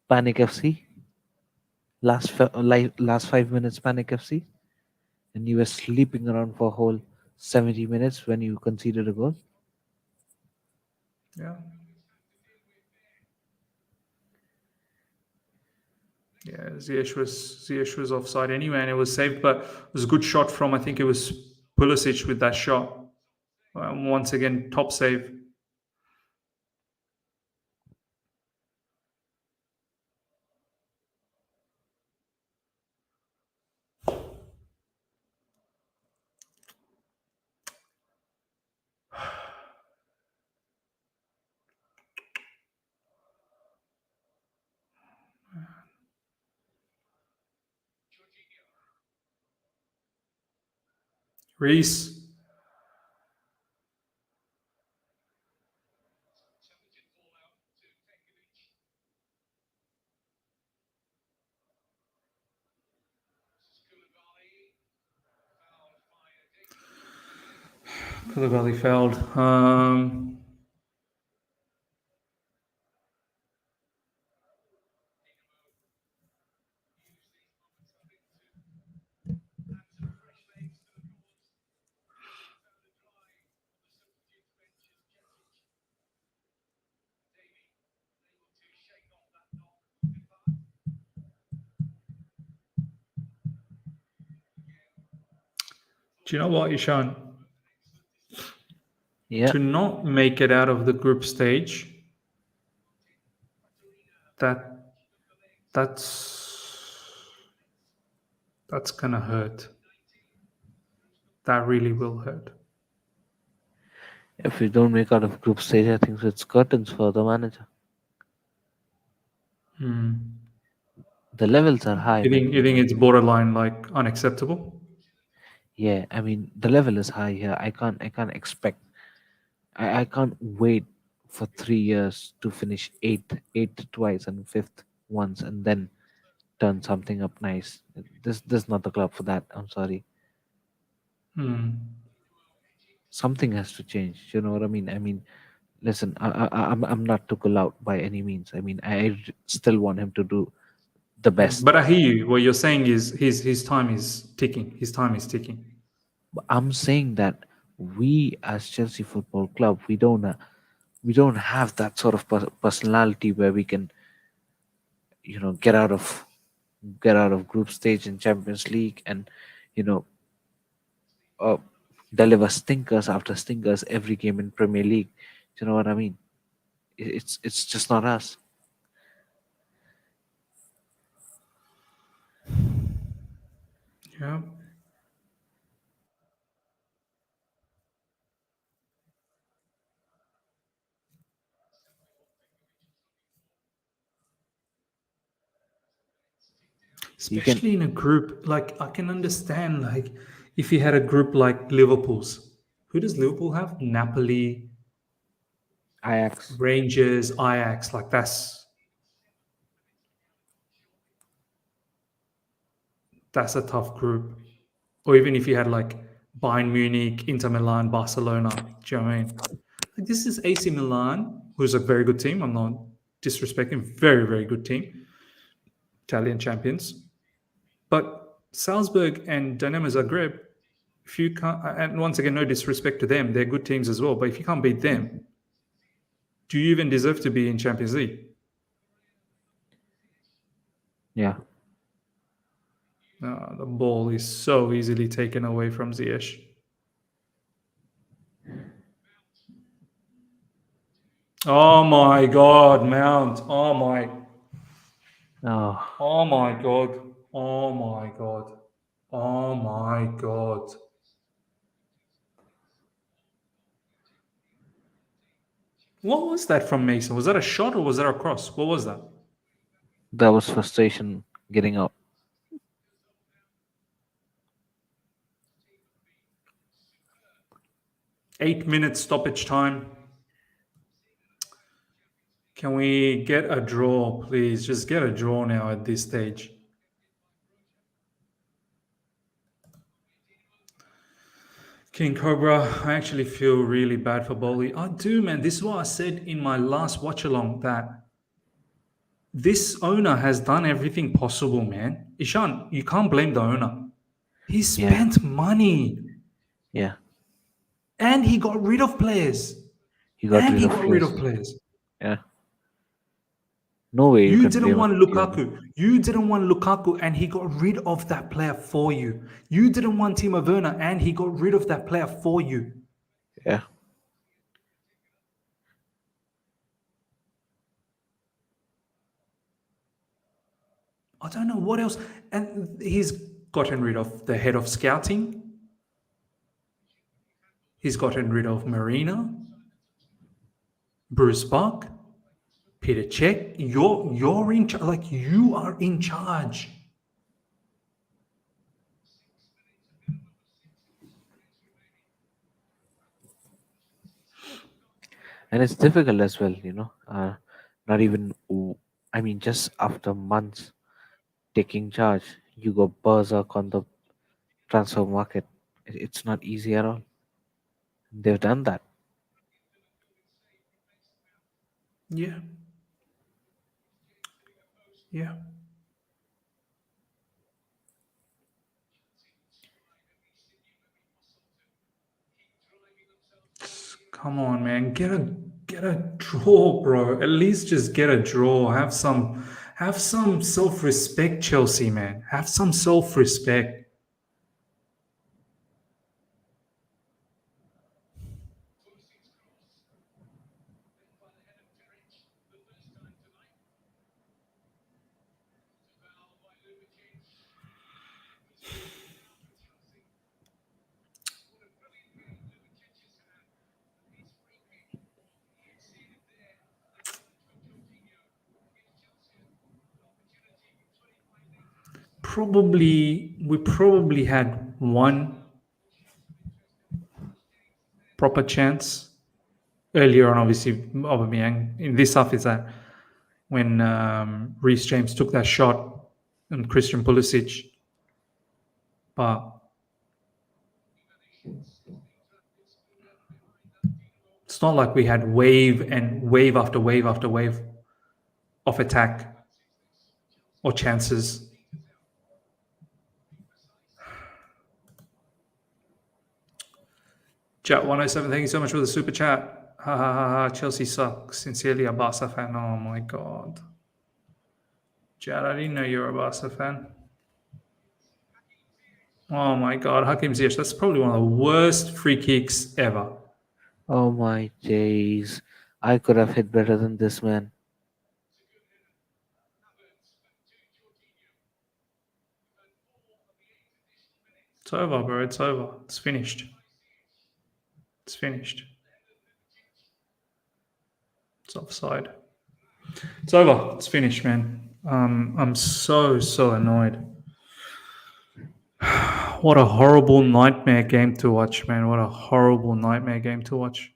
Speaker 4: Panic FC? Last 5 minutes Panic FC? And you were sleeping around for a whole 70 minutes when you conceded a goal?
Speaker 1: Yeah. Yeah, Ziyech was offside anyway, and it was saved, but it was a good shot from, I think it was Pulisic with that shot. Once again, top save. Reese. Koulibaly failed. Do you know what, Ishan?
Speaker 4: Yeah.
Speaker 1: To not make it out of the group stage, that's gonna hurt. That really will hurt.
Speaker 4: If we don't make out of group stage, I think it's curtains for the manager. The levels are high, man.
Speaker 1: You think it's borderline like unacceptable?
Speaker 4: Yeah, I mean the level is high here. I can't expect. I can't wait for 3 years to finish eighth twice and fifth once, and then turn something up nice. This is not the club for that. I'm sorry. Something has to change. You know what I mean? I mean, listen, I'm not Tuchel out by any means. I mean, still want him to do the best.
Speaker 1: But I hear you. What you're saying is his time is ticking. His time is ticking.
Speaker 4: But I'm saying that we as Chelsea Football Club, we don't have that sort of personality where we can, get out of group stage in Champions League and, you know, uh, deliver stinkers after stinkers every game in Premier League. Do you know what I mean? It's just not us.
Speaker 1: Yeah. Especially in a group, like I can understand, like if you had a group like Liverpool's, who does Liverpool have? Napoli,
Speaker 4: Ajax.
Speaker 1: Rangers, Ajax. Like that's a tough group. Or even if you had like Bayern Munich, Inter Milan, Barcelona. Do you know what I mean? Like this is AC Milan, who's a very good team. I'm not disrespecting, very very good team, Italian champions. But Salzburg and Dinamo Zagreb, if you can't, and once again, no disrespect to them, they're good teams as well. But if you can't beat them, do you even deserve to be in Champions League?
Speaker 4: Yeah.
Speaker 1: The ball is so easily taken away from Ziyech. Oh my God, Mount. Oh my
Speaker 4: Oh,
Speaker 1: God. Oh my God. Oh my God. What was that from Mason? Was that a shot or was that a cross? What was that?
Speaker 4: that was frustration getting out.
Speaker 1: 8 minutes stoppage time. Can we get a draw, please? Just get a draw now at this stage. King Cobra, I actually feel really bad for Bowley. I do, man. This is what I said in my last watch along, that this owner has done everything possible, man. Ishan, you can't blame the owner. He
Speaker 4: Yeah,
Speaker 1: spent money
Speaker 4: yeah.
Speaker 1: and he got rid of players.
Speaker 4: He got
Speaker 1: And
Speaker 4: rid
Speaker 1: he
Speaker 4: of
Speaker 1: got rid
Speaker 4: players.
Speaker 1: of players.
Speaker 4: Yeah. No way you
Speaker 1: You
Speaker 4: can
Speaker 1: didn't
Speaker 4: blame
Speaker 1: want
Speaker 4: the owner.
Speaker 1: Lukaku. You didn't want Lukaku, and he got rid of that player for you. You didn't want Timo Werner, and he got rid of that player for you.
Speaker 4: Yeah.
Speaker 1: I don't know what else. And he's gotten rid of the head of scouting. He's gotten rid of Marina, Bruce Buck, Peter Cech. You're in charge. Like, you are in charge.
Speaker 4: And it's difficult as well, not even, I mean, just after months taking charge, you go berserk on the transfer market. It's not easy at all. They've done that.
Speaker 1: Yeah. Yeah. Come on, man. Get a draw, bro. At least just get a draw. Have some self-respect, Chelsea, man. Have some self-respect. We probably had one proper chance earlier on, obviously, Aubameyang. In this half is that when Reece James took that shot and Christian Pulisic. But it's not like we had wave and wave after wave after wave of attack or chances. Chat 107, thank you so much for the super chat. Ha ha ha ha. Chelsea sucks. Sincerely, a Barca fan. Oh my god. Chat, I didn't know you were a Barca fan. Oh my god, Hakim Ziyech. That's probably one of the worst free kicks ever.
Speaker 4: Oh my days. I could have hit better than this, man.
Speaker 1: It's over, bro. It's over. It's finished. It's finished. It's offside. It's over. It's finished, man. I'm so annoyed. What a horrible nightmare game to watch, man. What a horrible nightmare game to watch.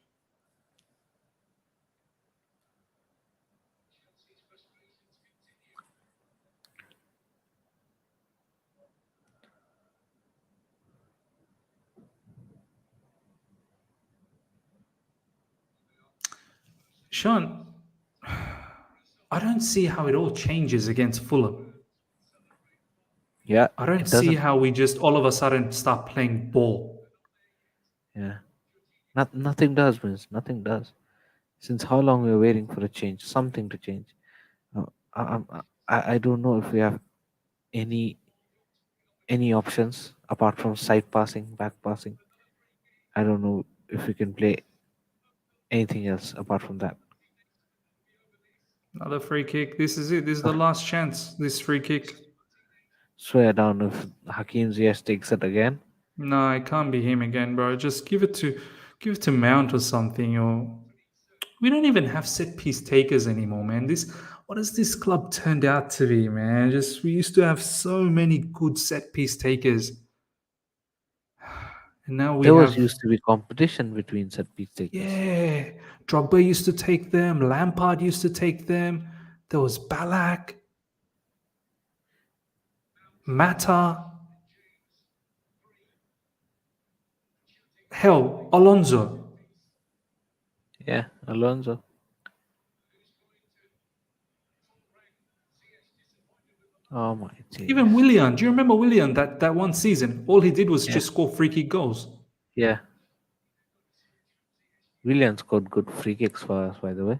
Speaker 1: Sean, I don't see how it all changes against Fulham.
Speaker 4: Yeah.
Speaker 1: I don't
Speaker 4: it
Speaker 1: see
Speaker 4: doesn't.
Speaker 1: how we just all of a sudden start playing ball.
Speaker 4: Yeah. Nothing does, Vince. Nothing does. Since how long we're waiting for a change? Something to change. I don't know if we have any any options apart from side passing, back passing. I don't know if we can play anything else apart from that.
Speaker 1: Another free kick. This is it. This is the last chance. This free kick.
Speaker 4: Swear down if Hakim Ziyech takes it again.
Speaker 1: No, it can't be him again, bro. Just give it to Mount or something. Or we don't even have set piece takers anymore, man. This what has this club turned out to be, man? Just we used to have so many good set piece takers, and now we
Speaker 4: There was
Speaker 1: have
Speaker 4: used to be competition between set piece takers.
Speaker 1: yeah. Drogba used to take them. Lampard used to take them. There was Ballack, Mata, hell, Alonso.
Speaker 4: Yeah, Alonso. Oh my
Speaker 1: Even
Speaker 4: days.
Speaker 1: Willian. Do you remember Willian that one season? All he did was
Speaker 4: Yeah.
Speaker 1: just score free kick goals.
Speaker 4: Yeah. Willian scored good free kicks for us, by the way.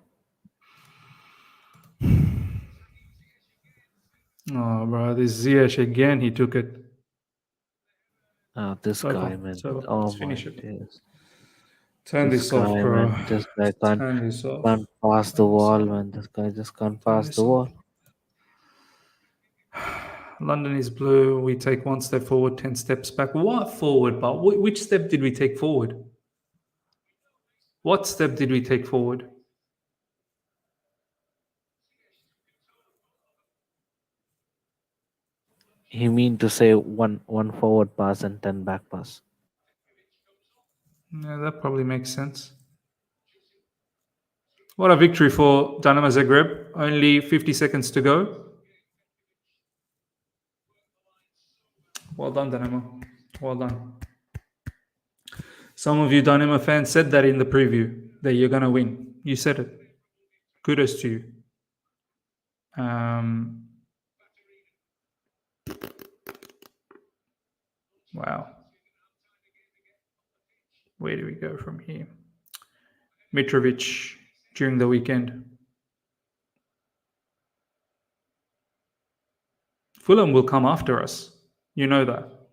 Speaker 1: Oh, bro, this Ziyech again. He took it.
Speaker 4: This guy, man.
Speaker 1: It's over.
Speaker 4: Oh
Speaker 1: Let's
Speaker 4: my
Speaker 1: finish it.
Speaker 4: days.
Speaker 1: Turn
Speaker 4: This
Speaker 1: this off,
Speaker 4: guy,
Speaker 1: bro.
Speaker 4: man. This guy
Speaker 1: Turn this off.
Speaker 4: can't pass the
Speaker 1: Turn this
Speaker 4: wall,
Speaker 1: off.
Speaker 4: man. This guy just can't
Speaker 1: Turn
Speaker 4: pass
Speaker 1: this
Speaker 4: the
Speaker 1: off.
Speaker 4: wall.
Speaker 1: London is blue. We take one step forward, 10 steps back. What forward, but which step did we take forward? What step did we take forward?
Speaker 4: He mean to say one forward pass and 10 back pass.
Speaker 1: Yeah, that probably makes sense. What a victory for Dynamo Zagreb. Only 50 seconds to go. Well done, Dynamo. Well done. Some of you Dynamo fans said that in the preview that you're going to win. You said it. Kudos to you. Wow. Where do we go from here? Mitrovic during the weekend. Fulham will come after us. You know that.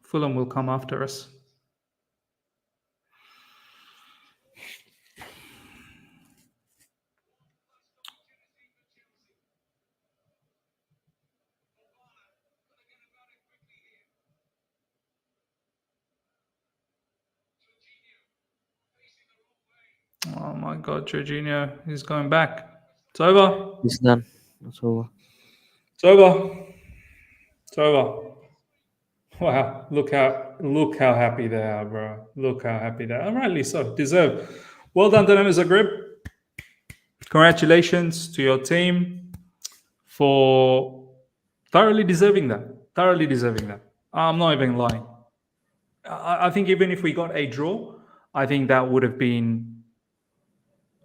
Speaker 1: Fulham will come after us. Oh my God, Jorginho is going back. It's over.
Speaker 4: It's done. It's over.
Speaker 1: It's over. It's over. Wow, look how happy they are, bro. Look how happy they are. Rightly so. Deserved. Well done, Dynamo Zagreb. Congratulations to your team for thoroughly deserving that. Thoroughly deserving that. I'm not even lying. I think even if we got a draw, I think that would have been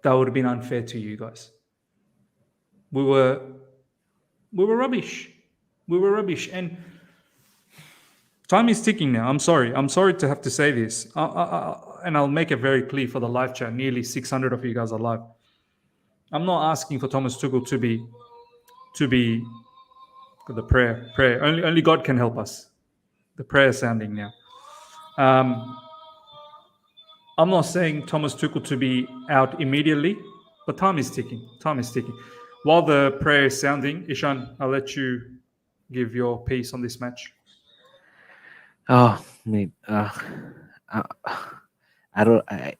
Speaker 1: unfair to you guys. We were rubbish. We were rubbish, and time is ticking now. I'm sorry. I'm sorry to have to say this, and I'll make it very clear for the live chat. Nearly 600 of you guys are live. I'm not asking for Thomas Tuchel to be the prayer. Only God can help us. The prayer sounding now. I'm not saying Thomas Tuchel to be out immediately, but time is ticking. Time is ticking. While the prayer is sounding, Ishan, I'll let you give your piece on this match.
Speaker 4: Oh, mate. I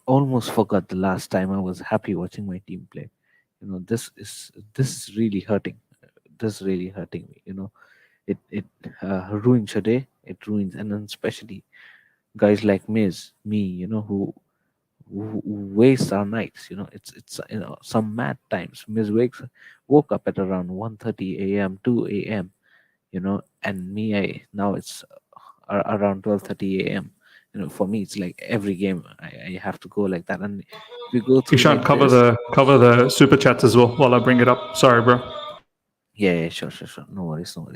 Speaker 4: almost forgot the last time I was happy watching my team play. You know, this is really hurting. This is really hurting me. You know, it ruins your day. It ruins, and then especially guys like me. You know, who waste our nights. You know, it's some mad times. Miz woke up at around 1:30 a.m., 2 a.m. You know, and me, now it's around 12:30 a.m. You know, for me, it's like every game I have to go like that, and if we go through
Speaker 1: Ishan,
Speaker 4: like this,
Speaker 1: cover the super chats as well while I bring it up. Sorry, bro.
Speaker 4: yeah, sure. No worries. So,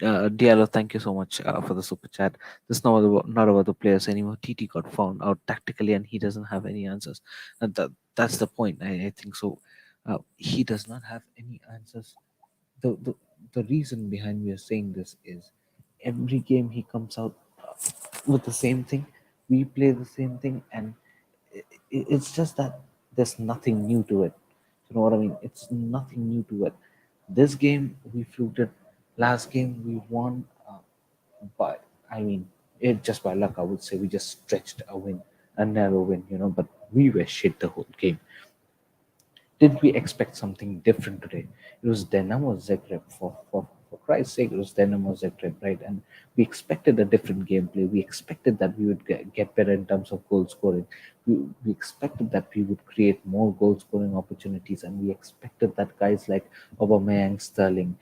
Speaker 4: Diallo, thank you so much for the super chat. This is not about the players anymore. TT got found out tactically, and he doesn't have any answers. And that's the point. I think so. He does not have any answers the reason behind me saying this is every game he comes out with the same thing. We play the same thing, and it's just that there's nothing new to it. You know what I mean? It's nothing new to it. This game we fluked it. Last game we won, but I mean, it just by luck. I would say we just stretched a win, a narrow win. But we were shit the whole game. Did we expect something different today? It was Dinamo Zagreb, for Christ's sake, it was Dinamo Zagreb, right? And we expected a different gameplay. We expected that we would get better in terms of goal scoring. We expected that we would create more goal scoring opportunities, and we expected that guys like Aubameyang, Sterling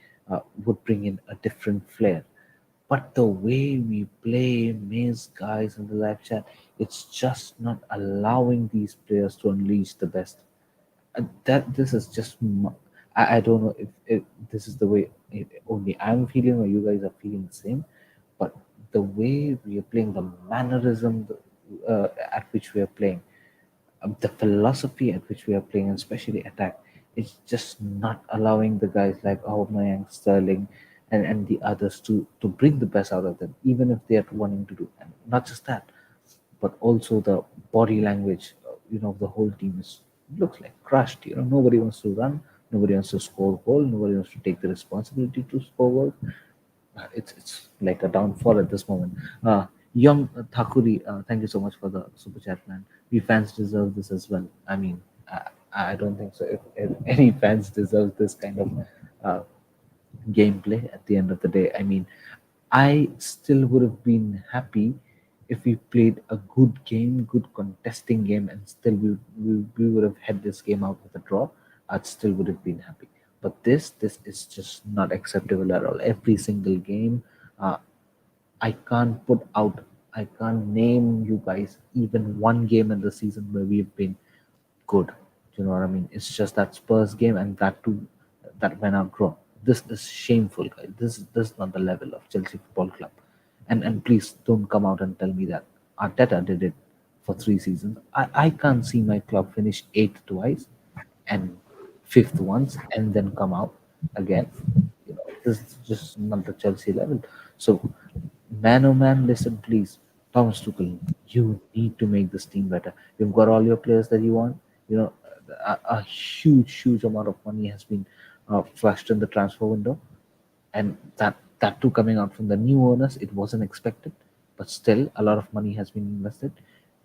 Speaker 4: would bring in a different flair. But the way we play, Maze guys in the live chat, it's just not allowing these players to unleash the best. That this is just I don't know if this is the way only I'm feeling or you guys are feeling the same, but the way we are playing, the mannerism at which we are playing, the philosophy at which we are playing, and especially attack, is just not allowing the guys like Aubameyang, Sterling, and the others to bring the best out of them, even if they are wanting to do. And not just that, but also the body language. The whole team looks like crushed. Nobody wants to run, nobody wants to score goal, nobody wants to take the responsibility to score goal. It's like a downfall at this moment. Young Thakuri, thank you so much for the super chat, man. We fans deserve this as well. I mean, I don't think so. If any fans deserve this kind of gameplay at the end of the day, I mean, I still would have been happy if we played a good game, good contesting game, and still we would have had this game out with a draw. I still would have been happy. But this is just not acceptable at all. Every single game, I can't put out, I can't name you guys even one game in the season where we've been good. Do you know what I mean? It's just that Spurs game, and that too, that went out draw. This is shameful, guys. This is not the level of Chelsea Football Club. And please don't come out and tell me that Arteta did it for 3 seasons. I can't see my club finish 8th twice and 5th once and then come out again. This is just not the Chelsea level. So, man, oh man, listen, please. Thomas Tuchel, you need to make this team better. You've got all your players that you want. A huge amount of money has been flushed in the transfer window, and that too coming out from the new owners. It wasn't expected, but still a lot of money has been invested.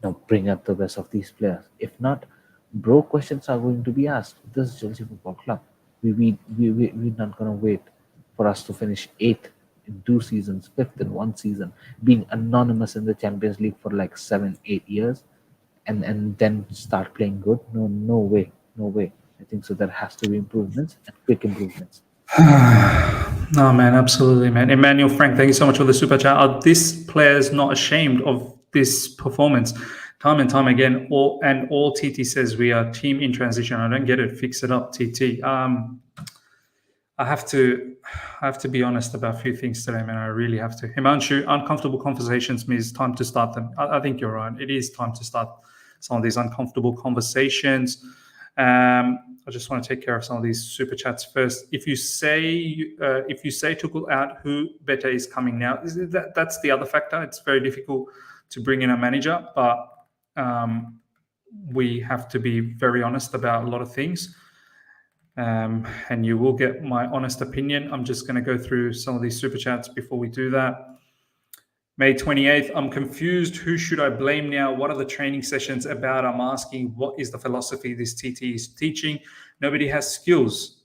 Speaker 4: Now bring up the best of these players. If not, bro, questions are going to be asked. This is Chelsea Football Club. We're not going to wait for us to finish 8th in 2 seasons, 5th in 1 season, being anonymous in the Champions League for like 7-8 years, and then start playing good. No way. I think so. There has to be improvements, and quick improvements.
Speaker 1: No, man, absolutely, man. Emmanuel Frank, thank you so much for the super chat. This player's not ashamed of this performance. Time and time again, all TT says we are team in transition. I don't get it. Fix it up, TT. I have to be honest about a few things today, man. I really have to. Himanshu, uncomfortable conversations means time to start them. I think you're right. It is time to start some of these uncomfortable conversations. I just want to take care of some of these super chats first. If you say Tuchel out, who better is coming now? That's the other factor. It's very difficult to bring in a manager, but we have to be very honest about a lot of things. And you will get my honest opinion. I'm just going to go through some of these super chats before we do that. May 28th, I'm confused. Who should I blame now? What are the training sessions about? I'm asking, what is the philosophy this TT is teaching? Nobody has skills.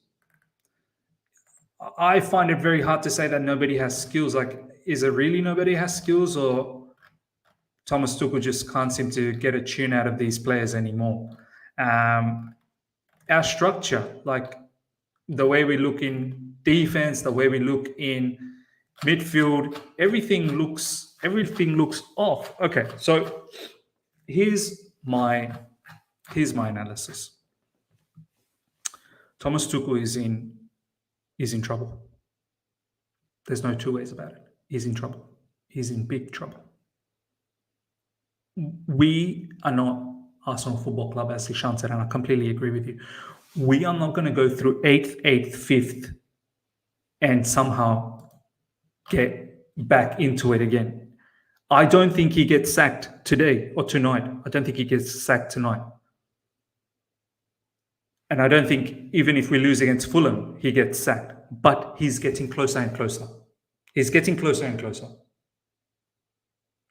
Speaker 1: I find it very hard to say that nobody has skills. Like, is it really nobody has skills, or Thomas Tuchel just can't seem to get a tune out of these players anymore? Our structure, like the way we look in defense, the way we look in midfield, everything looks off. Okay, so here's my analysis. Thomas Tuchel is in trouble. There's no two ways about it. He's in trouble. He's in big trouble. We are not Arsenal Football Club, as Ishan said, and I completely agree with you. We are not going to go through 8th, 5th and somehow get back into it again. I don't think he gets sacked today or tonight. I don't think he gets sacked tonight. And I don't think even if we lose against Fulham, he gets sacked. But he's getting closer and closer. He's getting closer and closer.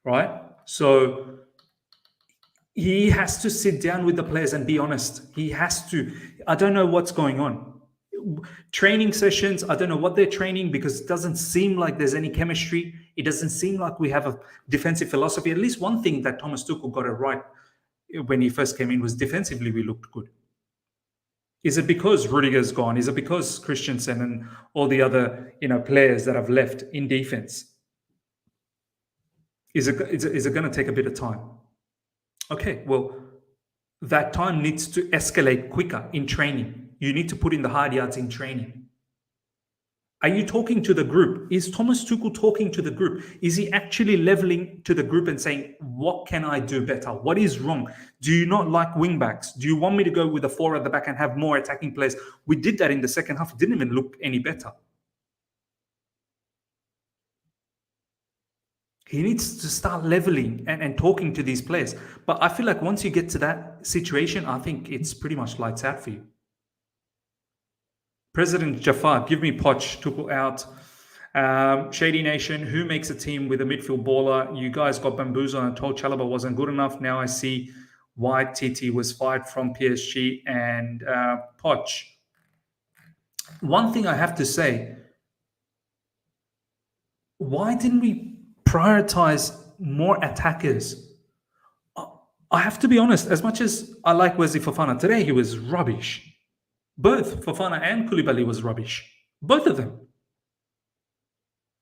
Speaker 1: Right? So he has to sit down with the players and be honest. He has to. I don't know what's going on. Training sessions, I don't know what they're training because it doesn't seem like there's any chemistry. It doesn't seem like we have a defensive philosophy. At least one thing that Thomas Tuchel got it right when he first came in was defensively we looked good. Is it because Rudiger's gone? Is it because Christensen and all the other players that have left in defense? Is it going to take a bit of time? Okay, well, that time needs to escalate quicker in training. You need to put in the hard yards in training. Are you talking to the group? Is Thomas Tuchel talking to the group? Is he actually leveling to the group and saying, what can I do better? What is wrong? Do you not like wing backs? Do you want me to go with a 4 at the back and have more attacking players? We did that in the second half. It didn't even look any better. He needs to start leveling and talking to these players. But I feel like once you get to that situation, I think it's pretty much lights out for you. President Jafar, give me Poch, Tuchel out. Shady Nation, who makes a team with a midfield baller? You guys got bamboozled and told Chalobah wasn't good enough. Now I see why TT was fired from PSG and Poch. One thing I have to say, why didn't we prioritize more attackers? I have to be honest, as much as I like Wesley Fofana, today he was rubbish. Both Fofana and Koulibaly was rubbish. Both of them.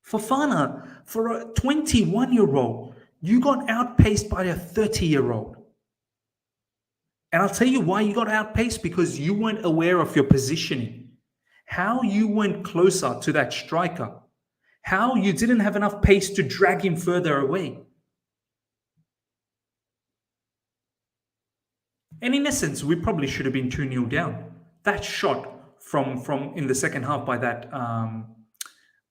Speaker 1: Fofana, for a 21-year-old, you got outpaced by a 30-year-old. And I'll tell you why you got outpaced, because you weren't aware of your positioning. How you went closer to that striker. How you didn't have enough pace to drag him further away. And in essence, we probably should have been 2-0 down. That shot from in the second half by that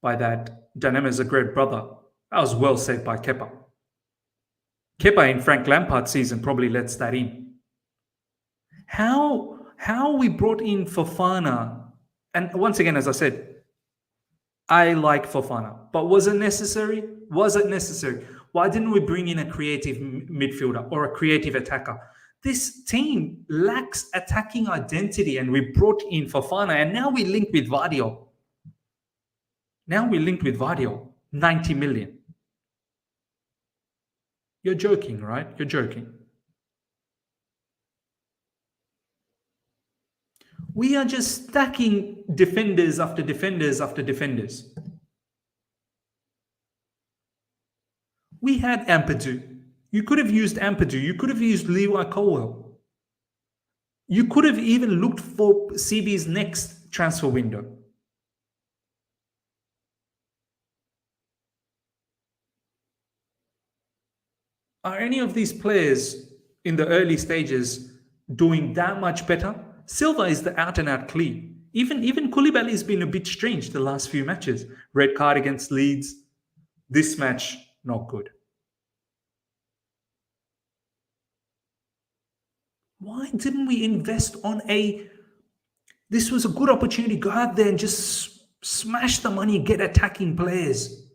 Speaker 1: DINAMO Zagreb brother, that was well saved by Kepa. Kepa in Frank Lampard's season probably lets that in. How we brought in Fofana, and once again, as I said, I like Fofana, but was it necessary? Was it necessary? Why didn't we bring in a creative midfielder or a creative attacker? This team lacks attacking identity, and we brought in Fofana, and now we linked with Vardio. 90 million. You're joking, right? You're joking. We are just stacking defenders after defenders after defenders. We had Ampadu. You could have used Ampadu. You could have used Levi Colwell. You could have even looked for CB's next transfer window. Are any of these players in the early stages doing that much better? Silva is the out-and-out clean. Even Koulibaly has been a bit strange the last few matches. Red card against Leeds. This match, not good. Why didn't we invest on this was a good opportunity. Go out there and just smash the money, get attacking players.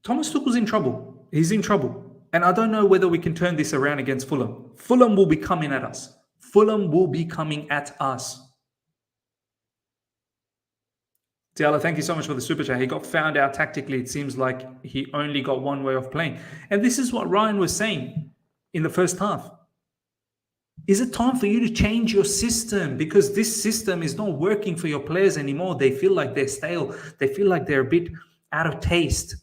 Speaker 1: Thomas Tuchel's in trouble. He's in trouble. And I don't know whether we can turn this around against Fulham. Fulham will be coming at us. Fulham will be coming at us. Diallo, thank you so much for the super chat. He got found out tactically. It seems like he only got one way of playing. And this is what Ryan was saying in the first half. Is it time for you to change your system? Because this system is not working for your players anymore. They feel like they're stale. They feel like they're a bit out of taste.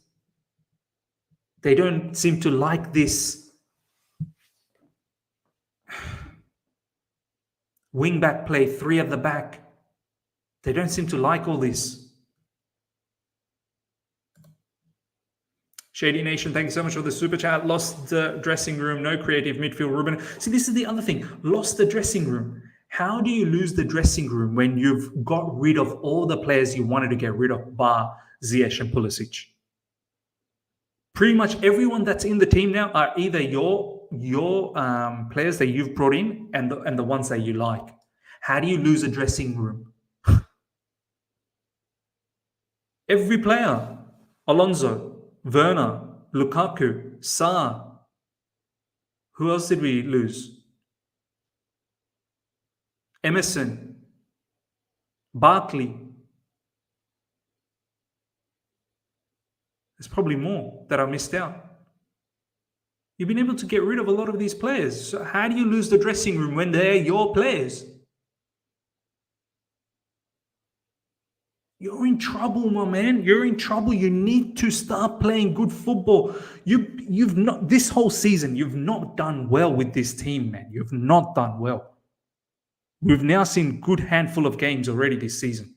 Speaker 1: They don't seem to like this wing back play, 3 at the back. They don't seem to like all this. Shady Nation, thank you so much for the super chat. Lost the dressing room, no creative midfield. Ruben, see, this is the other thing. Lost the dressing room. How do you lose the dressing room when you've got rid of all the players you wanted to get rid of, bar Ziyech and Pulisic? Pretty much everyone that's in the team now are either your players that you've brought in and the ones that you like. How do you lose a dressing room? Every player, Alonso, Werner, Lukaku, Sa. Who else did we lose? Emerson, Barkley. There's probably more that I missed out. You've been able to get rid of a lot of these players. So how do you lose the dressing room when they're your players? You're in trouble, my man. You're in trouble. You need to start playing good football. You've not, this whole season, you've not done well with this team, man. You've not done well. We've now seen good handful of games already this season.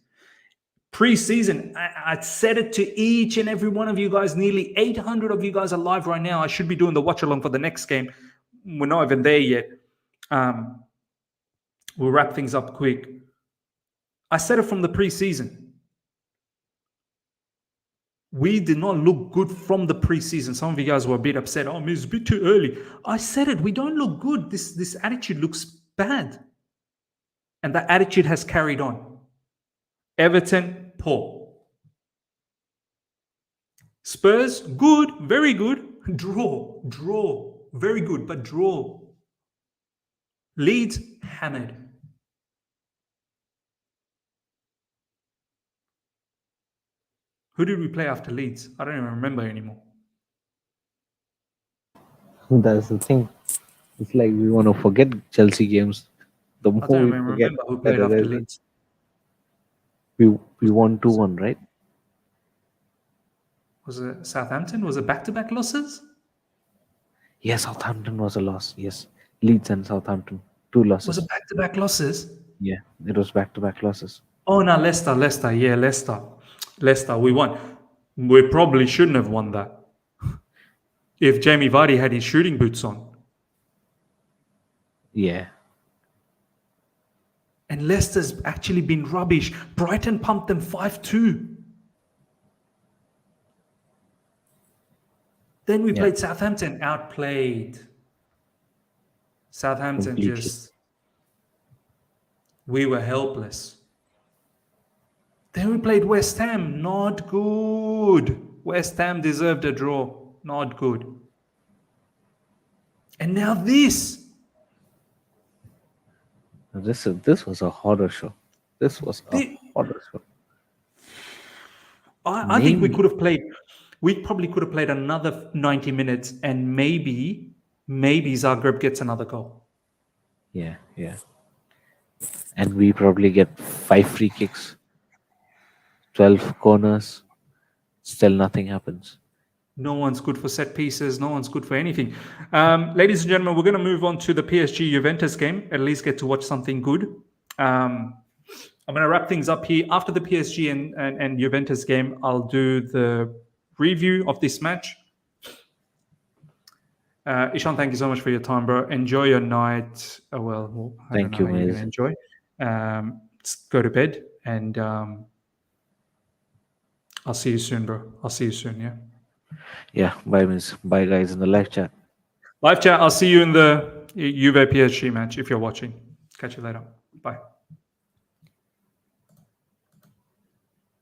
Speaker 1: Pre-season, I said it to each and every one of you guys. Nearly 800 of you guys are live right now. I should be doing the watch-along for the next game. We're not even there yet. We'll wrap things up quick. I said it from the pre-season. We did not look good from the preseason. Some of you guys were a bit upset. Oh, it's a bit too early. I said it. We don't look good. This attitude looks bad. And that attitude has carried on. Everton, poor. Spurs, good, very good. Draw, very good, but draw. Leeds, hammered. Who did we play after Leeds? I don't even remember anymore.
Speaker 4: That's the thing. It's like we want to forget Chelsea games. The more
Speaker 1: I don't
Speaker 4: we
Speaker 1: even
Speaker 4: forget,
Speaker 1: remember who played after Leeds.
Speaker 4: We won 2-1, right?
Speaker 1: Was it Southampton? Was it back-to-back losses?
Speaker 4: Yes, Southampton was a loss. Yes, Leeds and Southampton, 2 losses.
Speaker 1: Was it back-to-back losses?
Speaker 4: Yeah, it was back-to-back losses.
Speaker 1: Oh, no, Leicester. Yeah, Leicester, we won. We probably shouldn't have won that. If Jamie Vardy had his shooting boots on.
Speaker 4: Yeah.
Speaker 1: And Leicester's actually been rubbish. Brighton pumped them 5-2. Then we played Southampton, outplayed. Southampton
Speaker 4: Completely.
Speaker 1: we were helpless. Then we played West Ham, not good. West Ham deserved a draw, not good. And now this.
Speaker 4: This was a horror show. This was a horror show.
Speaker 1: I think we could have played. We probably could have played another 90 minutes, and maybe Zagreb gets another goal.
Speaker 4: Yeah. And we probably get 5 free kicks, 12 corners. Still nothing happens.
Speaker 1: No one's good for set pieces. No one's good for anything. Ladies and gentlemen, we're going to move on to the PSG Juventus game. At least get to watch something good. I'm going to wrap things up here. After the PSG and Juventus game, I'll do the review of this match. Ishan, thank you so much for your time, bro. Enjoy your night.
Speaker 4: Thank you, mate.
Speaker 1: Enjoy. Go to bed, and I'll see you soon, bro. I'll see you soon, yeah?
Speaker 4: Yeah, bye, miss. Bye, guys, in the live chat.
Speaker 1: Live chat, I'll see you in the Juve PSG match if you're watching. Catch you later. Bye.